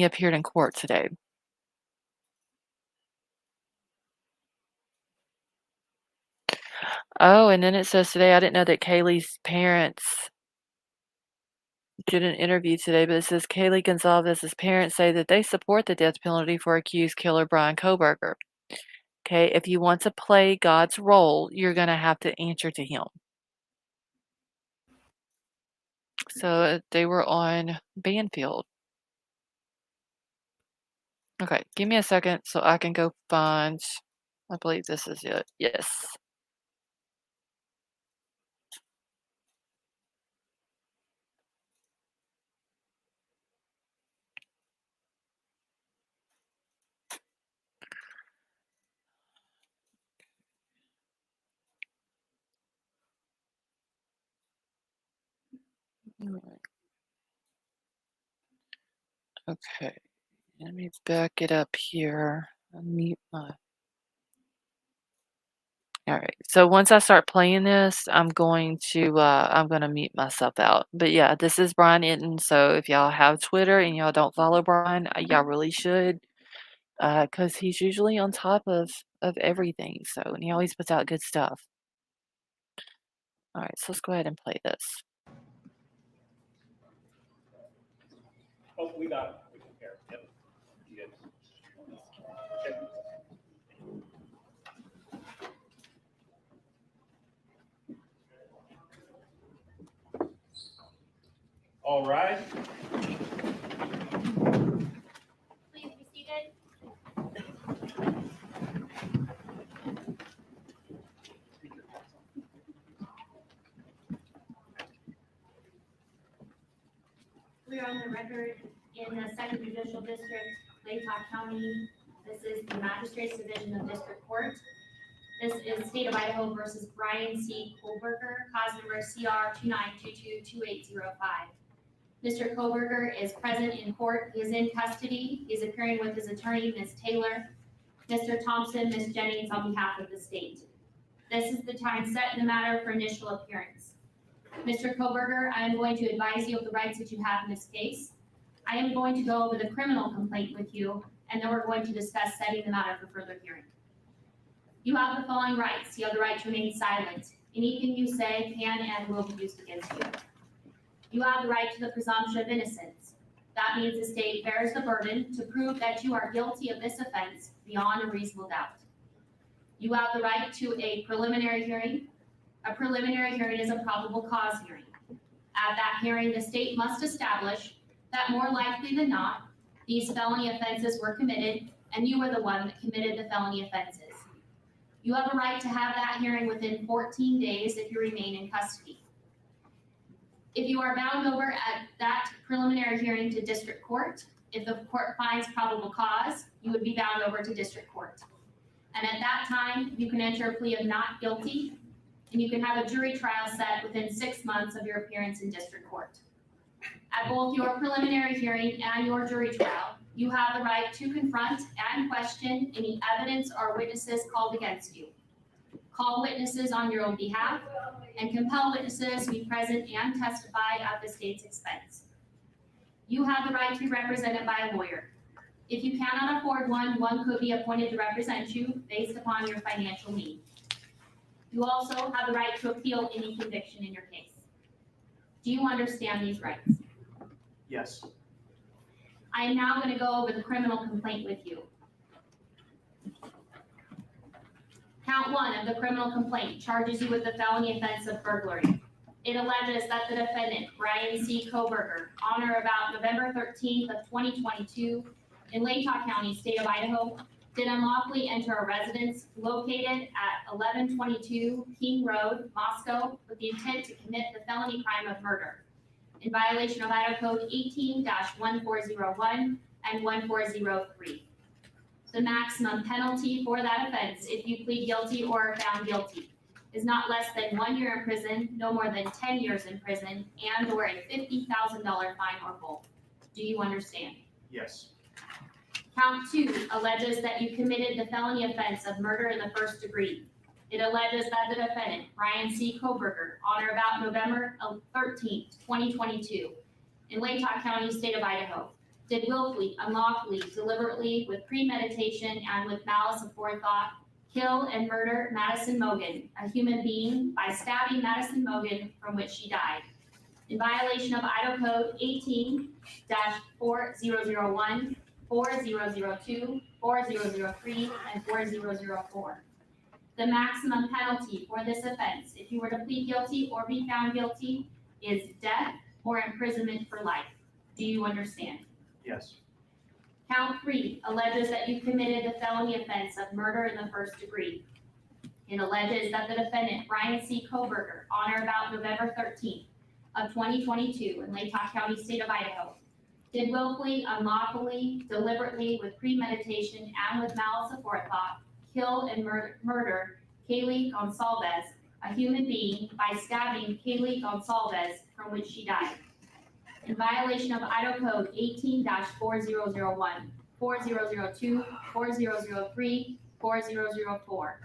appeared in court today. Oh, and then it says today, I didn't know that Kaylee's parents did an interview today, but it says Kaylee Gonzalez's parents say that they support the death penalty for accused killer Bryan Kohberger. Okay, if you want to play God's role, you're going to have to answer to him. So they were on Banfield. Okay, give me a second so I can go find, I believe this is it. Yes. Alright, okay, let me back it up here. Mute my. All right. So once I start playing this, I'm gonna mute myself out. But yeah, this is Bryan Inton. So if y'all have Twitter and y'all don't follow Bryan, y'all really should, because he's usually on top of everything. So and he always puts out good stuff. All right, so let's go ahead and play this. Oh, we got it. We can compare. Yep. You good. Okay. All right. Please be seated. We are on the record in the Second Judicial District, Latah County. This is the Magistrates Division of District Court. This is State of Idaho versus Bryan C. Kohberger, cause number CR 29222805. Mr. Kohberger is present in court. He is in custody. He is appearing with his attorney, Ms. Taylor, Mr. Thompson, Ms. Jennings on behalf of the state. This is the time set in the matter for initial appearance. Mr. Kohberger, I am going to advise you of the rights that you have in this case. I am going to go over the criminal complaint with you, and then we're going to discuss setting the matter for further hearing. You have the following rights. You have the right to remain silent. Anything you say can and will be used against you. You have the right to the presumption of innocence. That means the state bears the burden to prove that you are guilty of this offense beyond a reasonable doubt. You have the right to a preliminary hearing. A preliminary hearing is a probable cause hearing. At that hearing, the state must establish that more likely than not, these felony offenses were committed and you were the one that committed the felony offenses. You have a right to have that hearing within 14 days if you remain in custody. If you are bound over at that preliminary hearing to district court, if the court finds probable cause, you would be bound over to district court. And at that time, you can enter a plea of not guilty, and you can have a jury trial set within 6 months of your appearance in district court. At both your preliminary hearing and your jury trial, you have the right to confront and question any evidence or witnesses called against you. Call witnesses on your own behalf and compel witnesses to be present and testify at the state's expense. You have the right to be represented by a lawyer. If you cannot afford one, one could be appointed to represent you based upon your financial need. You also have the right to appeal any conviction in your case. Do you understand these rights? Yes. I am now going to go over the criminal complaint with you. Count 1 of the criminal complaint charges you with the felony offense of burglary. It alleges that the defendant, Bryan C. Kohberger, on or about November 13th of 2022 in Latah County, state of Idaho, did unlawfully enter a residence located at 1122 King Road, Moscow, with the intent to commit the felony crime of murder in violation of Idaho Code 18-1401 and 1403. The maximum penalty for that offense, if you plead guilty or are found guilty, is not less than 1 year in prison, no more than 10 years in prison, and or a $50,000 fine or both. Do you understand? Yes. Count 2 alleges that you committed the felony offense of murder in the first degree. It alleges that the defendant, Bryan C. Kohberger, on or about November 13th, 2022, in Latah County, state of Idaho, did willfully, unlawfully, deliberately, with premeditation, and with malice aforethought, kill and murder Madison Mogan, a human being, by stabbing Madison Mogan from which she died, in violation of Idaho Code 18-4001, 4002, 4003, and 4004. The maximum penalty for this offense, if you were to plead guilty or be found guilty, is death or imprisonment for life. Do you understand? Yes. Count 3 alleges that you committed the felony offense of murder in the first degree. It alleges that the defendant, Bryan C. Kohberger, on or about November 13th of 2022 in Latah County, state of Idaho, did willfully, unlawfully, deliberately, with premeditation, and with malice aforethought, kill and murder Kaylee Gonsalves, a human being, by stabbing Kaylee Gonsalves from which she died, in violation of Idaho Code 18-4001, 4002, 4003, 4004.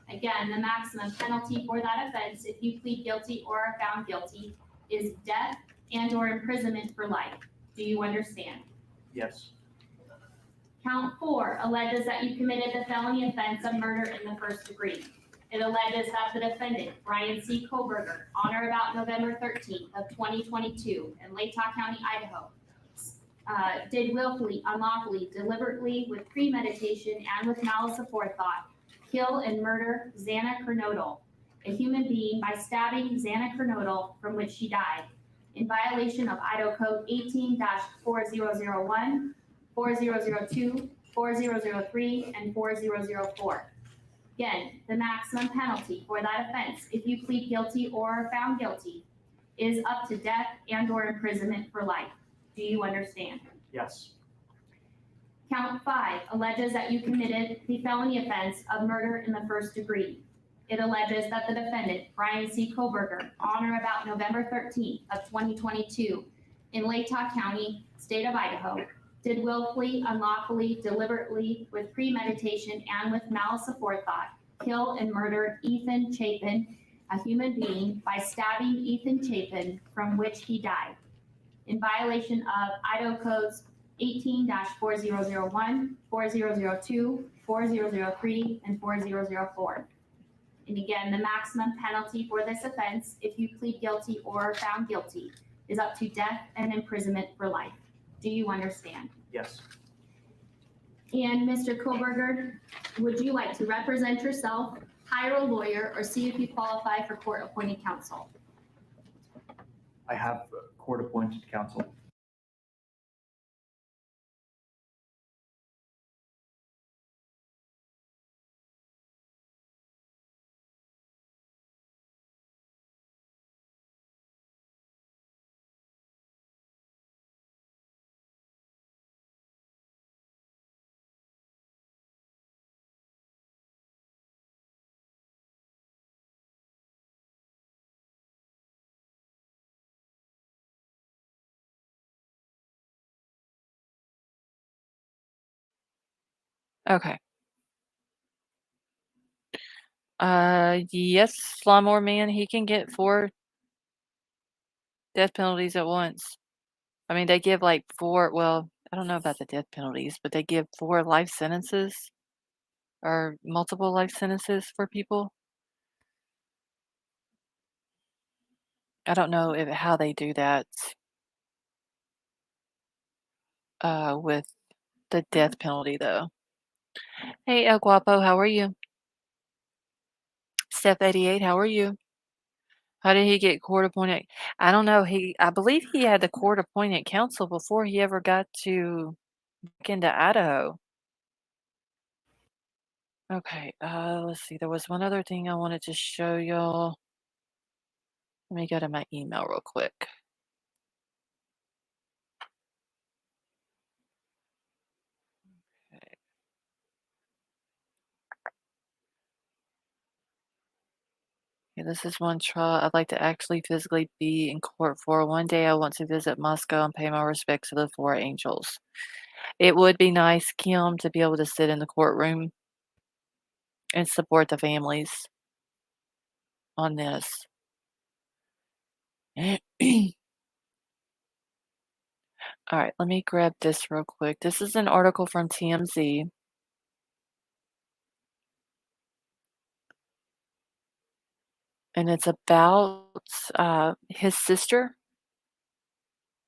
Again, the maximum penalty for that offense, if you plead guilty or are found guilty, is death and/or imprisonment for life. Do you understand? Yes. Count 4 alleges that you committed the felony offense of murder in the first degree. It alleges that the defendant, Bryan C. Kohberger, on or about November 13th of 2022 in Latah County, Idaho, did willfully, unlawfully, deliberately, with premeditation, and with malice aforethought, kill and murder Xana Kernodle, a human being, by stabbing Xana Kernodle from which she died, in violation of Idaho Code 18-4001, 4002, 4003, and 4004. Again, the maximum penalty for that offense, if you plead guilty or are found guilty, is up to death and/or imprisonment for life. Do you understand? Yes. Count 5 alleges that you committed the felony offense of murder in the first degree. It alleges that the defendant, Bryan C. Kohberger, on or about November 13th of 2022 in Latah County, state of Idaho, did willfully, unlawfully, deliberately, with premeditation, and with malice aforethought, kill and murder Ethan Chapin, a human being, by stabbing Ethan Chapin from which he died, in violation of Idaho Codes 18-4001, 4002, 4003, and 4004. And again, the maximum penalty for this offense, if you plead guilty or are found guilty, is up to death and imprisonment for life. Do you understand? Yes. And Mr. Kohberger, would you like to represent yourself, hire a lawyer, or see if you qualify for court-appointed counsel? I have court-appointed counsel. Okay. Yes, Lawnmower Man, he can get 4 death penalties at once. I mean, they give like 4, well, I don't know about the death penalties, but they give 4 life sentences or multiple life sentences for people. I don't know how they do that with the death penalty, though. Hey, El Guapo, how are you? Steph88, how are you? How did he get court appointed? I don't know. I believe he had the court appointed counsel before he ever got back into Idaho. Okay, let's see. There was one other thing I wanted to show y'all. Let me go to my email real quick. Okay. Yeah, this is one trial I'd like to actually physically be in court for. One day I want to visit Moscow and pay my respects to the 4 angels. It would be nice, Kim, to be able to sit in the courtroom and support the families on this. All right, let me grab this real quick. This is an article from TMZ. and it's about, his sister.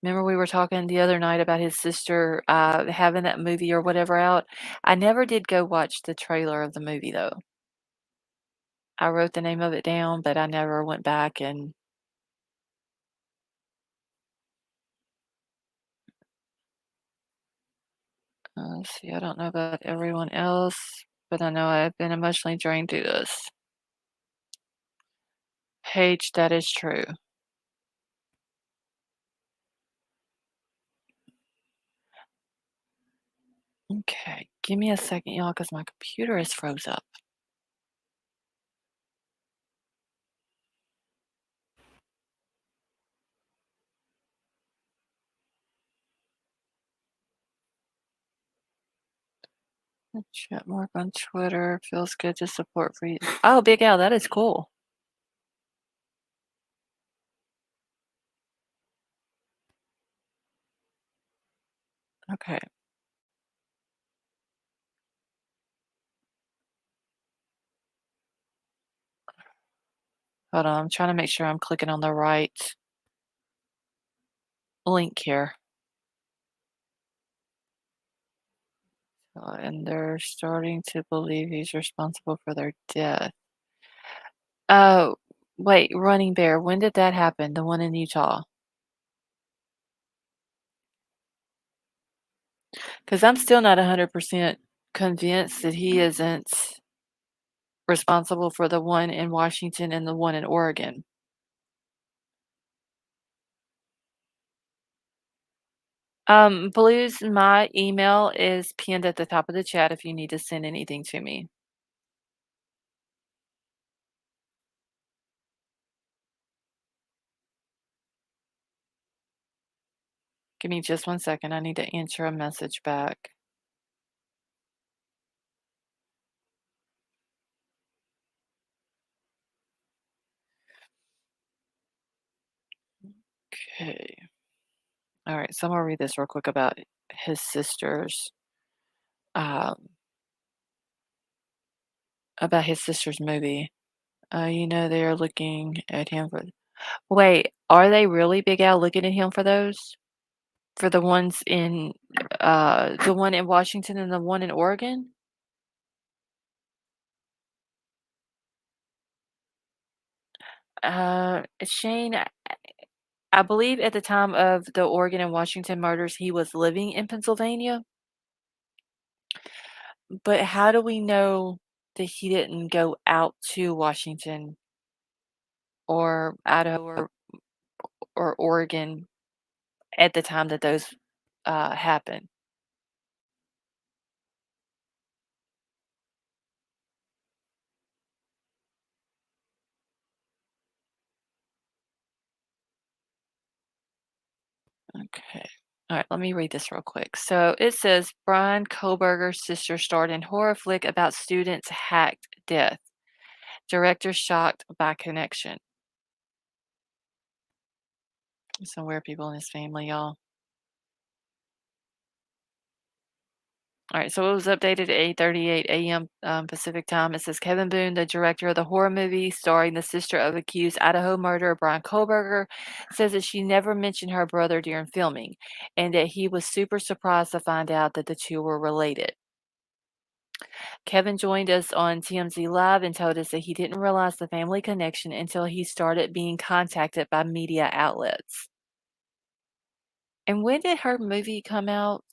Remember we were talking the other night about his sister, having that movie or whatever out? I never did go watch the trailer of the movie, though. I wrote the name of it down, but I never went back and let's see, I don't know about everyone else, but I know I've been emotionally drained through this. Paige, that is true. Okay, give me a second, y'all, because my computer is froze up. Chat more on Twitter. Feels good to support for you. Oh, Big Al, that is cool. Okay. Hold on, I'm trying to make sure I'm clicking on the right link here. And they're starting to believe he's responsible for their death. Oh, wait, Running Bear, when did that happen? The one in Utah? Because I'm still not 100% convinced that he isn't responsible for the one in Washington and the one in Oregon. Blues, my email is pinned at the top of the chat if you need to send anything to me. Give me just one second. I need to answer a message back. Okay. All right. So I'm gonna read this real quick about his sister's um movie. They are looking at him for. Wait, are they really, Big Al, looking at him for those? For the one in Washington and the one in Oregon? Shane, I believe at the time of the Oregon and Washington murders, he was living in Pennsylvania. But how do we know that he didn't go out to Washington or Idaho or Oregon at the time that those happened? Okay. All right, let me read this real quick. So it says Bryan Kohberger's sister starred in horror flick about students' hacked death. Director shocked by connection. Some weird people in his family, y'all. All right, so it was updated at 8:38 a.m. Pacific time. It says Kevin Boone, the director of the horror movie starring the sister of accused Idaho murderer Bryan Kohberger, says that she never mentioned her brother during filming and that he was super surprised to find out that the two were related. Kevin joined us on TMZ Live and told us that he didn't realize the family connection until he started being contacted by media outlets. And when did her movie come out?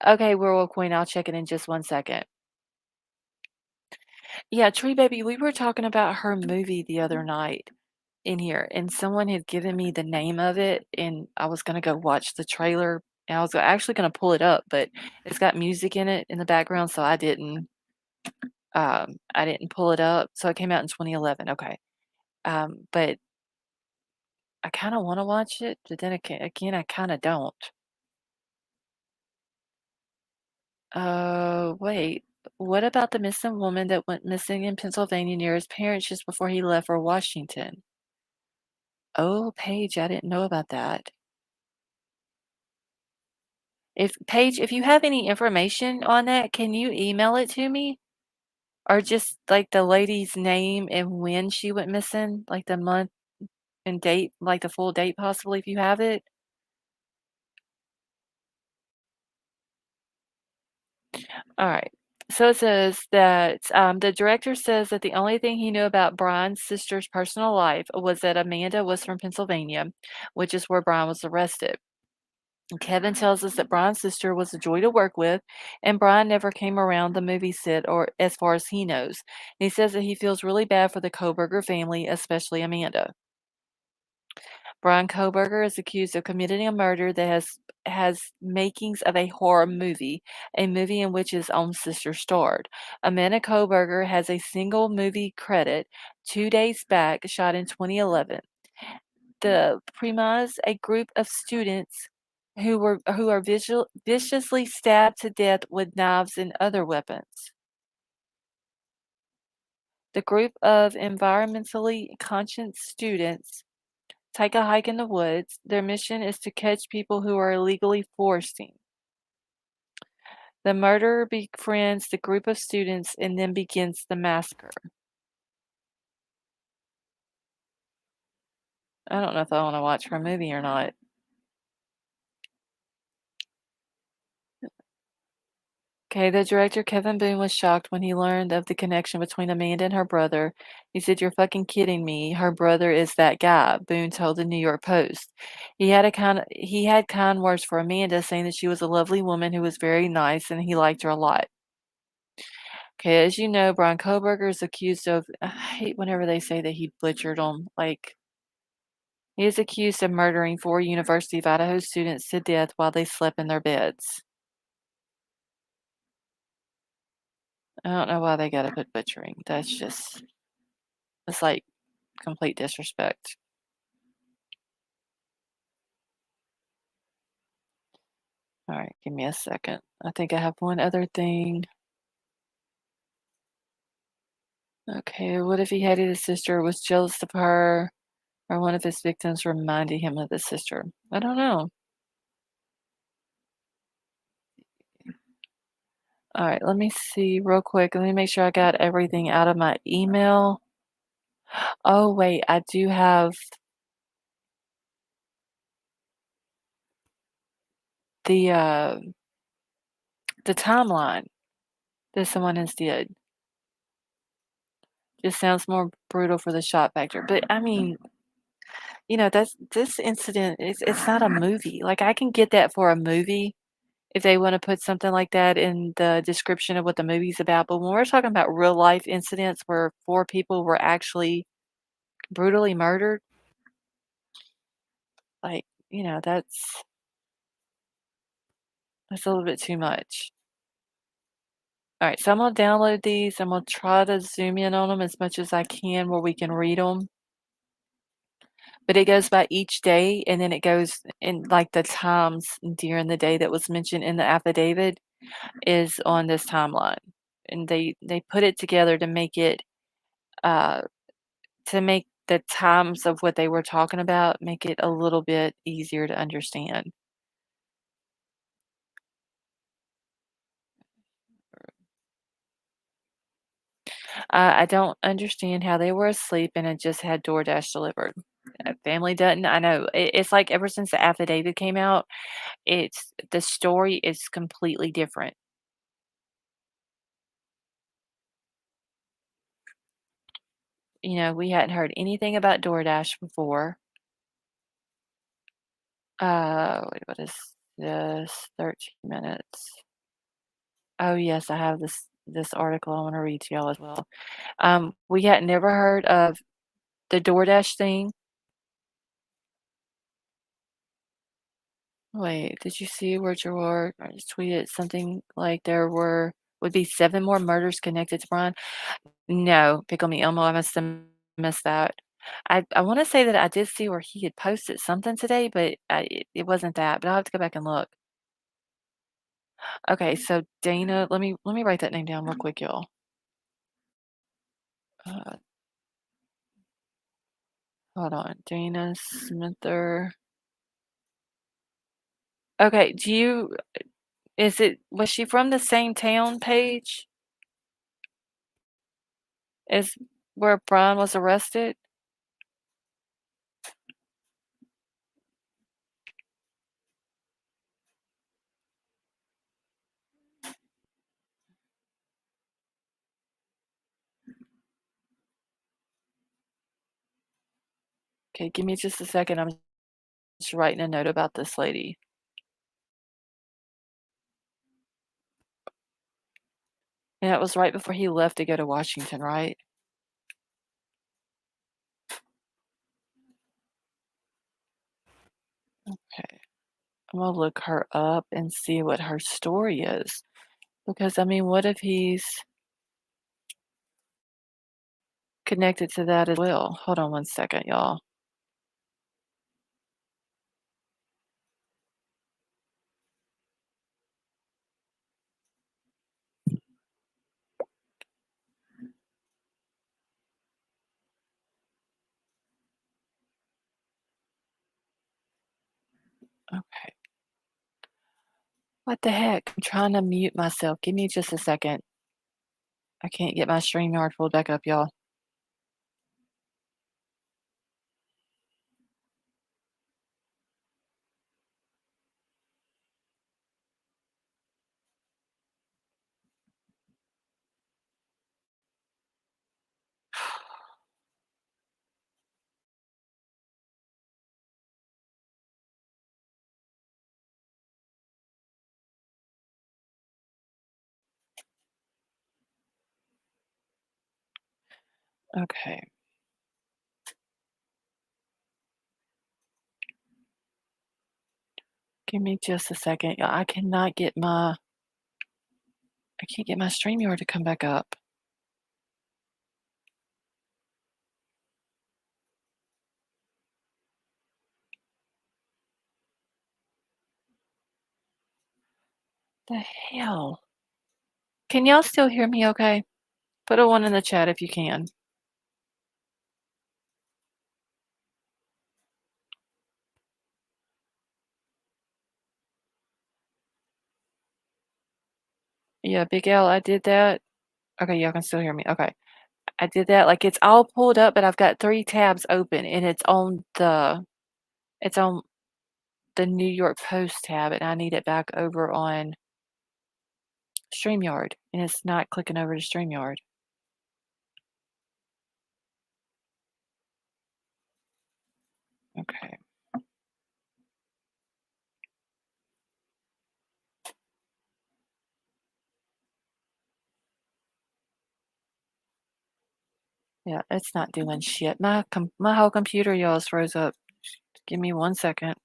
Okay, Whirlwind Queen, I'll check it in just one second. Yeah, Tree Baby, we were talking about her movie the other night in here, and someone had given me the name of it, and I was gonna go watch the trailer, and I was actually gonna pull it up, but it's got music in it in the background, so I didn't pull it up. So it came out in 2011. Okay. But I kind of want to watch it, but then again, I kind of don't. Wait. What about the missing woman that went missing in Pennsylvania near his parents just before he left for Washington? Oh, Paige, I didn't know about that. If Paige, if you have any information on that, can you email it to me? or just like the lady's name and when she went missing, like the month and date, like the full date possibly if you have it? All right. So it says that the director says that the only thing he knew about Brian's sister's personal life was that Amanda was from Pennsylvania, which is where Brian was arrested. Kevin tells us that Brian's sister was a joy to work with, and Brian never came around the movie set or as far as he knows. He says that he feels really bad for the Kohberger family, especially Amanda. Bryan Kohberger is accused of committing a murder that has makings of a horror movie, a movie in which his own sister starred. Amanda Kohberger has a single movie credit, 2 days back, shot in 2011. The premise, a group of students who are viciously stabbed to death with knives and other weapons. The group of environmentally conscious students take a hike in the woods. Their mission is to catch people who are illegally foresting. The murderer befriends the group of students and then begins the massacre. I don't know if I want to watch her movie or not. Okay, the director Kevin Boone was shocked when he learned of the connection between Amanda and her brother. He said, "You're fucking kidding me. Her brother is that guy," Boone told the New York Post. He had kind words for Amanda, saying that she was a lovely woman who was very nice and he liked her a lot. Okay, as you know, Bryan Kohberger is accused of I hate whenever they say that he butchered them. Like, he is accused of murdering 4 University of Idaho students to death while they slept in their beds. I don't know why they gotta put butchering. It's like complete disrespect. All right, give me a second. I think I have one other thing. Okay, what if he hated his sister, was jealous of her, or one of his victims reminded him of his sister? I don't know. All right, let me see real quick. Let me make sure I got everything out of my email. Oh, wait, I do have the, uh, the timeline that someone has did. Just sounds more brutal for the shot factor, but, I mean, that's this incident, it's not a movie. Like, I can get that for a movie if they wanna put something like that in the description of what the movie's about, but when we're talking about real life incidents where 4 people were actually brutally murdered, like, that's a little bit too much. Alright, so I'm gonna download these, I'm gonna try to zoom in on them as much as I can where we can read them. But it goes by each day, and then it goes in, like, the times during the day that was mentioned in the affidavit is on this timeline. And they put it together uh, to make the times of what they were talking about, make it a little bit easier to understand. I don't understand how they were asleep and it just had DoorDash delivered. Family doesn't I know. It's like ever since the affidavit came out, it's the story is completely different. We hadn't heard anything about DoorDash before. Wait, what is this? 13 minutes. Oh, yes, I have this article I wanna read to y'all as well. We had never heard of the DoorDash thing. Wait, did you see where Gerard I just tweeted something like would be 7 more murders connected to Brian? No, Pickle Me Elmo, I must have missed that. I wanna say that I did see where he had posted something today, but it wasn't that, but I'll have to go back and look. Okay, so Dana, let me write that name down real quick, y'all. Uh, hold on, Dana Smither. Okay, was she from the same town page? is where Bryan was arrested? Okay, give me just a second. I'm just writing a note about this lady. And that was right before he left to go to Washington, right? Okay. I'm gonna look her up and see what her story is. Because, I mean, what if he's connected to that as well? Hold on one second, y'all. Okay. What the heck? I'm trying to mute myself. Give me just a second. I can't get my StreamYard pulled back up, y'all. Okay. Give me just a second. Y'all. I can't get my StreamYard to come back up. The hell? Can y'all still hear me okay? Put a one in the chat if you can. Yeah, Big L, I did that. Okay, y'all can still hear me. Okay. I did that. Like it's all pulled up, but I've got 3 tabs open and it's on the New York Post tab and I need it back over on StreamYard and it's not clicking over to StreamYard. Okay. Yeah, it's not doing shit. My whole computer, y'all, is froze up. Give me 1 second.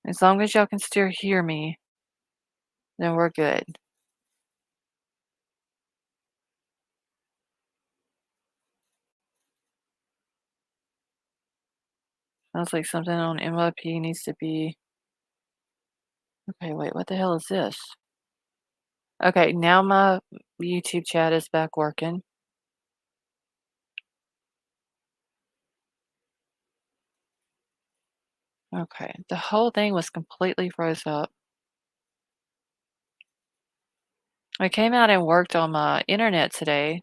As long as y'all can still hear me, then we're good. Sounds like something on MLP needs to be. Okay, wait, what the hell is this? Okay, now my YouTube chat is back working. Okay, the whole thing was completely froze up. I came out and worked on my internet today.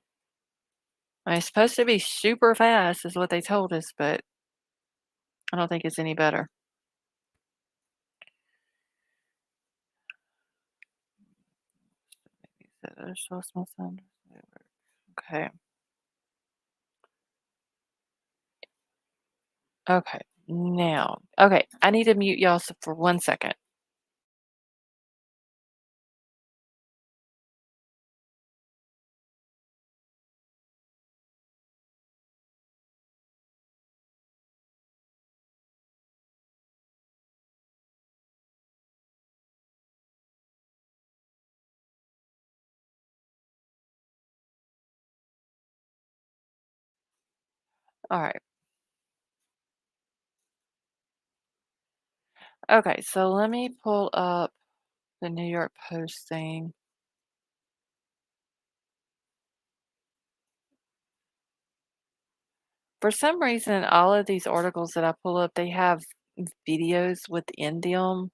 It's supposed to be super fast, is what they told us, but I don't think it's any better. Okay. Okay. Now, okay, I need to mute y'all for 1 second. All right. Okay, so let me pull up the New York Post thing. For some reason, all of these articles that I pull up, they have videos within them.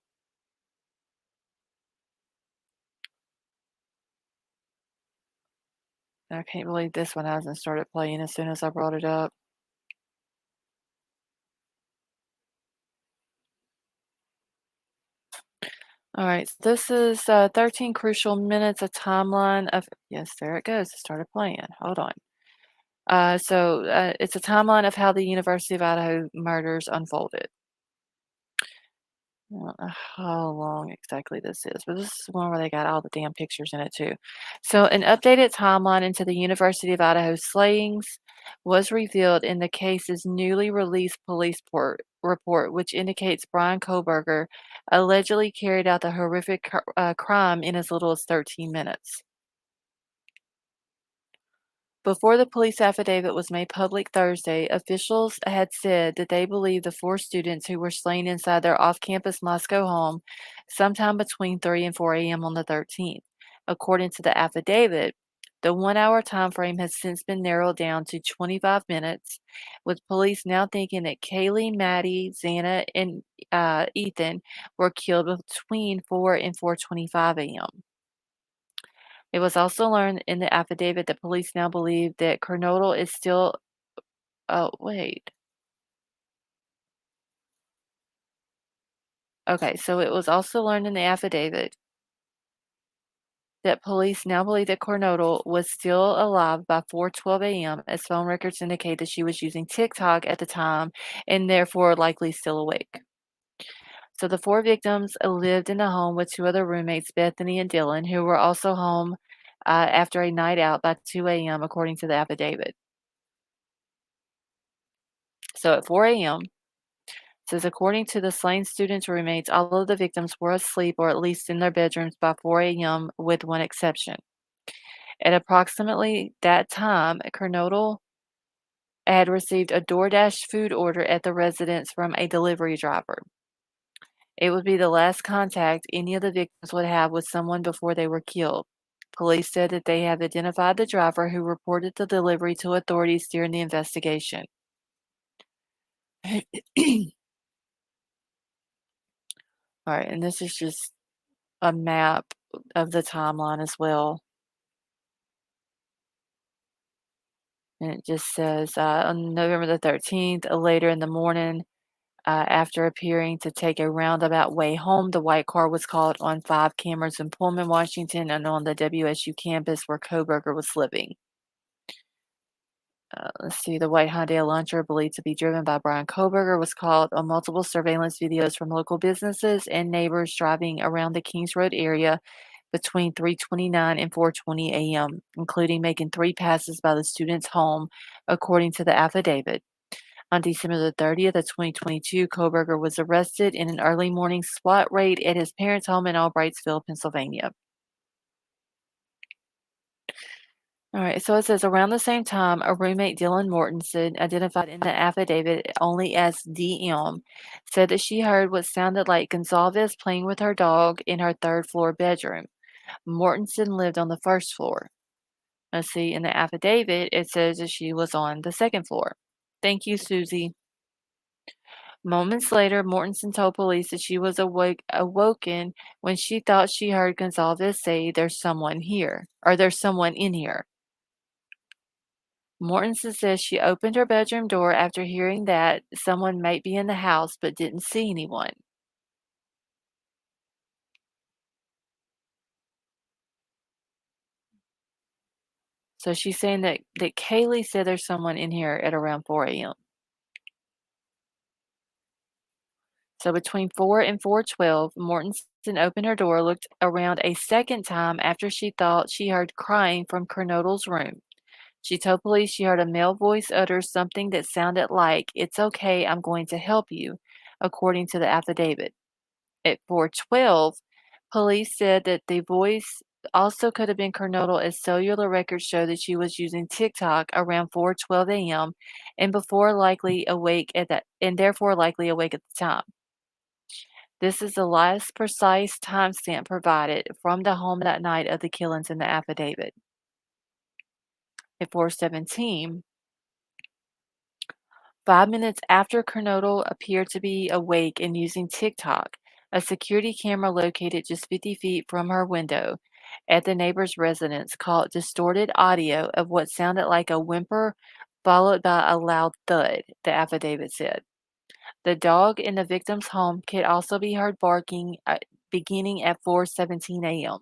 I can't believe this one hasn't started playing as soon as I brought it up. All right, so this is 13 crucial minutes, a timeline of, yes, there it goes. It started playing. Hold on. It's a timeline of how the University of Idaho murders unfolded. I don't know how long exactly this is, but this is one where they got all the damn pictures in it too. So, an updated timeline into the University of Idaho slayings was revealed in the case's newly released report, which indicates Bryan Kohberger allegedly carried out the horrific crime in as little as 13 minutes. Before the police affidavit was made public Thursday, officials had said that they believed the four students who were slain inside their off campus Moscow home sometime between 3 and 4 a.m. on the 13th. According to the affidavit, the 1 hour time frame has since been narrowed down to 25 minutes, with police now thinking that Kaylee, Maddie, Xana, and Ethan were killed between 4 and 4:25 a.m. It was also learned in the affidavit that police now believe that Kernodle is still. Oh, wait. Okay, so it was also learned in the affidavit that police now believe that Kernodle was still alive by 4:12 a.m., as phone records indicate that she was using TikTok at the time and therefore likely still awake. So the four victims lived in the home with two other roommates, Bethany and Dylan, who were also home after a night out by 2 a.m., according to the affidavit. So at 4 a.m., says according to the slain students' roommates, all of the victims were asleep or at least in their bedrooms by 4 a.m., with one exception. At approximately that time, Kernodle had received a DoorDash food order at the residence from a delivery driver. It would be the last contact any of the victims would have with someone before they were killed. Police said that they have identified the driver who reported the delivery to authorities during the investigation. All right, and this is just a map of the timeline as well. And it just says on November the 13th, later in the morning, after appearing to take a roundabout way home, the white car was caught on 5 cameras in Pullman, Washington, and on the WSU campus where Kohberger was living. Let's see, the white Hyundai Elantra, believed to be driven by Bryan Kohberger, was caught on multiple surveillance videos from local businesses and neighbors driving around the Kings Road area between 3:29 and 4:20 a.m., including making 3 passes by the student's home, according to the affidavit. On December the 30th of 2022, Kohberger was arrested in an early morning SWAT raid at his parents' home in Albrightsville, Pennsylvania. All right, so it says around the same time, a roommate, Dylan Mortensen, identified in the affidavit only as DM, said that she heard what sounded like Gonzalez playing with her dog in her third floor bedroom. Mortensen lived on the first floor. Let's see, in the affidavit, it says that she was on the second floor. Thank you, Susie. Moments later, Mortensen told police that she was awoken when she thought she heard Gonzalez say, "There's someone here," or "There's someone in here." Mortensen says she opened her bedroom door after hearing that someone might be in the house but didn't see anyone. So she's saying that Kaylee said there's someone in here at around 4 a.m. So between 4 and 4:12, Mortensen opened her door, looked around a second time after she thought she heard crying from Kernodle's room. She told police she heard a male voice utter something that sounded like, "It's okay, I'm going to help you," according to the affidavit. At 4:12, police said that the voice also could have been Kernodle, as cellular records show that she was using TikTok around 4:12 a.m. and before likely awake at that and therefore likely awake at the time. This is the last precise timestamp provided from the home that night of the killings in the affidavit. At 4:17, 5 minutes after Kernodle appeared to be awake and using TikTok, a security camera located just 50 feet from her window at the neighbor's residence caught distorted audio of what sounded like a whimper followed by a loud thud, the affidavit said. The dog in the victim's home could also be heard barking beginning at 4:17 a.m.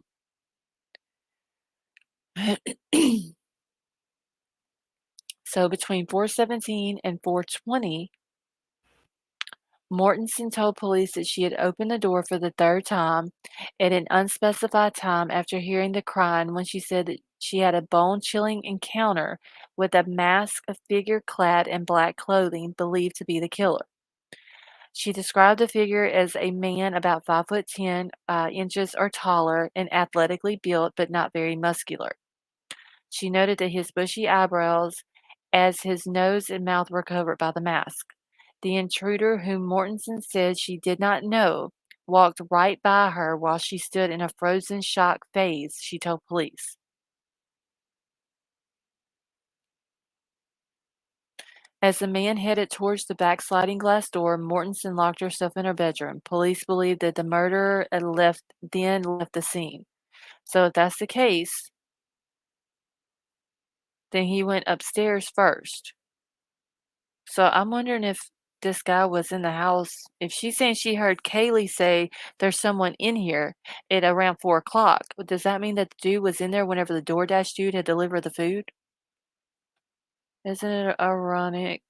So between 4:17 and 4:20, Mortensen told police that she had opened the door for the third time at an unspecified time after hearing the crying when she said that she had a bone-chilling encounter with a masked figure clad in black clothing believed to be the killer. She described the figure as a man about 5'10" inches or taller and athletically built but not very muscular. She noted that his bushy eyebrows, as his nose and mouth were covered by the mask. The intruder, whom Mortensen said she did not know, walked right by her while she stood in a frozen shock phase, she told police. As the man headed towards the back sliding glass door, Mortensen locked herself in her bedroom. Police believe that the murderer had then left the scene. So if that's the case, then he went upstairs first. So I'm wondering if this guy was in the house. If she's saying she heard Kaylee say there's someone in here at around 4 o'clock, does that mean that the dude was in there whenever the DoorDash dude had delivered the food? Isn't it ironic?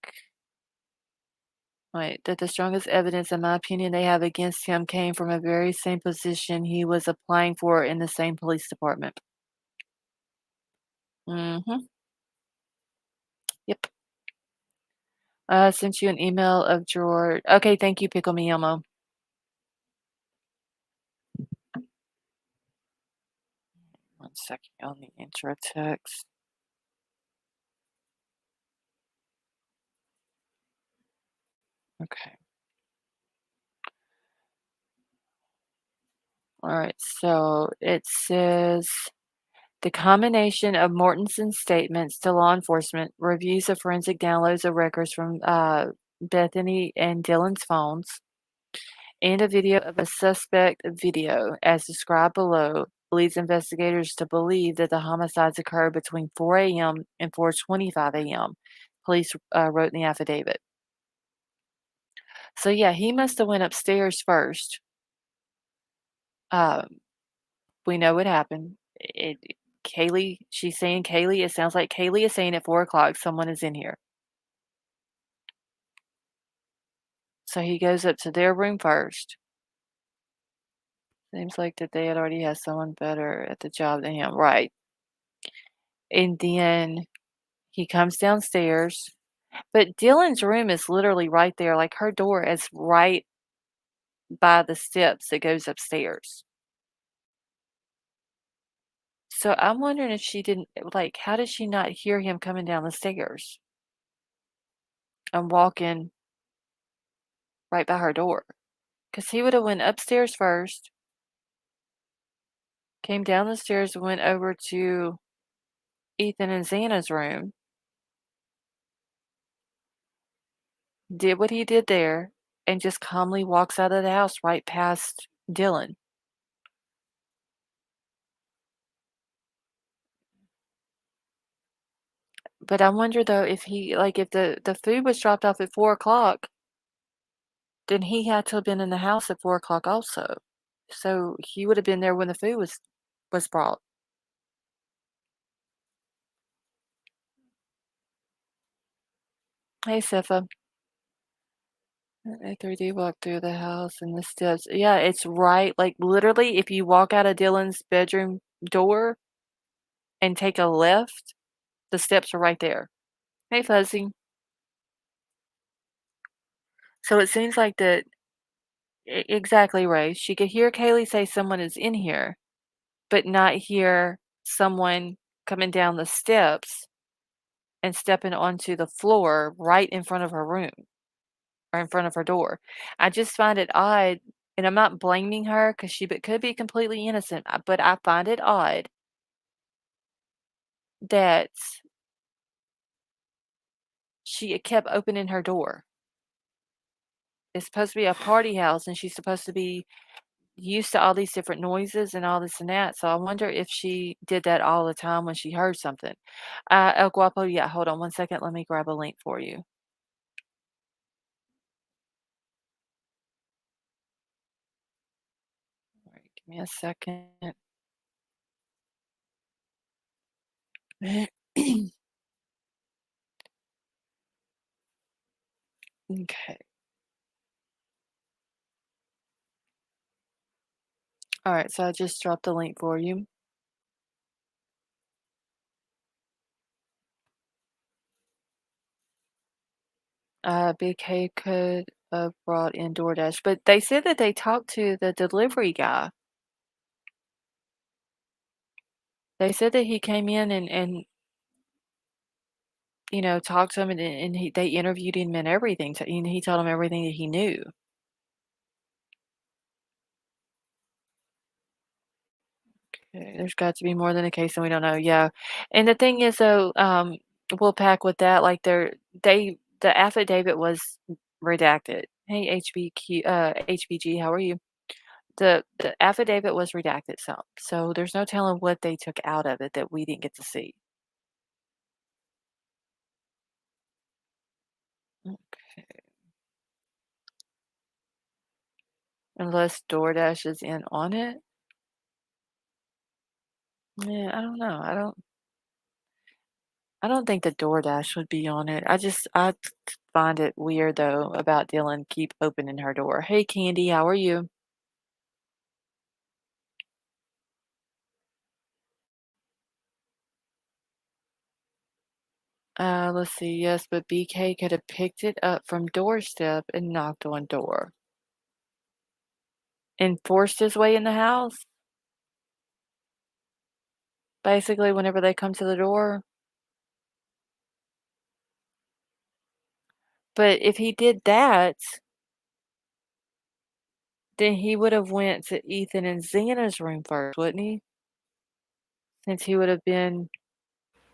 Wait, that the strongest evidence, in my opinion, they have against him came from a very same position he was applying for in the same police department. Mm-hmm. Yep. I sent you an email of George. Okay, thank you, Pickle Me Elmo. One second on the intro text. Okay. All right. So it says the combination of Mortensen's statements to law enforcement, reviews of forensic downloads of records from Bethany and Dylan's phones, and a video of a suspect video, as described below, leads investigators to believe that the homicides occurred between 4 a.m. and 4:25 a.m. Police wrote in the affidavit. So yeah, he must have went upstairs first. Um, we know what happened. Kaylee, she's saying Kaylee. It sounds like Kaylee is saying at 4 o'clock someone is in here. So he goes up to their room first. Seems like that they had already had someone better at the job than him, right? And then he comes downstairs, but Dylan's room is literally right there. Like her door is right by the steps that goes upstairs. So I'm wondering if she didn't like. How did she not hear him coming down the stairs and walking right by her door? Because he would have went upstairs first, came down the stairs, and went over to Ethan and Xana's room, did what he did there, and just calmly walks out of the house right past Dylan. But I wonder though if he like if the food was dropped off at 4 o'clock, then he had to have been in the house at 4 o'clock also. So he would have been there when the food was brought. Hey, Sifa. A 3D walk through the house and the steps. Yeah, it's right. Like literally, if you walk out of Dylan's bedroom door and take a left, the steps are right there. Hey, Fuzzy. So it seems like that exactly, Ray. She could hear Kaylee say someone is in here, but not hear someone coming down the steps and stepping onto the floor right in front of her room or in front of her door. I just find it odd, and I'm not blaming her because could be completely innocent, but I find it odd that she kept opening her door. It's supposed to be a party house, and she's supposed to be used to all these different noises and all this and that, so I wonder if she did that all the time when she heard something. El Guapo, yeah, hold on one second, let me grab a link for you. All right, give me a second. Okay. All right, so I just dropped the link for you. BK could have brought in DoorDash, but they said that they talked to the delivery guy. They said that he came in and talked to him and they interviewed him and everything. And he told him everything that he knew. Okay, there's got to be more than a case and we don't know. Yeah. And the thing is though, we'll pack with that. Like the affidavit was redacted. Hey HBG, how are you? The affidavit was redacted some. So there's no telling what they took out of it that we didn't get to see. Okay. Unless DoorDash is in on it. Yeah, I don't know. I don't think the DoorDash would be on it. I find it weird though about Dylan keep opening her door. Hey Candy, how are you? Let's see. Yes, but BK could have picked it up from doorstep and knocked on door. And forced his way in the house, basically, whenever they come to the door. But if he did that, then he would have went to Ethan and Xana's room first, wouldn't he? Since he would have been,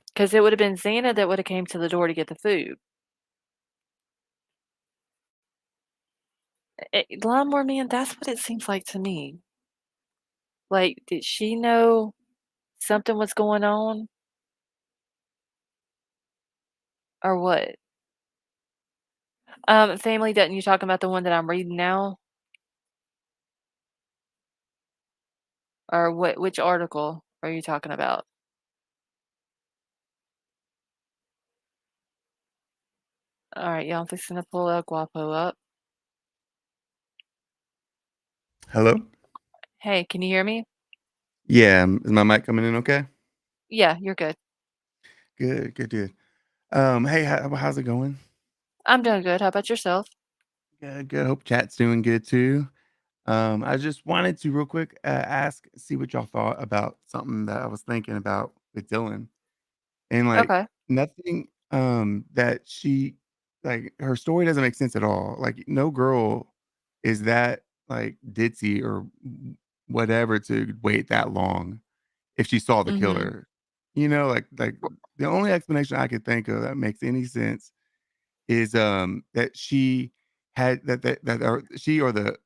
because it would have been Xana that would have came to the door to get the food. Lawnmower Man, that's what it seems like to me. Like, did she know something was going on or what? Family Dutton, you talking about the one that I'm reading now? Or which article are you talking about? All right, y'all, I'm fixing to pull El Guapo up. Hello? Hey, can you hear me? Yeah, is my mic coming in okay? Yeah, you're good. Good, good, good. Hey, how's it going? I'm doing good. How about yourself? Good, good. Hope chat's doing good too. I just wanted to real quick see what y'all thought about something that I was thinking about with Dylan. And like Okay. nothing that she like her story doesn't make sense at all. Like no girl is that like ditzy or whatever to wait that long if she saw the Mhm. killer. Like the only explanation I could think of that makes any sense is that she had that or she or the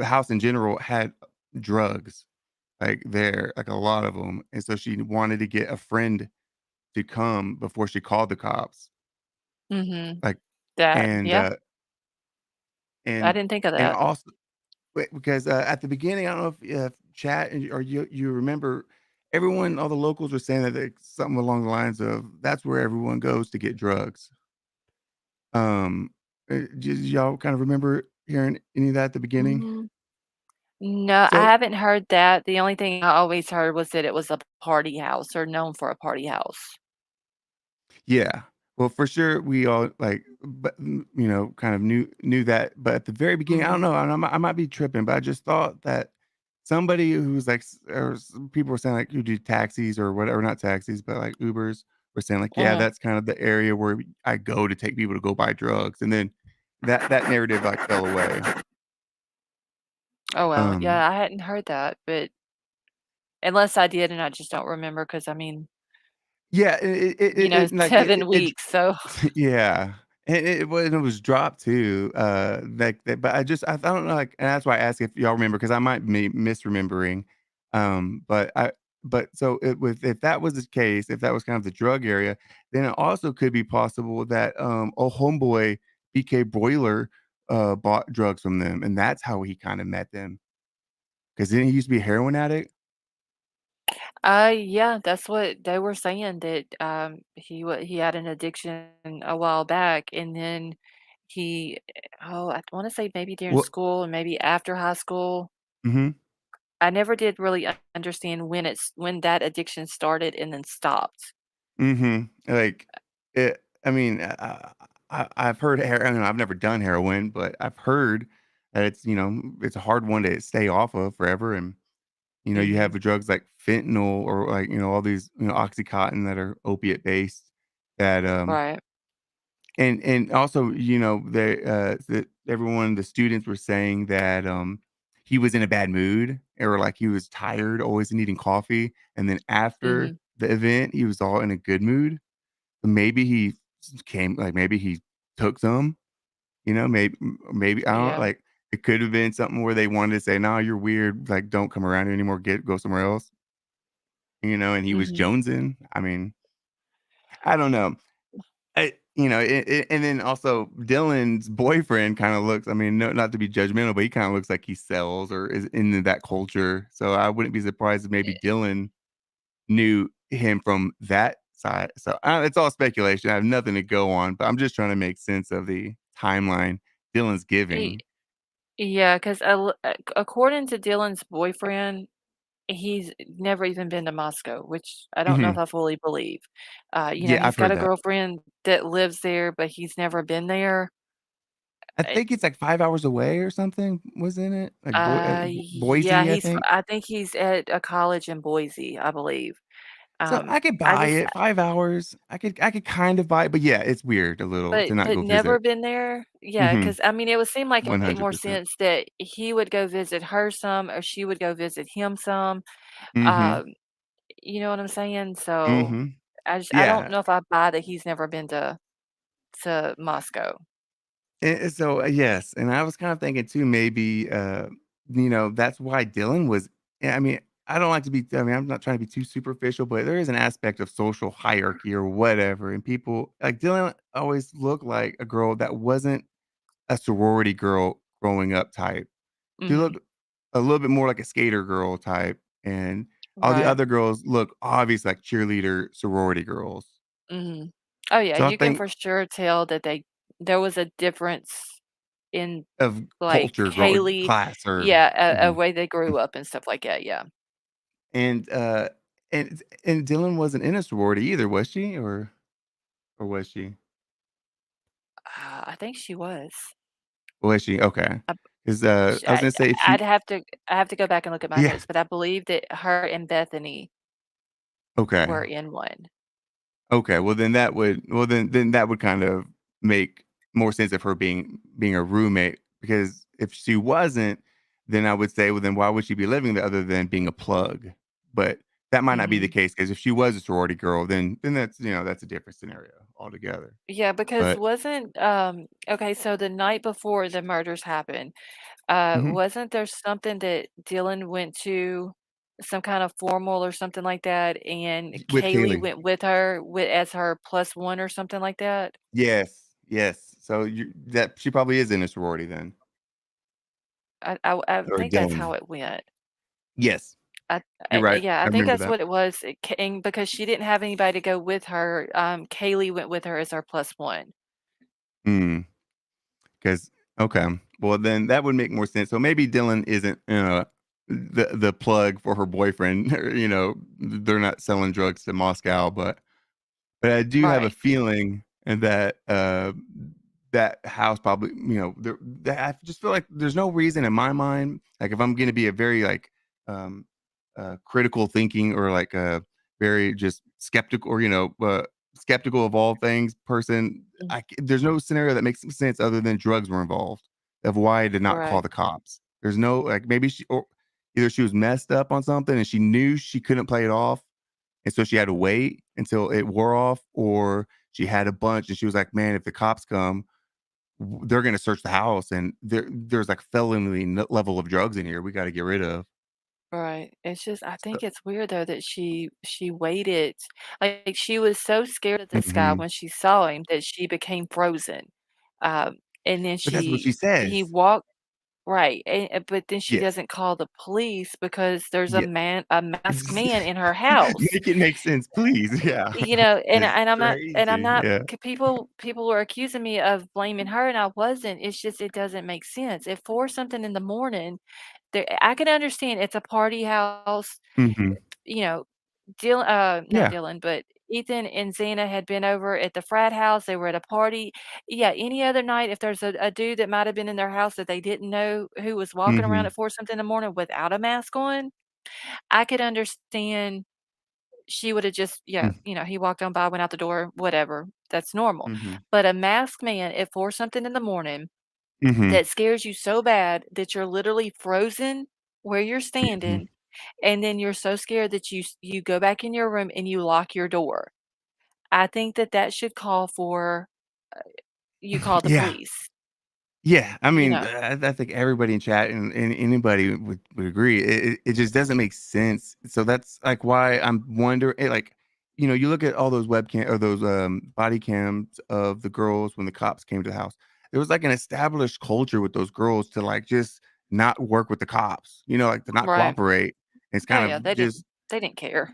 house in general had drugs like there, like a lot of them, and so she wanted to get a friend to come before she called the cops. Mhm. Like That and yeah, uh I and didn't think of and that. also because at the beginning, I don't know if chat or you remember everyone, all the locals were saying that something along the lines of that's where everyone goes to get drugs. Um, did y'all kind of remember hearing any of that at the beginning? Mm, no, I So haven't heard that. The only thing I always heard was that it was a party house or known for a party house. yeah, well, for sure we all like, but kind of knew that. But at the very beginning, I don't Mhm. know, and I might be tripping, but I just thought that somebody who's like, people were saying like who do taxis or whatever, not taxis, but like Ubers were saying like, yeah, Mhm. that's kind of the area where I go to take people to go buy drugs, and then that narrative like fell away. Oh, well, Um, yeah, I hadn't heard that, but unless I did and I just don't remember, because I mean, yeah, it's like 7 weeks, so yeah. And it was dropped too, that but I don't know, like, and that's why I asked if y'all remember, because I might be misremembering, but so if that was the case, if that was kind of the drug area, then it also could be possible that, old homeboy, BK Broiler, bought drugs from them, and that's how he kinda met them. 'Cause didn't he used to be a heroin addict? Yeah, that's what they were saying that, he had an addiction a while back, and then he I wanna say maybe during Well school and maybe after high school. mhm. I never did really understand when that addiction started and then stopped. Mhm. Like, I mean, I've heard heroin. I've never done heroin, but I've heard that it's a hard one to stay off of forever. And, you have Mhm. the drugs like fentanyl or like, all these, Oxycontin that are opiate based that, Right. and also, that everyone, the students were saying that, he was in a bad mood or like he was tired, always needing coffee. And then after Mhm. the event, he was all in a good mood. Maybe he maybe he took some, maybe I don't Yeah. like, it could have been something where they wanted to say, "No, you're weird, like, don't come around here anymore, go somewhere else," and he was Mhm. jonesing. I mean, I don't know. And then also Dylan's boyfriend kinda looks, I mean, no, not to be judgmental, but he kinda looks like he sells or is into that culture, so I wouldn't be surprised if maybe Dylan knew him from that side. So, it's all speculation. I have nothing to go on, but I'm just trying to make sense of the timeline Dylan's Eh, giving. yeah, 'cause according to Dylan's boyfriend, he's never even been to Moscow, which I don't know if Mhm. I fully believe. Yeah, He's I've got heard a that. girlfriend that lives there, but he's never been there. I Uh, think it's like 5 hours away or something, wasn't it? Like, yeah, Boise, I think. I think he's at a college in Boise, I believe. So, Um, I could I buy just it, 5 hours. I could kind of buy it, but yeah, it's weird a little to not but go never visit. been there? Yeah, Mhm. 'cause, I mean, it would seem like it made more 100%. sense that he would go visit her some or she would go visit him some, Mhm. um, you know what I'm saying? So, Mhm. I don't Yeah. know if I buy that he's never been to Moscow. And so, yes, and I was kind of thinking too, maybe, that's why Dylan was. I mean, I don't like to be. I mean, I'm not trying to be too superficial, but there is an aspect of social hierarchy or whatever, and people like Dylan always looked like a girl that wasn't a sorority girl growing up type. She Mhm. looked a little bit more like a skater girl type, and all the Right. other girls look obvious like cheerleader sorority girls. Mhm. Oh, yeah, So I you can think for sure tell that there was a difference in, of like, culture, Kaylee. class, or Yeah, a mhm. way they grew up and stuff like that, yeah. And, and Dylan wasn't in a sorority either, was she? Or was she? I think she was. Was she? Okay. I 'Cause, sh I was gonna say I'd she. have to go back and look at my Yeah. notes, but I believe that her and Bethany Okay. were in one. Okay, well, then that would kind of make more sense of her being a roommate, because if she wasn't, then I would say, well, then why would she be living there other than being a plug? But that might not be the Mhm. case, because if she was a sorority girl, then that's a different scenario altogether. Yeah, because But wasn't, okay, so the night before the murders happened, mhm, wasn't there something that Dylan went to, some kind of formal or something like that, and with Kaylee Kaylee. went with her as her plus one or something like that? Yes, yes. So that she probably is in a sorority then, I or think that's Dylan. how it went. Yes, you're right. Yeah, I I think remember that's that. what it was, and because she didn't have anybody to go with her, Kaylee went with her as her plus one. Mm, 'cause okay, well, then that would make more sense. So maybe Dylan isn't, the plug for her boyfriend, or, they're not selling drugs to Moscow, but I do have a Right. feeling that, that house probably, that I just feel like there's no reason in my mind, like, if I'm gonna be a very, like, um, critical thinking, or, like, a very just skeptical, or, skeptical of all things person, Mm, there's no scenario that makes sense other than drugs were involved, of why I did not call right. the cops. There's no, like, maybe or either she was messed up on something and she knew she couldn't play it off, and so she had to wait until it wore off, or she had a bunch, and she was like, "Man, if the cops come, they're gonna search the house, and there's like felony level of drugs in here. We got to get rid of." Right. It's just I So, think it's weird though that she waited. Like she was so scared of this guy hmm when she saw him that she became frozen. And then but that's what she he says. walked right. But then she Yes. doesn't call the police because there's Yeah. a masked man in her house. Make it make sense, please. Yeah. You know, It's and I'm crazy. not Yeah. people were accusing me of blaming her and I wasn't. It's just it doesn't make sense. At 4 something in the morning, there I can understand it's a party house, Mhm. you know, not Yeah. Dylan, but Ethan and Xana had been over at the frat house, they were at a party. Yeah, any other night, if there's a dude that might have been in their house that they didn't know who was walking around Mhm. at 4 something in the morning without a mask on, I could understand she woulda just yeah, Mm. he walked on by, went out the door, whatever, that's normal. Mhm. But a masked man at 4 something in the morning Mhm. that scares you so bad that you're literally frozen where you're Mhm. standing, and then you're so scared that you go back in your room and you lock your door. I think that that should call for you call the Yeah. police, Yeah, I you mean, know? I think everybody in chat and anybody would agree. It just doesn't make sense. So that's like why I'm wondering. Like, you look at all those webcam or those body cams of the girls when the cops came to the house. There was like an established culture with those girls to like just not work with the cops. Like to not Right. cooperate. It's Oh, kind yeah, of just they didn't care.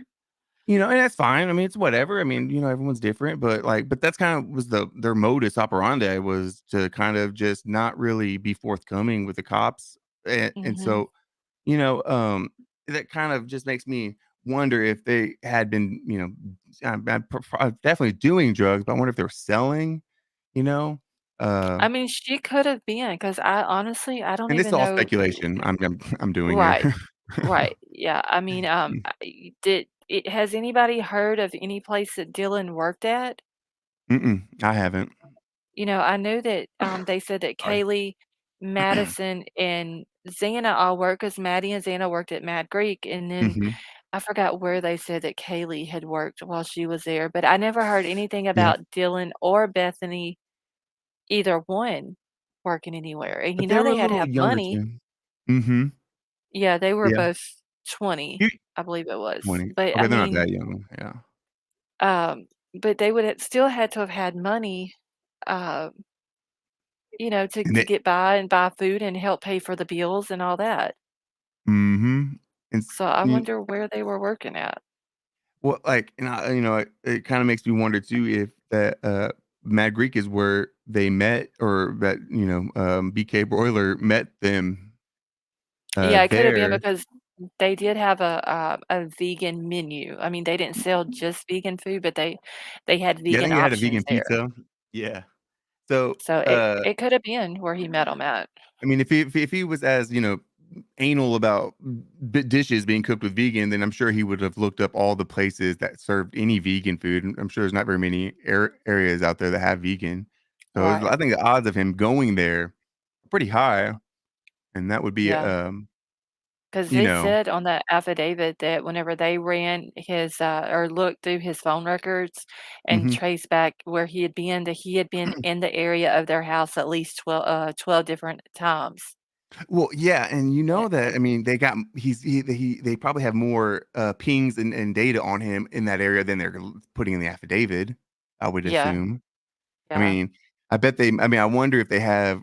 and that's fine. I mean, it's whatever. I mean, everyone's different, but but that's kind of was their modus operandi was to kind of just not really be forthcoming with the cops. And Mhm. so, you know, um, that kind of just makes me wonder if they had been, definitely doing drugs, but I wonder if they were selling, you know? Uh, I mean, she could have been because I honestly, I don't and this is even all know speculation I'm doing here. right, right, yeah, I mean, Mm, did it has anybody heard of any place that Dylan worked at? mm-mm, I haven't. I know that, they said that Sorry. Kaylee, Madison, and Xana all work because Maddie and Xana worked at Mad Greek, and then Hmm. I forgot where they said that Kaylee had worked while she was there, but I never heard anything Yeah, about Dylan or Bethany, either one, working anywhere, and but they were they a had to little have younger money. too. Hmm. Yeah, they were Yeah. both 20, I believe it was, 20. but, I Okay, they're not mean, that young, yeah. but they would have still had to have had money, um And to they get by and buy food and help pay for the bills and all that. mhm, and s So I you wonder where they were working at. well, and it kinda makes me wonder too if that, Mad Greek is where they met or that, BK Broiler met them, Yeah, it could have been there. because they did have a vegan menu. I mean, they didn't sell just vegan food, but they had Yeah, I vegan think they had a options vegan there. pizza. Yeah. So, So it could have been where he met 'em at. I mean, if he was as, anal about dishes being cooked with vegan, then I'm sure he would have looked up all the places that served any vegan food. And I'm sure there's not very many areas out there that have vegan. So Right. I think the odds of him going there are pretty high, and that would be, Yeah. Because you they know, said on the affidavit that whenever they ran his, or looked through his phone records and mhm. traced back where he had been in the area of their house at least 12 different times. Well, yeah, and you Yeah. know that I mean they got they probably have more pings and data on him in that area than they're putting in the affidavit. I would Yeah, assume. I yeah, mean, I wonder if they have,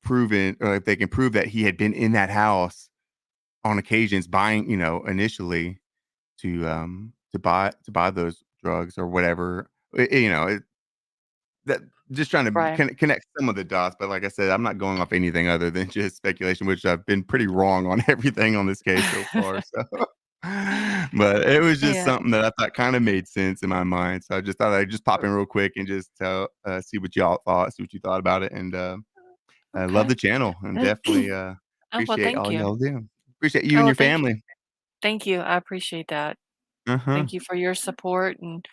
proven or if they can prove that he had been in that house on occasions buying, initially to buy those drugs or whatever. That just trying to right. connect some of the dots, but like I said, I'm not going off anything other than just speculation, which I've been pretty wrong on everything on this case so far, so but it was just Yeah, something that I thought kinda made sense in my mind, so I just thought I'd just pop in real quick and just see what y'all thought, see what you thought about it, and, I love okay. the channel and definitely, Oh, well, appreciate thank all you. y'all do. Appreciate you Oh, and well, your family. thank you, I appreciate that. Uh-huh. Thank you for your support and,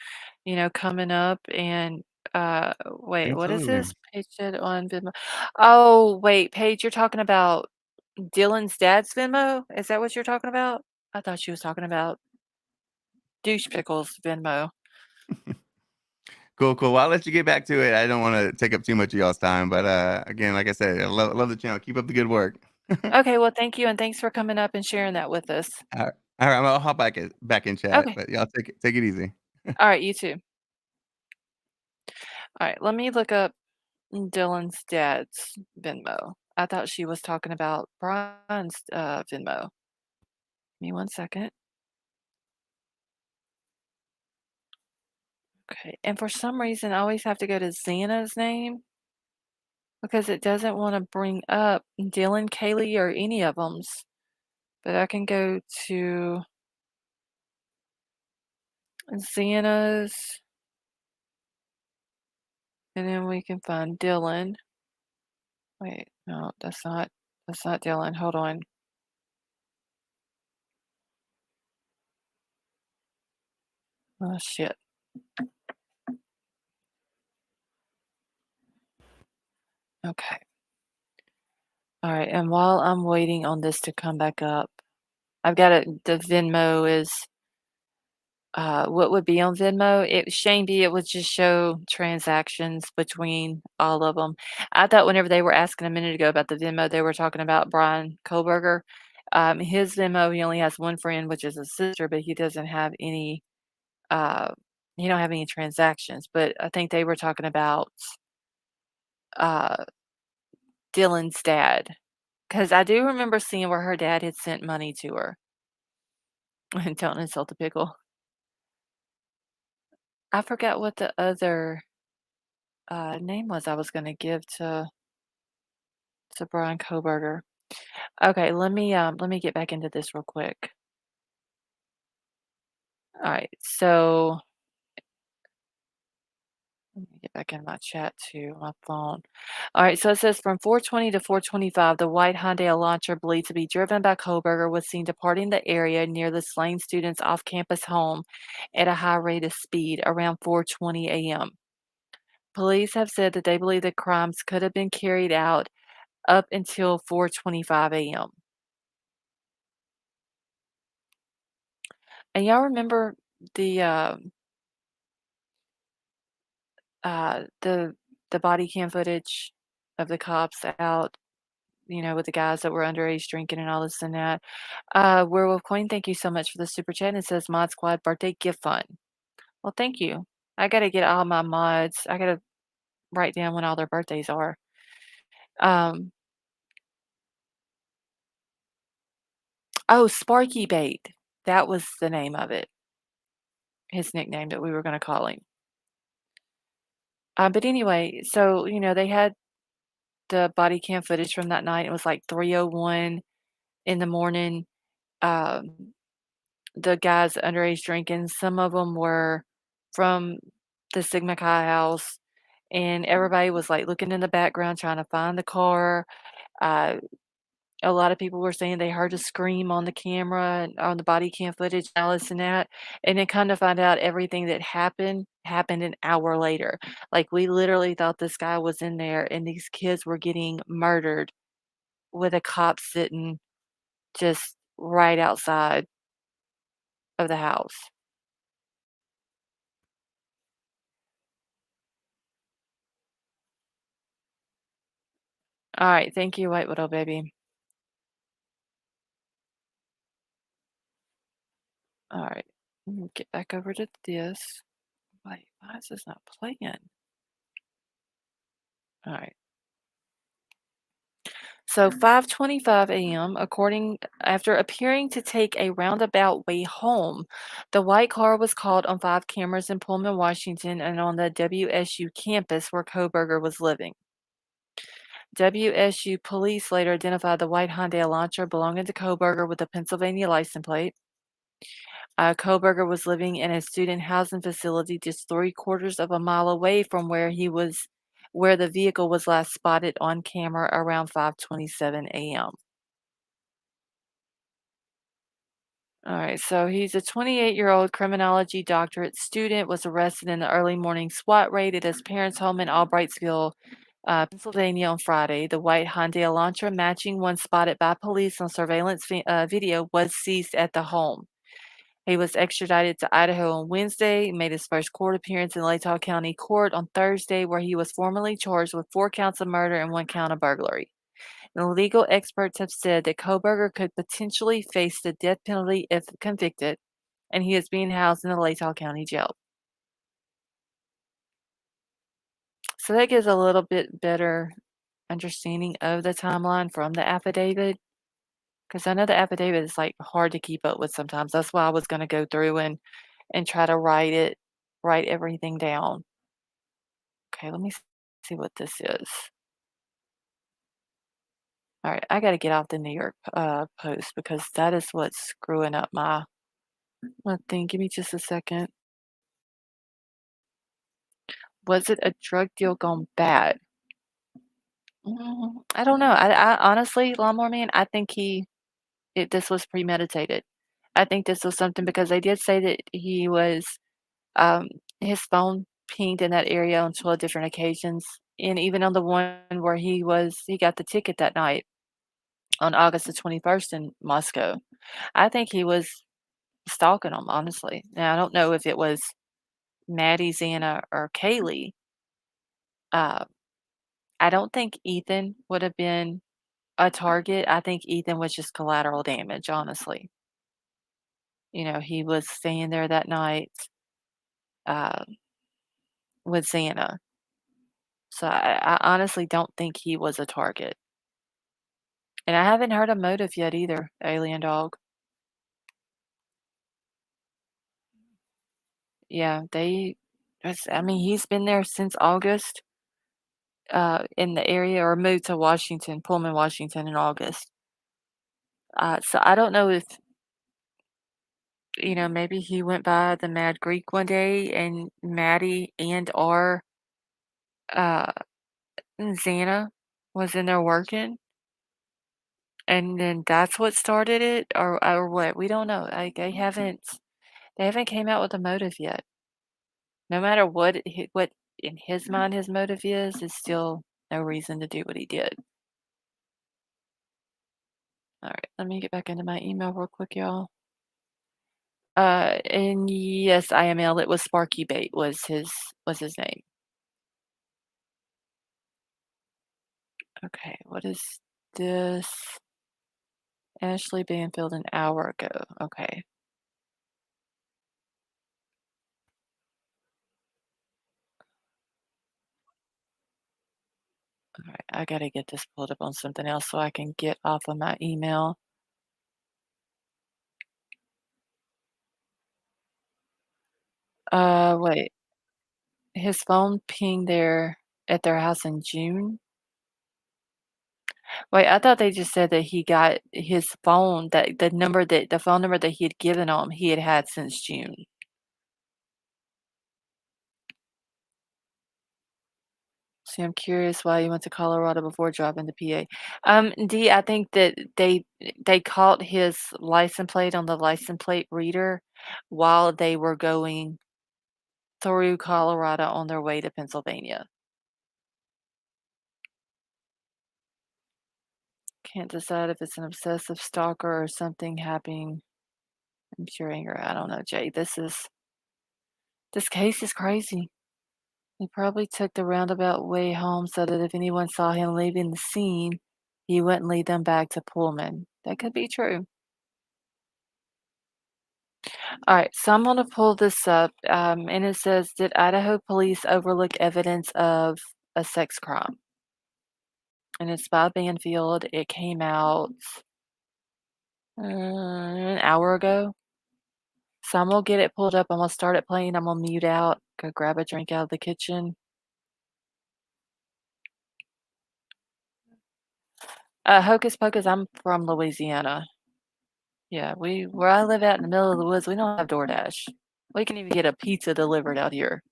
coming up and, wait, what is Absolutely. this? Page it on Venmo. Oh, wait, Paige, you're talking about Dylan's dad's Venmo? Is that what you're talking about? I thought she was talking about Douche Pickle's Venmo. Cool, cool. Well, I'll let you get back to it. I don't want to take up too much of y'all's time, but again, like I said, I love the channel. Keep up the good work. Okay, well, thank you, and thanks for coming up and sharing that with us. All right, all right. I'll hop back in chat, Okay. but y'all take it easy. All right, you too. All right, let me look up Dylan's dad's Venmo. I thought she was talking about Brian's Venmo. Give me one second. Okay, and for some reason, I always have to go to Xana's name because it doesn't want to bring up Dylan, Kaylee, or any of them's. But I can go to Xana's, and then we can find Dylan. Wait, no, that's not Dylan. Hold on. Oh shit. Okay. All right, and while I'm waiting on this to come back up, I've got it. The Venmo is what would be on Venmo. Shane B, it would just show transactions between all of them. I thought whenever they were asking a minute ago about the Venmo, they were talking about Bryan Kohberger. His Venmo, he only has one friend, which is a sister, but he doesn't have any. Uh, he don't have any transactions. But I think they were talking about uh, Dylan's dad, because I do remember seeing where her dad had sent money to her. And don't insult the pickle. I forgot what the other name was I was going to give to Bryan Kohberger. Okay, let me get back into this real quick. All right, so let me get back in my chat too, my phone. All right, so it says from 4:20 to 4:25, the white Hyundai Elantra believed to be driven by Kohberger was seen departing the area near the slain student's off-campus home at a high rate of speed around 4:20 a.m. Police have said that they believe the crimes could have been carried out up until 4:25 a.m. And y'all remember the uh the the body cam footage of the cops out, with the guys that were underage drinking and all this and that. Werewolf Queen, thank you so much for the super chat. And it says Mod Squad birthday gift fund. Well, thank you. I gotta get all my mods. I gotta write down when all their birthdays are. Um, oh, Sparky Bait. That was the name of it. His nickname that we were gonna call him. But anyway, so they had the body cam footage from that night. It was like 3:01 in the morning. Um, the guys underage drinking. Some of them were from the Sigma Chi house, and everybody was like looking in the background trying to find the car. Uh, a lot of people were saying they heard a scream on the camera and on the body cam footage, and all this and that. And then kind of find out everything that happened an hour later. Like we literally thought this guy was in there, and these kids were getting murdered with a cop sitting just right outside of the house. All right, thank you, White Widow baby. All right, let me get back over to this. Wait, why is this not playing? All right. So 5:25 a.m., according after appearing to take a roundabout way home, the white car was caught on 5 cameras in Pullman, Washington, and on the WSU campus where Kohberger was living. WSU police later identified the white Hyundai Elantra belonging to Kohberger with a Pennsylvania license plate. Kohberger was living in a student housing facility just 3/4 of a mile away from where the vehicle was last spotted on camera around 5:27 a.m. All right, so he's a 28-year-old criminology doctorate student, was arrested in the early morning SWAT raid at his parents' home in Albrightsville, Pennsylvania on Friday. The white Hyundai Elantra, matching one spotted by police on surveillance video, was seized at the home. He was extradited to Idaho on Wednesday, made his first court appearance in Latah County Court on Thursday, where he was formally charged with 4 counts of murder and 1 count of burglary. And legal experts have said that Kohberger could potentially face the death penalty if convicted, and he is being housed in the Latah County Jail. So that gives a little bit better understanding of the timeline from the affidavit, because I know the affidavit is like hard to keep up with sometimes. That's why I was going to go through and try to write everything down. Okay, let me see what this is. All right, I got to get off the New York Post because that is what's screwing up my thing. Give me just a second. Was it a drug deal gone bad? I don't know. I honestly, Lawnmower Man, I think this was premeditated. I think this was something because they did say that he was, um, his phone pinged in that area on 12 different occasions, and even on the one where he got the ticket that night on August the 21st in Moscow. I think he was stalking them, honestly. Now, I don't know if it was Maddie, Xana, or Kaylee. Uh, I don't think Ethan would have been a target. I think Ethan was just collateral damage, honestly. He was staying there that night uh, with Xana. So I honestly don't think he was a target. And I haven't heard a motive yet either, Alien Dog. Yeah, he's been there since August in the area or moved to Washington, Pullman, Washington in August. So I don't know if, maybe he went by the Mad Greek one day and Maddie and or uh, Xana was in there working. And then that's what started it or what? We don't know. They haven't came out with a motive yet. No matter what in his mind his motive is still no reason to do what he did. All right, let me get back into my email real quick, y'all. And yes, IML, it was Sparky Bait was his name. Okay, what is this? Ashley Banfield an hour ago. Okay. All right, I gotta get this pulled up on something else so I can get off of my email. Wait. His phone pinged at their house in June? Wait, I thought they just said that he got his phone, that the phone number that he had given him, he had had since June. See, I'm curious why you went to Colorado before dropping to PA. D, I think that they caught his license plate on the license plate reader while they were going through Colorado on their way to Pennsylvania. Can't decide if it's an obsessive stalker or something happening. I'm pure anger. I don't know, Jay. This case is crazy. He probably took the roundabout way home so that if anyone saw him leaving the scene, he wouldn't lead them back to Pullman. That could be true. All right, so I'm going to pull this up, and it says, did Idaho police overlook evidence of a sex crime? And it's by Banfield. It came out an hour ago. So I'm going to get it pulled up. I'm going to start it playing. I'm going to mute out, go grab a drink out of the kitchen. Hocus Pocus, I'm from Louisiana. Yeah, where I live out in the middle of the woods, we don't have DoorDash. We can even get a pizza delivered out here.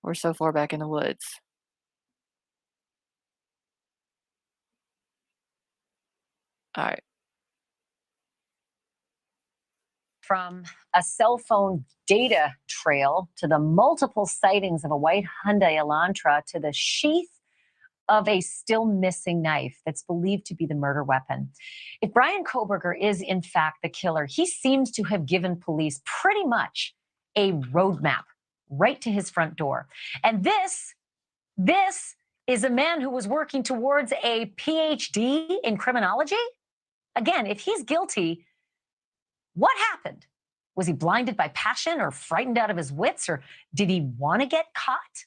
We're so far back in the woods. All right. From a cell phone data trail to the multiple sightings of a white Hyundai Elantra to the sheath of a still missing knife that's believed to be the murder weapon. If Bryan Kohberger is in fact the killer, he seems to have given police pretty much a roadmap right to his front door. And this is a man who was working towards a PhD in criminology. Again, if he's guilty, what happened? Was he blinded by passion or frightened out of his wits, or did he want to get caught?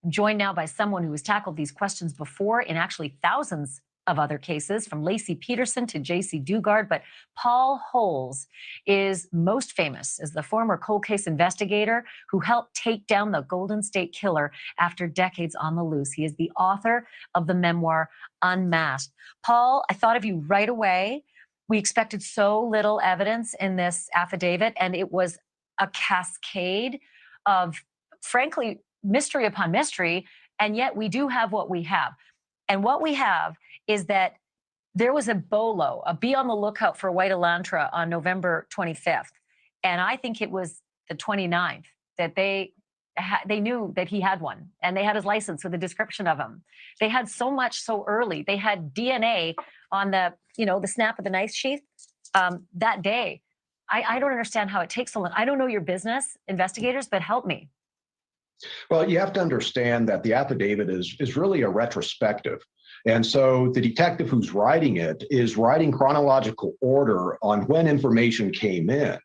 I'm joined now by someone who has tackled these questions before in actually thousands of other cases, from Lacey Peterson to J.C. Dugard. But Paul Holes is most famous as the former cold case investigator who helped take down the Golden State Killer after decades on the loose. He is the author of the memoir Unmasked. Paul, I thought of you right away. We expected so little evidence in this affidavit, and it was a cascade of, frankly, mystery upon mystery, and yet we do have what we have. And what we have is that there was a bolo, a be on the lookout for a white Elantra on November 25th. And I think it was the 29th that they knew that he had one, and they had his license with a description of him. They had so much so early. They had DNA on the snap of the knife sheath that day. I don't understand how it takes so long. I don't know your business, investigators, but help me. Well, you have to understand that the affidavit is really a retrospective. And so the detective who's writing it is writing chronological order on when information came in.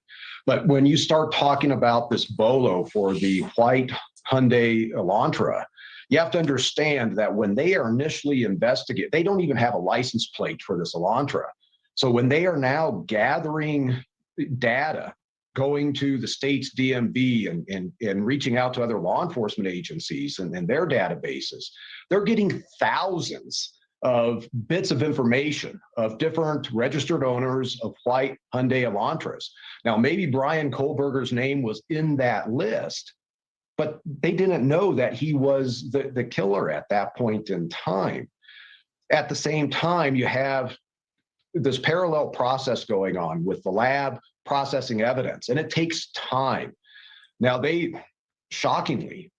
But when you start talking about this bolo for the white Hyundai Elantra, you have to understand that when they are initially investigating, they don't even have a license plate for this Elantra. So when they are now gathering data, going to the state's DMV and reaching out to other law enforcement agencies and their databases, they're getting thousands of bits of information of different registered owners of white Hyundai Elantras. Now, maybe Bryan Kohberger's name was in that list, but they didn't know that he was the killer at that point in time. At the same time, you have this parallel process going on with the lab processing evidence, and it takes time. Now, they shockingly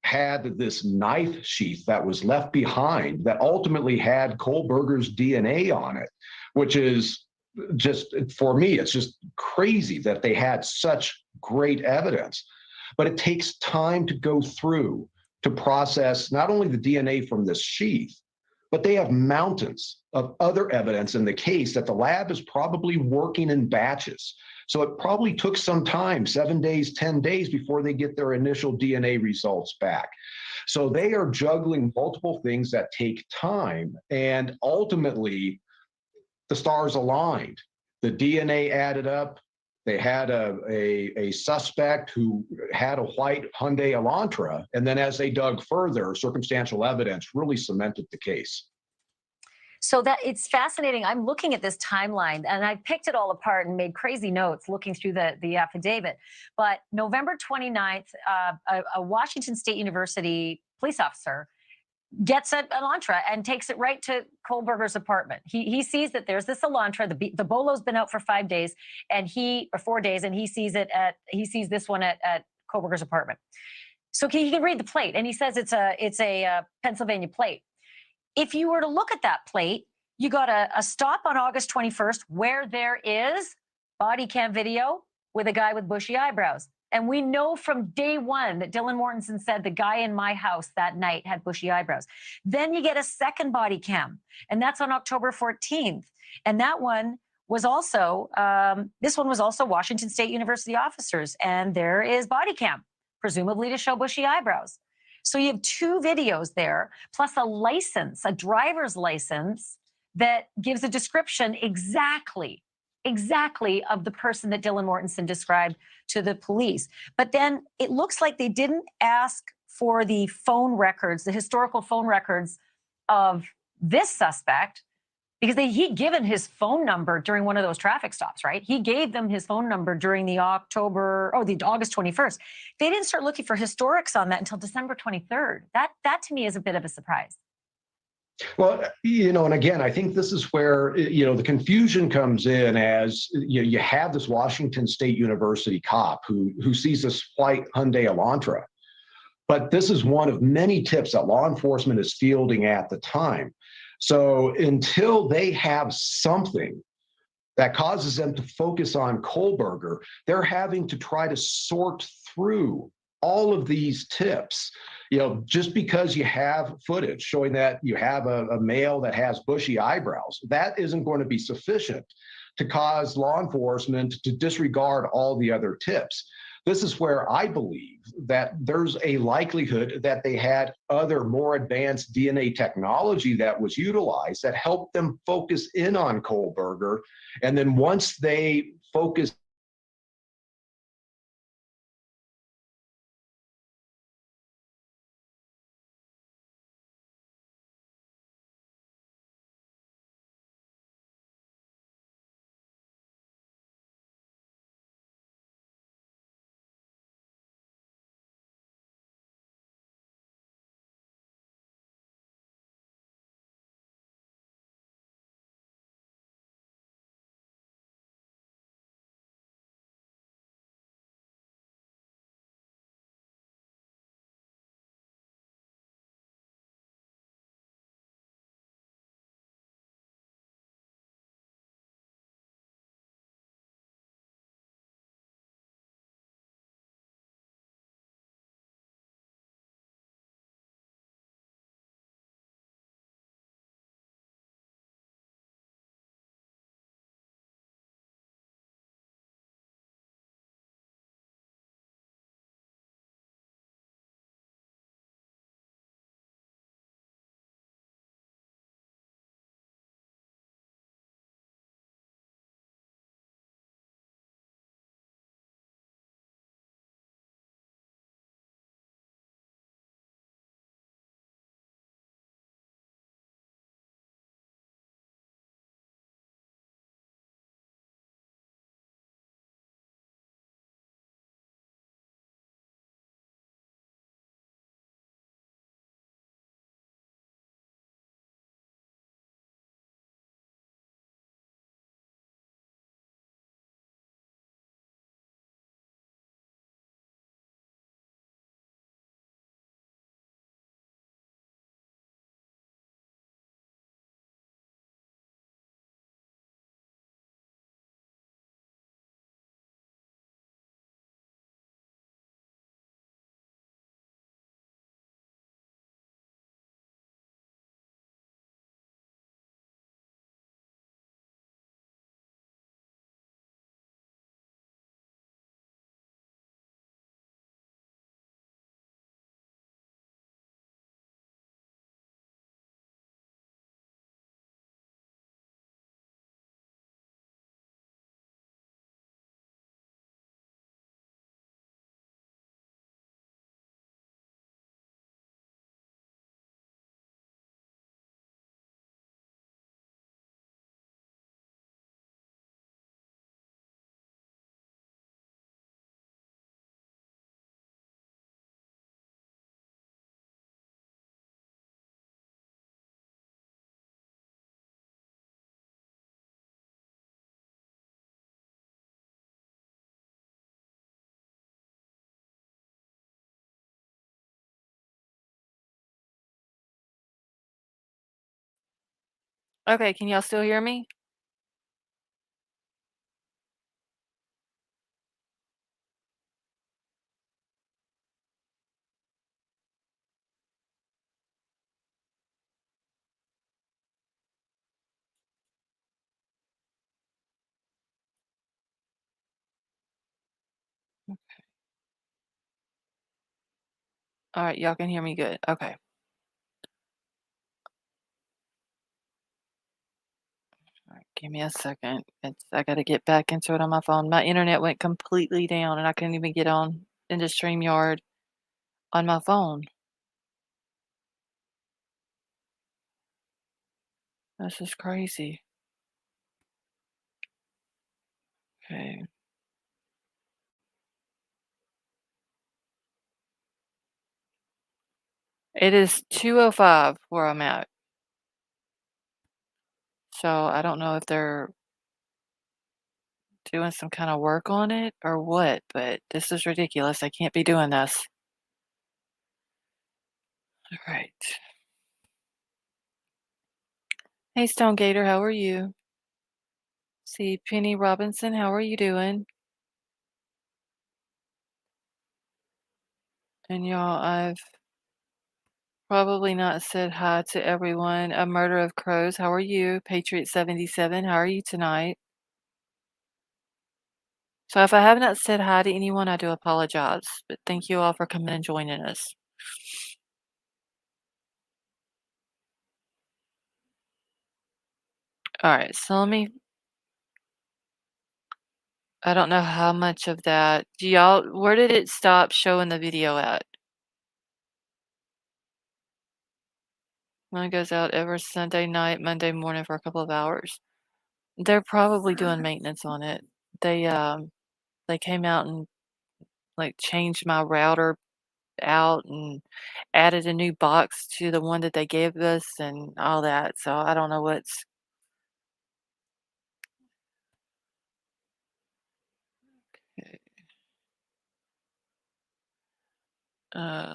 had this knife sheath that was left behind that ultimately had Kohberger's DNA on it, which is just, for me, it's just crazy that they had such great evidence. But it takes time to go through to process not only the DNA from this sheath, but they have mountains of other evidence in the case that the lab is probably working in batches. So it probably took some time, 7 days, 10 days before they get their initial DNA results back. So they are juggling multiple things that take time, and ultimately the stars aligned. The DNA added up. They had a suspect who had a white Hyundai Elantra, and then as they dug further, circumstantial evidence really cemented the case. So that it's fascinating. I'm looking at this timeline, and I picked it all apart and made crazy notes looking through the affidavit. But November 29th, a Washington State University police officer gets an Elantra and takes it right to Kohberger's apartment. He sees that there's this Elantra. The bolo's been out for 5 days, or 4 days, and he sees this one at Kohberger's apartment. So he can read the plate, and he says it's a Pennsylvania plate. If you were to look at that plate, you got a stop on August 21st where there is body cam video with a guy with bushy eyebrows. And we know from day one that Dylan Mortensen said the guy in my house that night had bushy eyebrows. Then you get a second body cam, and that's on October 14th. And that one was also, this one was also Washington State University officers, and there is body cam, presumably to show bushy eyebrows. So you have 2 videos there, plus a license, a driver's license that gives a description exactly of the person that Dylan Mortensen described to the police. But then it looks like they didn't ask for the phone records, the historical phone records of this suspect, because he'd given his phone number during one of those traffic stops, right? He gave them his phone number during the August 21st. They didn't start looking for historics on that until December 23rd. That to me is a bit of a surprise. Well, and again, I think this is where, the confusion comes in as you have this Washington State University cop who sees this white Hyundai Elantra. But this is one of many tips that law enforcement is fielding at the time. So until they have something that causes them to focus on Kohberger, they're having to try to sort through all of these tips. Just because you have footage showing that you have a male that has bushy eyebrows, that isn't going to be sufficient to cause law enforcement to disregard all the other tips. This is where I believe that there's a likelihood that they had other more advanced DNA technology that was utilized that helped them focus in on Kohberger. And then once they focus Okay, can y'all still hear me? All right, y'all can hear me good. Okay. All right, give me a second. I got to get back into it on my phone. My internet went completely down and I couldn't even get on into StreamYard on my phone. This is crazy. Okay. It is 2:05 where I'm at. So I don't know if they're doing some kind of work on it or what, but this is ridiculous. I can't be doing this. All right. Hey, Stone Gator, how are you? See, Penny Robinson, how are you doing? And y'all, I've probably not said hi to everyone. A Murder of Crows, how are you? Patriot77, how are you tonight? So if I have not said hi to anyone, I do apologize, but thank you all for coming and joining us. All right, so I don't know how much of that. Where did it stop showing the video at? Mine goes out every Sunday night, Monday morning for a couple of hours. They're probably doing maintenance on it. They came out and like changed my router out and added a new box to the one that they gave us and all that. So I don't know what's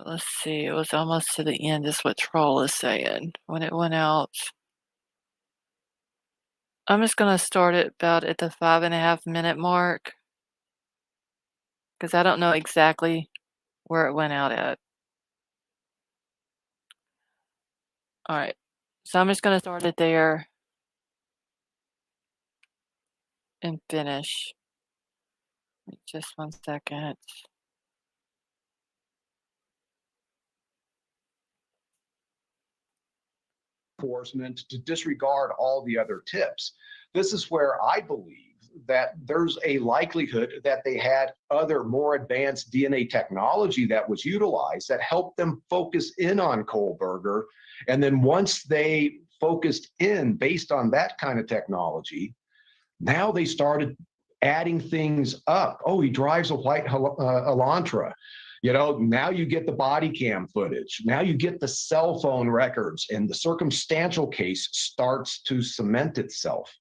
let's see, it was almost to the end is what Troll is saying when it went out. I'm just gonna start it about at the 5.5 minute mark because I don't know exactly where it went out at. All right. So I'm just gonna start it there and finish. Just 1 second. Enforcement to disregard all the other tips. This is where I believe that there's a likelihood that they had other more advanced DNA technology that was utilized that helped them focus in on Kohberger. And then once they focused in based on that kind of technology, now they started adding things up. Oh, he drives a white Elantra. Now you get the body cam footage. Now you get the cell phone records, and the circumstantial case starts to cement itself.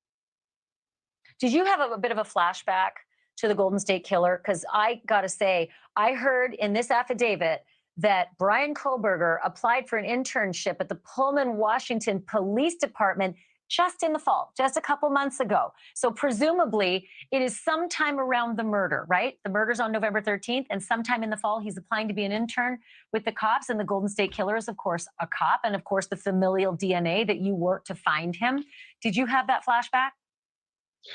Did you have a bit of a flashback to the Golden State Killer? Because I got to say, I heard in this affidavit that Bryan Kohberger applied for an internship at the Pullman, Washington Police Department just in the fall, just a couple months ago. So presumably it is sometime around the murder, right? The murder's on November 13th, and sometime in the fall, he's applying to be an intern with the cops. And the Golden State Killer is, of course, a cop. And of course, the familial DNA that you worked to find him. Did you have that flashback?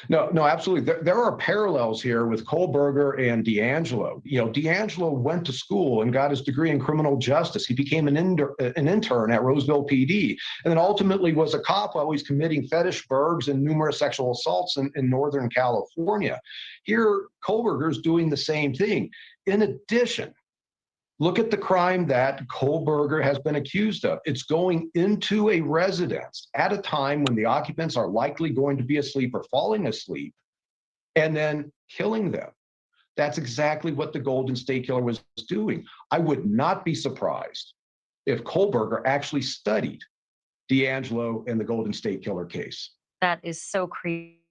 No, absolutely. There are parallels here with Kohberger and D'Angelo. D'Angelo went to school and got his degree in criminal justice. He became an intern at Roseville PD, and then ultimately was a cop while he's committing fetish burgs and numerous sexual assaults in Northern California. Here, Kohberger's doing the same thing. In addition, look at the crime that Kohberger has been accused of. It's going into a residence at a time when the occupants are likely going to be asleep or falling asleep, and then killing them. That's exactly what the Golden State Killer was doing. I would not be surprised if Kohberger actually studied D'Angelo and the Golden State Killer case. That is so creepy.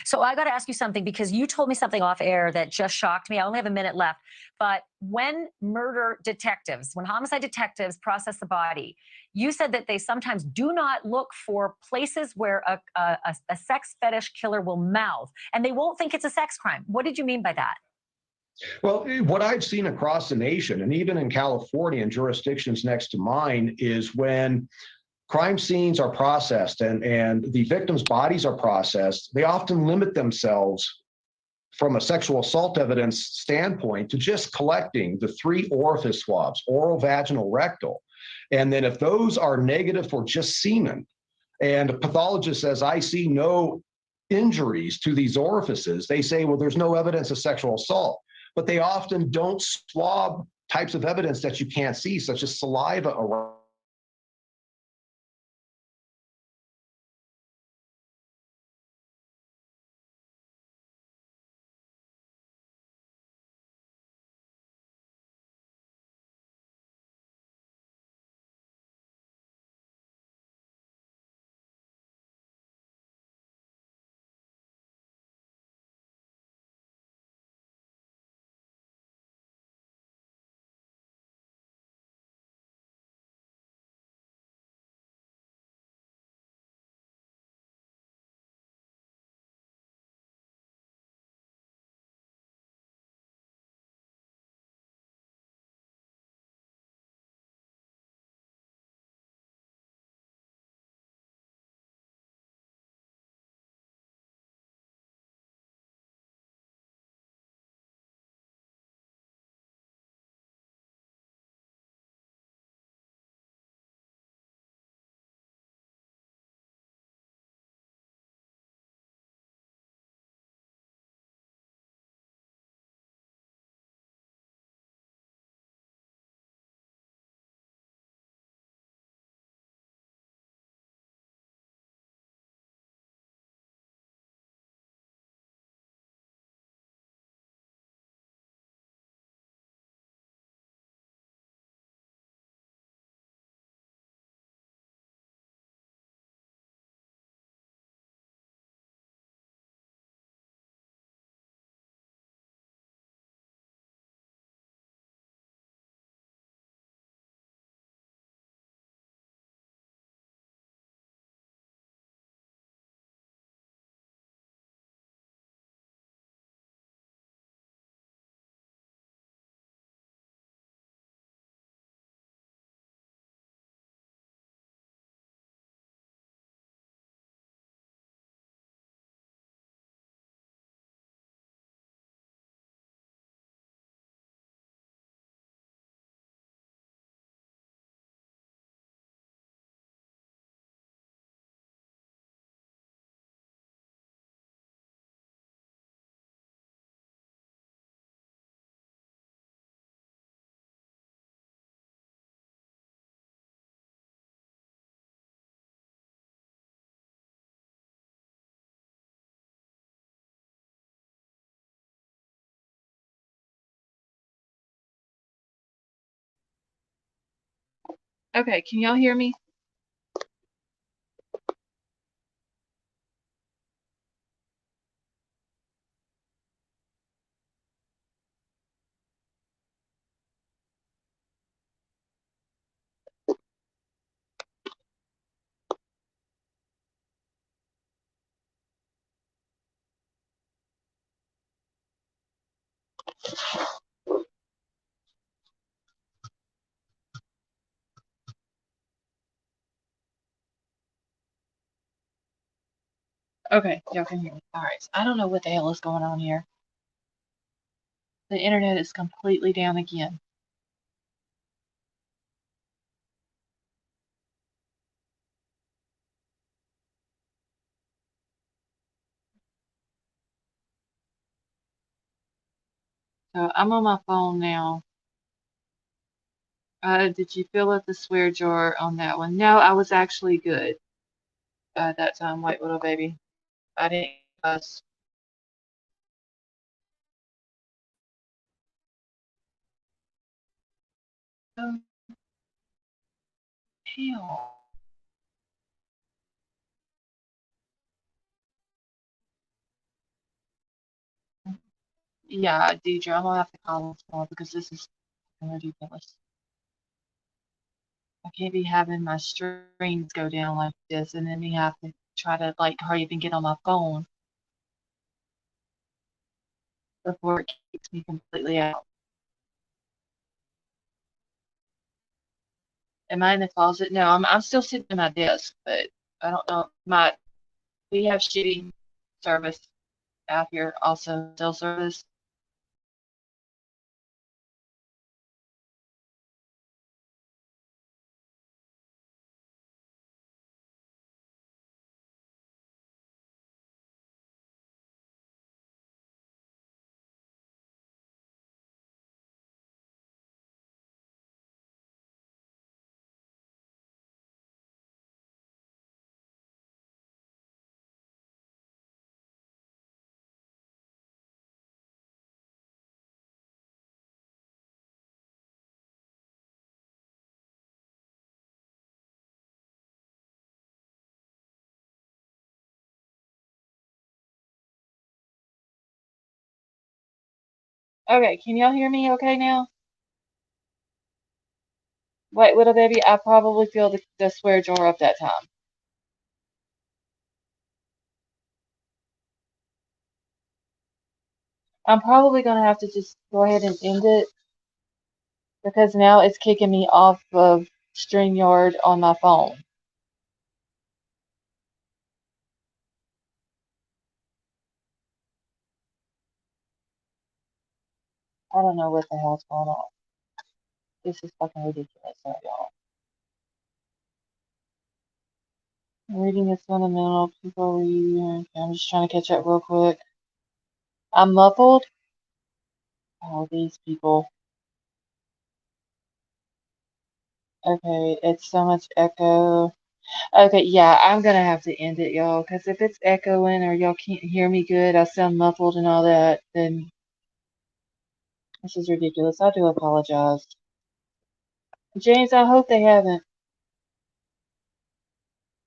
So I got to ask you something, because you told me something off air that just shocked me. I only have a minute left. But when homicide detectives process the body, you said that they sometimes do not look for places where a sex fetish killer will mouth, and they won't think it's a sex crime. What did you mean by that? Well, what I've seen across the nation, and even in California and jurisdictions next to mine, is when crime scenes are processed and the victims' bodies are processed, they often limit themselves from a sexual assault evidence standpoint to just collecting the 3 orifice swabs, oral, vaginal, rectal. And then if those are negative for just semen, and a pathologist says, I see no injuries to these orifices, they say, well, there's no evidence of sexual assault. But they often don't swab types of evidence that you can't see, such as saliva around Okay, can y'all hear me? Okay, y'all can hear me. All right, so I don't know what the hell is going on here. The internet is completely down again. So I'm on my phone now. Did you fill up the swear jar on that one? No, I was actually good that time, White Little Baby. I didn't cuss. Oh, hell. Yeah, Deidre, I'm gonna have to call this more because this is ridiculous. I can't be having my streams go down like this and then me have to try to like hurry up and get on my phone before it kicks me completely out. Am I in the closet? No, I'm still sitting at my desk, but I don't know. We have shitty service out here, also cell service. Okay, can y'all hear me okay now? Wait, little baby, I probably filled the swear jar up that time. I'm probably gonna have to just go ahead and end it because now it's kicking me off of StreamYard on my phone. I don't know what the hell's going on. This is fucking ridiculous, y'all. I'm reading this fundamental people reading. I'm just trying to catch up real quick. I'm muffled. Oh, these people. Okay, it's so much echo. Okay, yeah, I'm gonna have to end it, y'all, because if it's echoing or y'all can't hear me good, I sound muffled and all that, then this is ridiculous. I do apologize. James, I hope they haven't.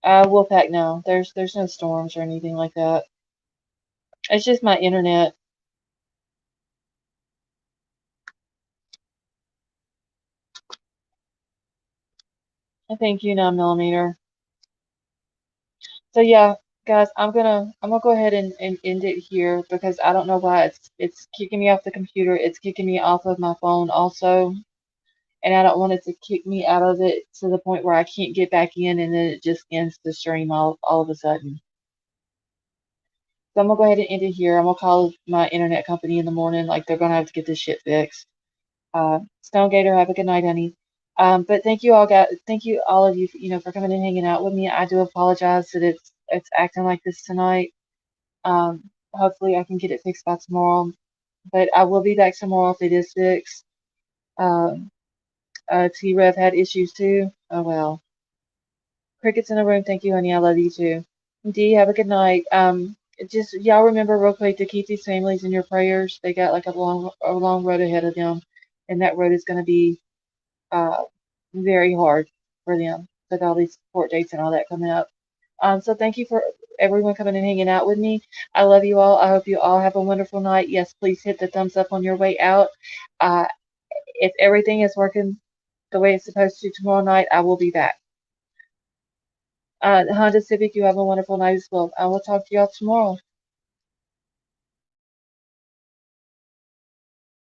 Wolfpack, no. There's no storms or anything like that. It's just my internet. Thank you, 9mm. So yeah, guys, I'm gonna go ahead and end it here because I don't know why it's kicking me off the computer. It's kicking me off of my phone also, and I don't want it to kick me out of it to the point where I can't get back in and then it just ends the stream all of a sudden. So I'm gonna go ahead and end it here. I'm gonna call my internet company in the morning, like they're gonna have to get this shit fixed. Stone Gator, have a good night, honey. But thank you all, guys. Thank you all of you, for coming and hanging out with me. I do apologize that it's acting like this tonight. Hopefully I can get it fixed by tomorrow. But I will be back tomorrow if it is fixed. T-Rev had issues too. Oh well. Crickets in the room. Thank you, honey. I love you too. D, have a good night. Just y'all remember real quick to keep these families in your prayers. They got like a long road ahead of them, and that road is going to be very hard. for them with all these court dates and all that coming up. So thank you for everyone coming and hanging out with me. I love you all. I hope you all have a wonderful night. Yes, please hit the thumbs up on your way out. If everything is working the way it's supposed to tomorrow night, I will be back. Honda Civic, you have a wonderful night as well. I will talk to y'all tomorrow.